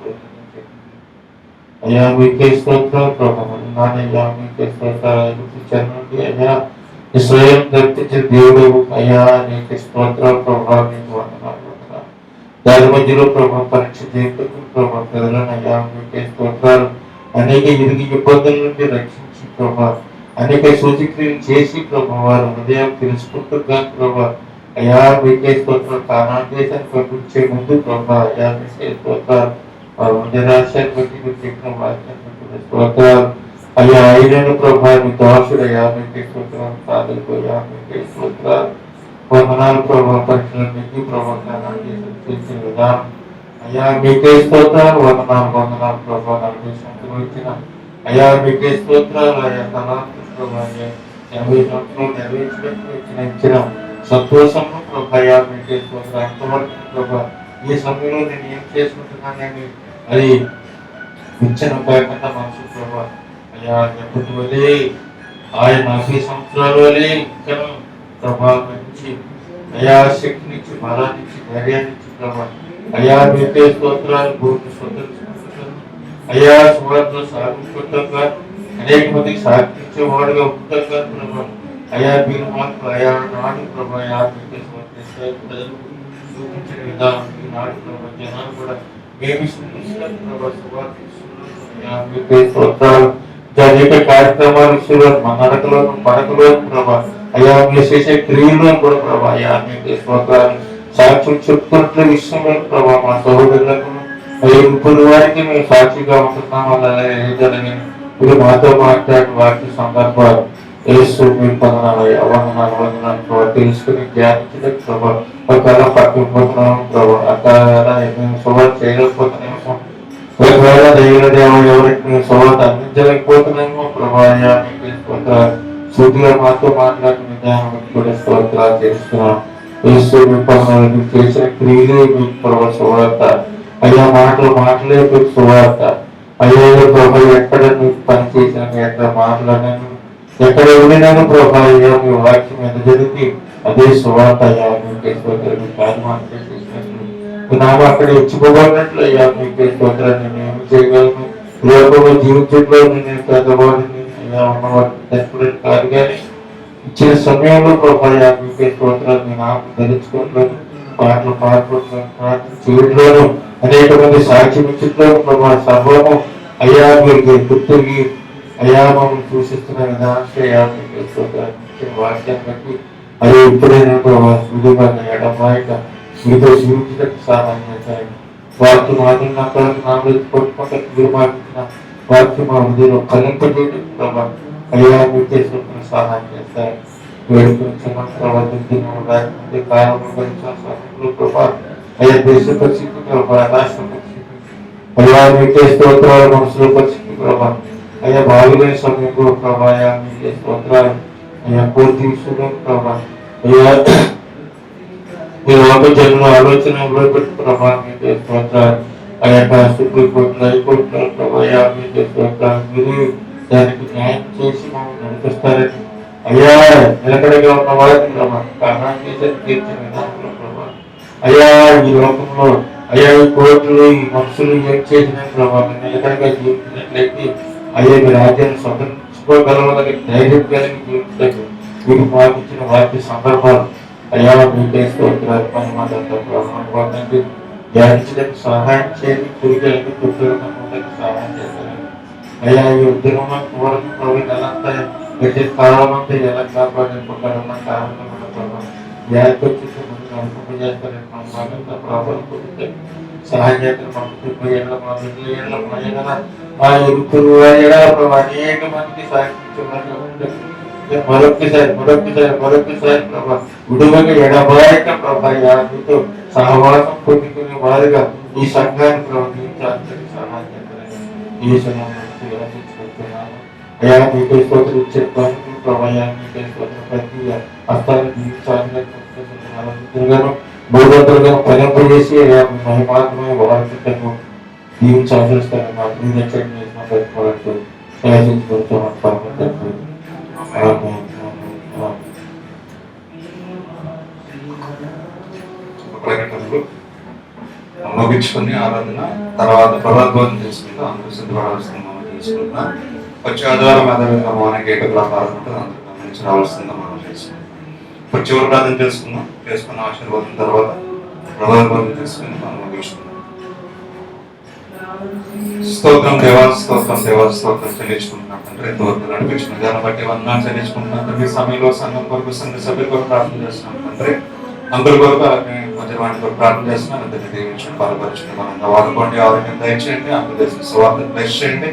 Speaker 4: అయ్యా మీకే స్తోత్రాలు ప్రభావం నానయ్యా మీకే స్తోత్రాలు చూపించానండి. అయ్యా స్వయం దర్శించిన దేవుడు అయ్యా నీకు స్తోత్రాలు ప్రభావం నీకు వందనాలు. దాని మధ్యలో ప్రభావ పరీక్ష చేయటకు ప్రభావ ప్రజలను అయ్యా మీకే స్తోత్రాలు. అనేక ఇరుగు ఇబ్బందుల నుండి రక్షించి ప్రభావ అనేక సూచక్రియలు చేసి ప్రభావ వారు హృదయం తెలుసుకుంటున్నా ప్రభావ అయ్యా మీకే స్తోత్రాలు. కానాడు దేశాన్ని పంపించే ముందు ప్రభావ అయ్యా మీకే స్తోత్రాలు. నిరాశాన్ని బట్టి మీరు చెప్పిన వాక్యాన్ని బట్టి స్తోత్రాలు. అయ్యా అయినను ప్రభావి దాసుడయ్యా మీకే స్తోత్రాలు. కాదలిపోయా మీకే స్తోత్రాలు. వందనాలు ప్రభావ పరీక్షలన్నింటినీ ప్రభావం చేసిన విధానం అయ్యా మీకే స్తోత్రాలు. వందనాలు ప్రభావం ఇచ్చిన అయ్యా మీకే స్తోత్రాలు. అయ్యా తలాంతు ప్రభావం 80 సంవత్సరాలు నెరవేర్చినట్టు ఇచ్చిన సంతోషము ప్రభావ మీకే స్తోత్రాలు. అంతవరకు ప్రభావ ఈ సమయంలో నేను ఏం చేసుకుంటున్నానని అది ఇచ్చిన కాకుండా మనసు ప్రభావ అయ్యా ఎప్పటి వలే ఆయన 80 సంవత్సరాల వలే ఇంకా ప్రభావం ఇచ్చి అయ్యా శక్తినిచ్చి బలాన్నిచ్చి ధైర్యాన్నిచ్చి ప్రభావ అయ్యా మీకే స్తోత్రాలు. భూమి స్వతంత్రించుకుంటున్నాను అయ్యా సువార్తలో సాగుకుంటాగా అనేక మందికి సాధించేవాడుగా ఉంటాగా ప్రభావ అయ్యా మీరు మాకు అయ్యా నాడు ప్రభావ అయ్యా మీకే ప్రజలు చూపించిన విధానం ఈనాడు ప్రభావ జనాలు కూడా మేము అనేక కార్యక్రమాల విషయంలో మనకలోను పడకలోను ప్రభా అయ్యా మీరు చేసే క్రియలో కూడా ప్రభా అయ్యా మీకు స్తోత్రాలు. సాక్ష్యం చెప్పుకున్నట్ల విషయంలో ప్రభా మా సహోదరులకు అయ్యా ఇప్పుడు వారికి మేము సాక్షిగా ఉంటున్నాం. అలాగే మీరు మాతో మాట్లాడిన వాటి సందర్భాలు యేసు మీరు పొందనాలయ్యా వందనాలు ప్రభావ తెలుసుకుని ధ్యానించడానికి ప్రభావ ఒకవేళ పట్టుకుపోతున్నాము ప్రభావ అక్కడ మేము సువార్త చేయలేకపోతున్నాము. ఒకవేళ దైవ దేవం ఎవరికి మేము సువార్త అందించలేకపోతున్నామో ప్రభావ శుద్ధిగా మాతో మాట్లాడిన విధానం కూడా స్తోత్రాలు చేస్తున్నాం. యేసు మీ పొందనాలు చేసిన క్రియలే మీకు ప్రభావ సువార్త అయ్యా మాటలే మీకు సువార్త అయ్యా ప్రభావ ఎక్కడ మీకు పని చేసిన ఎక్కడ మాట్లాడినాను ఎక్కడ ఉండినాను ప్రభావ అయ్యా మీ వాక్యం ఎంత జరిగింది అదే సువార్త అయ్యా మీకే స్తోత్రాలు. నాకు అక్కడ ఇచ్చిపోబడినట్లు అయ్యా మీకే స్తోత్రాలు. నేను ఏమి చేయగలను లోకంలో జీవితంలో నేను పెద్దవాడిని అయ్యా ఉన్నవాడిని తప్పలేదు కాదు కానీ ఇచ్చిన సమయంలో ప్రభావ అయ్యా మీకే స్తోత్రాలు. నేను నాకు ధరించుకోవట్లేదు పాటలు పాడుకుంటున్నాను ప్రార్థన చేయట్లోను అనేక మంది సాక్ష్యం ఇచ్చట్లేదు ప్రభావ సర్వము అయ్యా మీరు గుర్తుకి అయ్యా మమ్మల్ని సూచిస్తున్న విధానానికి అయ్యా మీకే స్తోత్రాలు. వాక్యాన్ని బట్టి అయ్యా ఇప్పుడైనా ప్రభావ ఎడమాయిక మీతో జీవించడానికి సహాయం చేశారు. వారికి మాత్రం నా కొరకు నాలుగు కొట్టుకుంటే మీరు మాటించిన వారికి మా హృదయంలో కలింపజేయడం ప్రభావ అయ్యా మీకే సహాయం చేస్తారు. వేడుకొచ్చిన ప్రవర్తించిన కాలంలో ప్రభావ అయ్యా దేశ పరిస్థితి ప్రభావ రాష్ట్ర పరిస్థితి అయ్యా మీకే స్తోత్రాలు. మనసులో పరిస్థితి ప్రభావ అయ్యా బాగులేని సమయంలో ప్రభావ అయ్యా మీకే స్తోత్రాలు. అయ్యా పూర్తి విషయంలో ప్రభావ అయ్యా మీ లోక జన్మ ఆలోచనలో పెట్టి ప్రభావం మీకే స్తోత్రాలు. అయ్యా సుప్రీంకోర్టులో హైకోర్టులో ప్రభావ అయ్యా మీకే స్తోత్రాలు. మీరు దానికి న్యాయం చేసి మమ్మల్ని నడిపిస్తారని అయ్యా నిలకడగా ఉన్న వారిని ప్రభావ కారణం చేసి తీర్చిన విధానంలో ప్రభావ అయ్యా ఈ లోకంలో అయ్యా ఈ కోర్టులు ఈ మనుషులు ఏం చేసిన ప్రభావం నిలకడగా జీవించినట్లయితే అయ్యా మీ రాజ్యాన్ని స్వతంత్రించుకోగలవాలని ధైర్యం కలిగి జీవించడానికి మీరు మాకు ఇచ్చిన వాటి సందర్భాలు అయ్యా మీకే స్తోత్రాలు. పని మాట్లాడతానికి ధ్యానించడానికి సహాయం చేయండి. కురికలకి కుక్కలకి సహాయం చేస్తారని అయ్యా ఈ ఉద్యోగంలో వరకు ప్రభుత్వం అయితే చాలా మంది ఎలా కాపాడుకుంటారన్న కారణం మన ప్రభావం వ్యాధి వచ్చేసి ముందు అనుకుంటూ చేస్తారు మన బాగా ప్రాబ్లం కుదిరితే సహాయం చేస్తారు మనకు ఏళ్ళ మన ఏళ్ళ మా ఇరుకురు అనేక మందికి సాధించున్నారు. మరొకసారి ప్రభా విడువగా ఎడబాయక ప్రభా యాతో సహవాసం పొందుకునే వారుగా ఈ సంఘాన్ని ప్రవర్తించాలని సహాయం చేయాలని ఈ సమయంలో అయా మీకే స్తోత్రం చెప్పాను ప్రభాయా మీకే స్తోత్రం ప్రతి హస్తాన్ని జీవించాలని మూడోగా పనింపు చేసి మహిమాత్మే వారికి జీవించాల్సిస్తాను మా ప్రియచండి చేసిన పెట్టుకోవాలంటూ ప్రయాసించుకుంటామని పరమ
Speaker 3: ప్రకటనలు ముగించుకుని ఆరాధన తర్వాత ప్రభావం చేసుకుంటాం. అందరూ సిద్ధపడాల్సిందా మనం చేసుకుంటున్నాం. వచ్చే ఆధారం అదేవిధంగా మనకి ఏకగ్లా ఆరాధన ఉంటుంది. అందరూ గమనించి రావాల్సిందా మనం చేసుకుంటాం. ఇప్పుడు చివరి ప్రార్థన చేసుకున్న ఆశీర్వాదం తర్వాత ప్రభావం చేసుకుని మనం ముగించుకుంటాం. స్తోత్రం దేవా స్తోత్రం చెల్లించుకుంటున్నాం తండ్రి. ఎంతవరకు నడిపించిన దాన్ని బట్టి వందనాలు చెల్లించుకుంటున్నాం తండ్రి. సమయంలో సంఘం కొరకు సంఘ సభ్యుల కొరకు ప్రార్థన చేస్తున్నాం తండ్రి. అందరి కొరకు అలాగే కొంచెం వాటి కొరకు ప్రార్థన చేస్తున్నాం. అందరినీ దీవించండి, బలపరచండి, బలంగా వాడుకోండి, ఆరోగ్యం దయచేయండి, అందరూ చేసిన స్వార్థం దయచేయండి,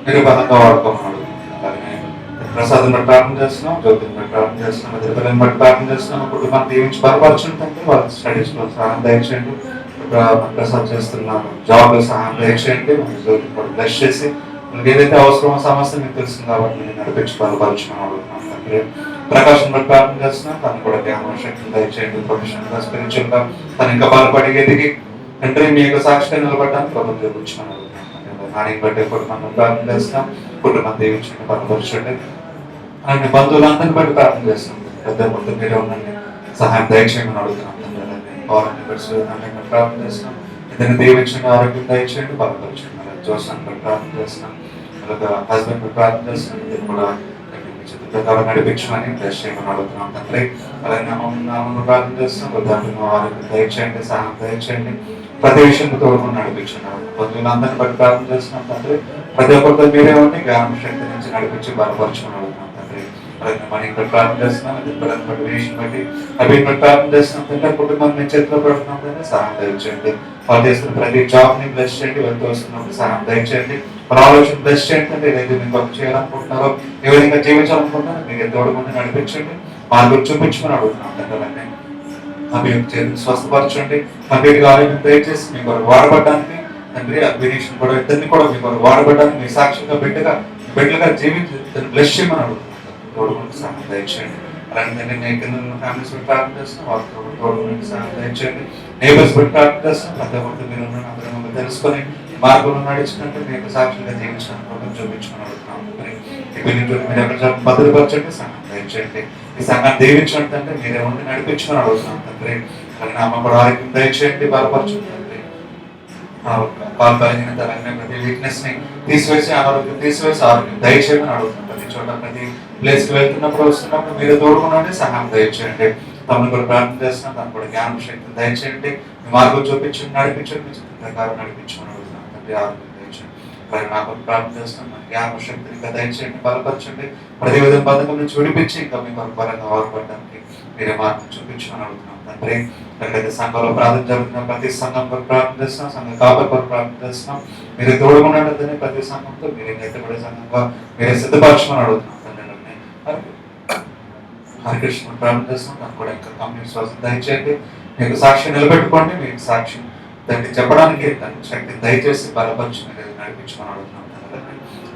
Speaker 3: మీరు బలంగా వాడుకోమన్నాడు. అలాగే ప్రసాదం బట్టి ప్రార్థన చేస్తున్నాం, జ్యోతిని బట్టి ప్రార్థన చేస్తున్నాం, ఎదురుపల్లిని బట్టి ప్రార్థన చేస్తున్నాం. కుటుంబాన్ని దీవించి బలపరచండి తండ్రి. వాళ్ళ స్టడీస్ లో సహాయం దయచేయండి. ప్రసాద్ చేస్తున్నాము జాబ్ లో సహాయం దయచేయండి. బ్లెస్ చేసి మనకి ఏదైతే అవసరమో సమస్య మీకు తెలుస్తుంది కాబట్టి నేను నడిపించి బలపరచుకుని అడుగుతున్నాను తండ్రి. ప్రకాశం బట్టి ప్రార్థన చేస్తున్నాం, తను కూడా జ్ఞాన శక్తిని దయచేయండి. ప్రొఫెషనల్ గా స్పిరిచువల్ గా తను ఇంకా బలపడి ఎదిగి తండ్రి మీ యొక్క సాక్షిగా నిలబడడానికి ప్రభుత్వం చూపించుకుని అడుగుతున్నాం. నాని బట్టి కుటుంబాన్ని ప్రార్థన చేస్తున్నాం, కుటుంబం దీవించండి, బలపరచండి. అలాగే బంధువులందరినీ బట్టి ప్రార్థన చేస్తున్నాం. పెద్ద మొత్తం మీరే ఉండండి, సహాయం దయచేయమని అడుగుతున్నాం తండ్రి. ప్రార్థన చేస్తున్నాం, ఇద్దరిని దీవించండి, ఆరోగ్యం దయచేయండి, బలపరచండి. జోసాన్ని బట్టి ప్రార్థన చేస్తున్నాం, అలాగే హస్బెండ్ బట్టి ప్రార్థన చేస్తున్నాం, ఇద్దరు కూడా ప్రకారం నడిపించమని బ్లెస్ చేయమని అడుగుతున్నాం తండ్రి. అలాగే నామను ప్రార్థన చేస్తున్నాం, వృద్ధాంతులను ఆరోగ్యం దయచేయండి, సహాయం దయచేయండి, ప్రతి విషయం తోడుకుని నడిపించండి. బంధువులందరినీ బట్టి ప్రార్థన చేస్తున్నాం తండ్రి. ప్రతి ఒక్కరితో మీరే ఉండి జ్ఞానం శక్తి నుంచి నడిపించి బలపరచమని అడుగుతున్నాం తండ్రి. అలాగే మనకి బట్టి ప్రార్థన చేస్తున్నాం, ఇద్దరు బట్టి విషయం బట్టి అభిని బట్టి ప్రార్థన చేస్తున్నాం తండ్రి. కుటుంబం మీ చేతిలో పెడుతున్నాం తండ్రి, సహాయం దయచేయండి. వాళ్ళు చేస్తున్న ప్రతి జాబ్ ని బ్లెస్ చేయండి, వెళ్తూ వస్తున్నప్పుడు సహాయం దయచేయండి. మన ఆలోచన బ్లెస్ చేయండి తండ్రి. ఏదైతే మీకు వర్క్ చేయాలనుకుంటున్నారో, ఏ విధంగా జీవించాలనుకుంటున్నారో మీరు తోడుకుంటే నడిపించండి, మార్గం చూపించమని అడుగుతున్నాం తండ్రి. అభివృద్ధి స్వస్థపరచండి, కంప్లీట్ గా ఆరోగ్యం దయచేసి మీ కొరకు వాడబడ్డానికి తండ్రి. అభినీషన్ కూడా ఇద్దరిని కూడా మీ కొరకు వాడబడ్డానికి మీ సాక్షిగా బిడ్డగా జీవించి బ్లెస్ చేయమని అడుగుతున్నాం. తోడుకుంటే సహాయం దయచేయండి. అలాంటి ఫ్యామిలీస్ బట్టి ప్రార్థన చేస్తున్నాం, వాళ్ళతో తోడుకుంటే సహాయం దయచేయండి. నేబర్స్ బట్టి ప్రార్థన చేస్తున్నాం, ప్రతి ఒక్కరితో మీరు అందరూ తెలుసుకొని మార్గంలో నడిచినట్టు మీ యొక్క సాక్షిగా జీవించడానికి చూపించుకుని అడుగుతున్నాం. మీరు ఎక్కడ భద్రపరచండి, సహాయం దయచేయండి. ఈ సంఘాన్ని దీవించినట్టు మీరే ఉండి నడిపించుకుని అడుగుతున్నాం తండ్రి. అలాగే అమ్మ కూడా ఆరోగ్యం దయచేయండి, బలపరచండి తండ్రి. పాలు కలిగిన ప్రతి వీక్నెస్ ని తీసివేసి అనారోగ్యం తీసివేసి ఆరోగ్యం దయచేయమని అడుగుతున్నాం. ప్రతి చోట ప్రతి ప్లేస్ కి వెళ్తున్నప్పుడు వస్తున్నప్పుడు మీరు తోడుకునండి, సహాయం దయచేయండి. తమను కూడా ప్రార్థన చేస్తున్నాం, తను కూడా జ్ఞానం శక్తిని దయచేయండి, మీ మార్గం చూపించండి, నడిపించండి, మీ చిత్త ప్రకారం నడిపించమని అడుగుతున్నాం తండ్రి. ఆరోగ్యం దయచేయండి. అలాగే నాకు ప్రార్థన చేస్తున్నాం, జ్ఞాన శక్తిని ఇంకా దయచేయండి, బలపరచండి. ప్రతి విధంగా బంధకం నుంచి విడిపించి ఇంకా మీ కొరకు బలంగా వాడబడడానికి మీరే మార్గం చూపించమని అడుగుతున్నాం తండ్రి. ఎక్కడైతే సంఘంలో ప్రార్థన జరుగుతున్నా ప్రతి సంఘం కొరకు ప్రార్థన చేస్తున్నాం, సంఘం కాపరి కొరకు ప్రార్థన చేస్తున్నాం. మీరు తోడుకున్నట్టు ప్రతి సంఘంతో మీరు ఎత్తబడే సంఘంగా మీరే సిద్ధపరచమని అడుగుతున్నాం తండ్రి. హరికృష్ణ ప్రార్థన చేస్తున్నాం, నాకు కూడా ఇంకా కంప్లీట్ శ్వాసం దయచేయండి. మీకు సాక్షి నిలబెట్టుకోండి, మీకు సాక్షి దాన్ని చెప్పడానికి దాన్ని శక్తిని దయచేసి బలపరిచి మీరు నడిపించమని అడుగుతున్నాం.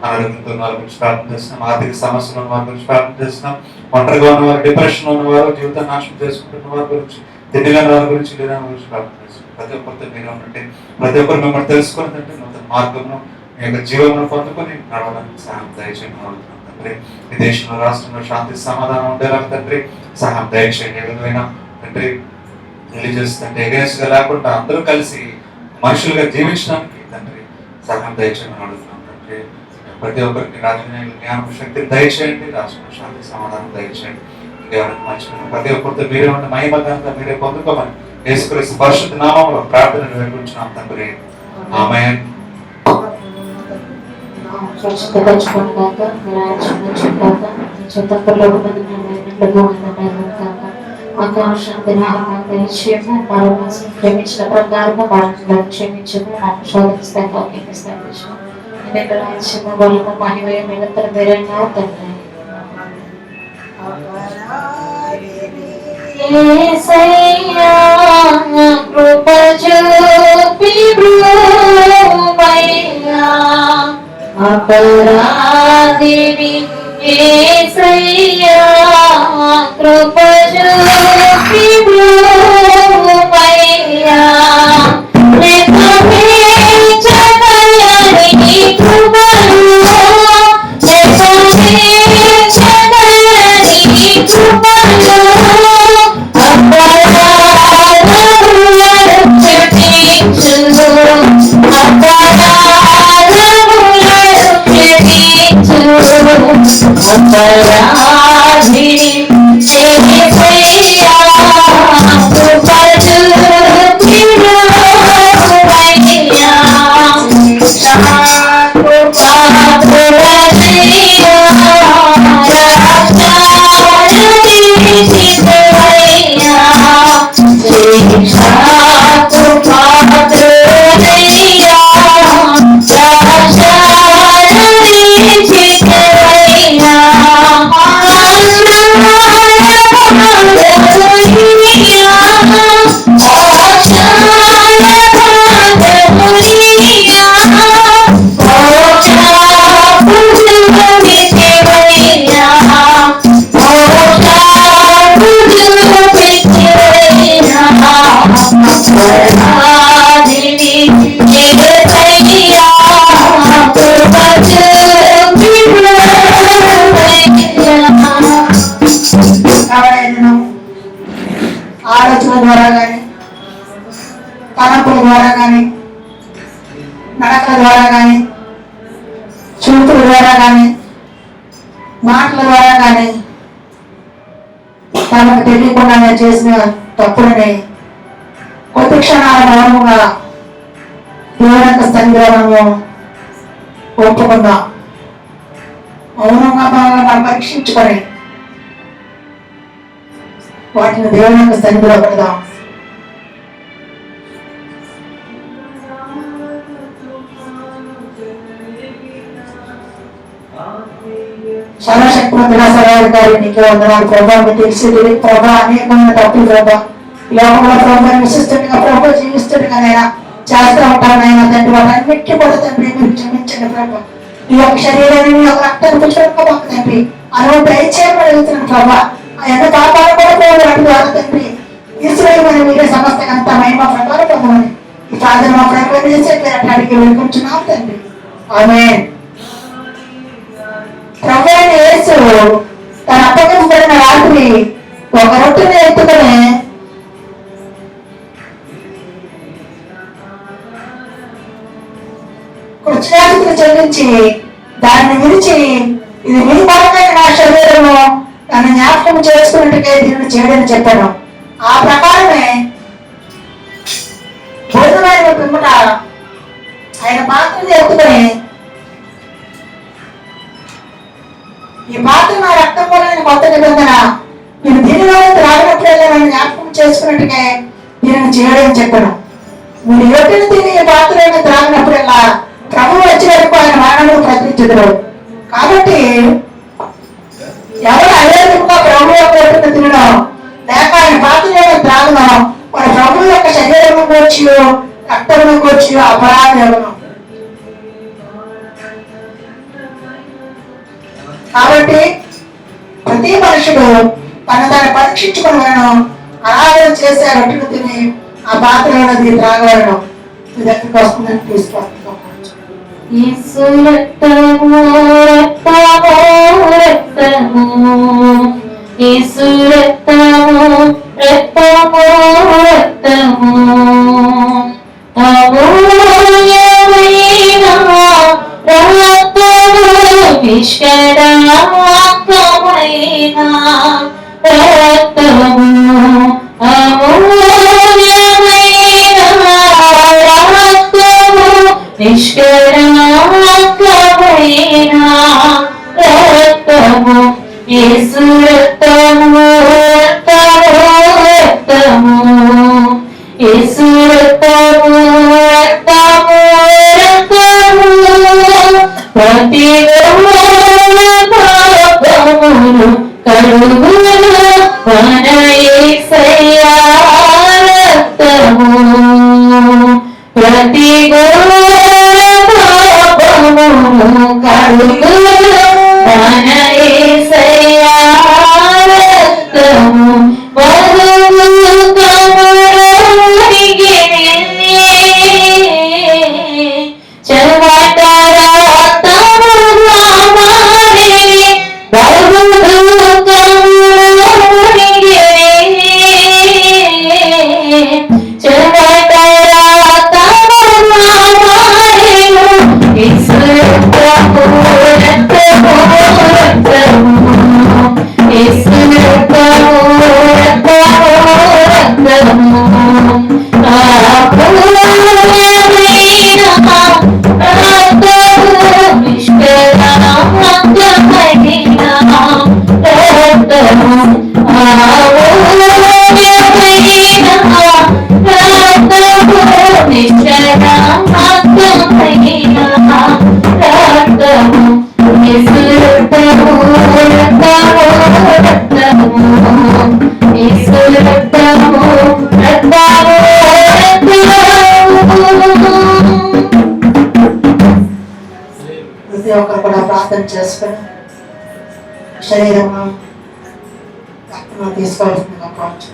Speaker 3: ఆరోగ్యంతో వారి గురించి ప్రార్థన చేస్తున్నాం, ఆర్థిక సమస్యలు ఉన్న వారి గురించి ప్రార్థన చేస్తున్నాం, ఒంటరిగా ఉన్నవారు, డిప్రెషన్ ఉన్నవారు, జీవితాన్ని నాశనం చేసుకుంటున్న వారి గురించి, తిండిగాని వారి గురించి, లేదా గురించి ప్రార్థన చేస్తున్నాం. ప్రతి ఒక్కరితో మీరు ఉంటే ప్రతి ఒక్కరు మిమ్మల్ని తెలుసుకుని అంటే నూతన మార్గంలో మీ యొక్క జీవనం పొందుకొని నడవడానికి సహాయం దయచేయమని అడుగుతున్నాం తండ్రి. ఈ దేశంలో రాష్ట్రంలో శాంతి సమాధానం ఉండేలా తండ్రి సహాయం దయచేయండి. ఏ విధమైన తండ్రి రిలీజియస్ అంటే ఎగనెస్ట్ గా లేకుండా అందరూ కలిసి మనుషులుగా జీవించడానికి తండ్రి సహాయం దయచేయమని అడుగుతున్నాం తండ్రి. ప్రతి ఒక్కరికి రాజకీయ జ్ఞానం శక్తిని దయచేయండి, రాష్ట్రంలో శాంతి సమాధానం దయచేయండి. మర్చిపోయిన ప్రతి ఒక్కరితో మీరే ఉంటే మహిమగా మీరే పొందుకోమని యేసుక్రీస్తు పరిశుద్ధ నామములో ప్రార్థన వేడుకుంటున్నాం తండ్రి. ఆమేన్.
Speaker 2: పరిశుద్ధపరచుకోండి కాక మీరు ఆలోచించు కాక మీ చెత్తలో కాక ఆకాశాంతి నిశ్చయము మరో క్షమించిన ప్రకారము మరణంలో క్షమించము నాకు శోధిస్తాయి నేను రాజ్యము బలము మహిమయ నిరంతరం మీరైనా తండ్రి. యేసయ్యా కృప చూపి బ్రూమయ్యా అపరాధిని యేసయ్యా కృప చూపి బ్రూమయ్యా
Speaker 1: ఆలోచన ద్వారా కానీ తలంపుల ద్వారా కానీ నడకల ద్వారా కానీ చూపుల ద్వారా కానీ మాటల ద్వారా కానీ తనకు తెలియకుండా నేను చేసిన తప్పులని కొద్ది క్షణాల మౌనముగా దేవుని యొక్క సన్నిధానము ఒప్పుకుందాం. మౌనంగా మనం పరీక్షించుకొని వాటిని దేవుని యొక్క సన్నిధిలో పెడదాం. సర్వశక్తిమంతుడా సర్వాధికారి నీకే వందనాలు ప్రభా. మీకు తెలిసేది ప్రభా అనేకమైన తప్పులు ప్రభా లోకంలో ప్రభా విశిష్టంగా ప్రభా జీవిస్తుండగా నైనా చేస్తూ ఉంటానైనా తండ్రి వాటన్నిటి కూడా తండ్రి మీరు క్షమించండి ప్రభా. ఈ యొక్క శరీరాన్ని మీ యొక్క రక్తాన్ని పుచ్చుకోక తండ్రి అనుభవం దయచేయమని అడుగుతున్నాను ప్రభా. ఆ ఎంత పాపాలు కూడా పోవాలి అడుగుతారు తండ్రి తీసుకుని మీరే సమస్తంత మహిమ ప్రకారం పొందమని ఈ ప్రార్థన మా ప్రకారం చేసే పేరు అడిగి వెళ్ళుకుంటున్నాం తండ్రి. ఆమేన్. ప్రభువైన యేసు తన అప్పగించబడిన రాత్రి ఒక రొట్టెని ఎత్తుకొని కృతజ్ఞతలు చెల్లించి దాన్ని విరిచి ఇది మీ బలమైన నా శరీరము తన జ్ఞాపకం చేసుకున్నట్టుగా దీనిని చేయడని చెప్పాను. ఆ ప్రకారమే భోజనమైన పిమ్మట ఆయన పాత్రని ఎత్తుకొని ఈ పాత్ర నా రక్తం వలన కొత్త నిబంధన మీరు దీనిలో త్రాగినప్పుడల్లా నన్ను జ్ఞాపకం చేసుకున్నట్టుగా దీనిని చేయడని చెప్పాను. మీరు రొట్టెను తిని ఈ పాత్రలను త్రాగినప్పుడల్లా ప్రభువు వచ్చే వరకు ఆయన మరణము ప్రకటించదు. కాబట్టి ఎవరు అవేదికగా ప్రభు యొక్క రొట్టెను తినడం లేక ఆయన పాత్రలను త్రాగడం మన ప్రభు యొక్క శరీరం కూర్చు రక్తమును కూర్చు అపరాధం. కాబట్టి ప్రతి మనుషుడు తను పరీక్షించుకోవలను ఆరాధన చేసే రొట్టెను తిని ఆ పాత్రలో త్రాగలను ఇది ఎక్కడికి వస్తుందని తీసుకొస్తాం.
Speaker 2: యేసు రక్తము రక్తము రక్తము యేసు రక్తము రక్తము రక్తము అమూల్యమైన రక్తము నిష్కళంకమైన రక్తము అమూల్యమైన రక్తము నిష్కళంకమైన యేసు రక్తము రక్తము రక్తము యేసు రక్తము రక్తము రక్తము ప్రతి పాపమును కడుగును మన యేసయ్యా రక్తము ప్రతి పాపమును కడుగును మన యేసయ్యా రక్తము
Speaker 1: ప్రతి ఒక్కరు కూడా ప్రార్థన చేసుకుని శరీరము రక్తము తీసుకోవాల్సిందిగా కావచ్చు.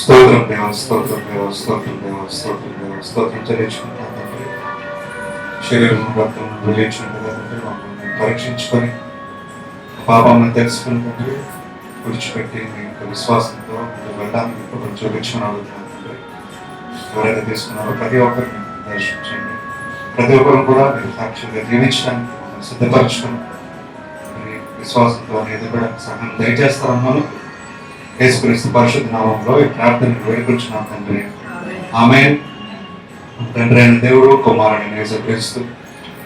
Speaker 3: స్తోత్రం దేవ స్తోత్రం దేవ స్తోత్రం దేవ స్తోత్రం దేవ స్తోత్రం చెల్లించుకుంటాను తండ్రి. శరీరం రక్తం వెలిగించుకుంటుందా తండ్రి, మమ్మల్ని పరీక్షించుకొని పాపం తెలుసుకుని తండ్రి విడిచిపెట్టి మీ యొక్క విశ్వాసంతో వెళ్ళడానికి ఇప్పుడు చూపించుకుని అడుగుతున్నాను తండ్రి. ఎవరైతే తీసుకున్నారో ప్రతి ఒక్కరిని దర్శించండి. ప్రతి ఒక్కరు కూడా మీరు సాక్షిగా జీవించడానికి మమ్మల్ని సిద్ధపరచుకొని మీ విశ్వాసంతో ఎదుర్కోవడానికి సహాయం దయచేస్తారన్నాను. యేసుక్రీస్తు పరిశుద్ధ నామంలో ఈ ప్రార్థనను వేడుకుంటున్నాం తండ్రి. ఆమేన్. తండ్రి అయిన దేవుడు, కుమారుడైన యేసుక్రీస్తు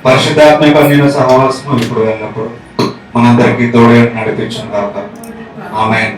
Speaker 3: పరిశుద్ధాత్మ యొక్క సహవాసము ఇప్పుడు వెళ్ళినప్పుడు మనందరికీ తోడే నడిపించును గాక. ఆమేన్.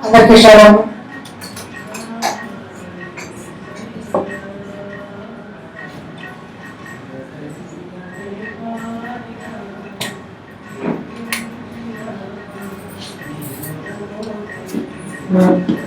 Speaker 1: అందరికీ శరణు.
Speaker 2: Amen.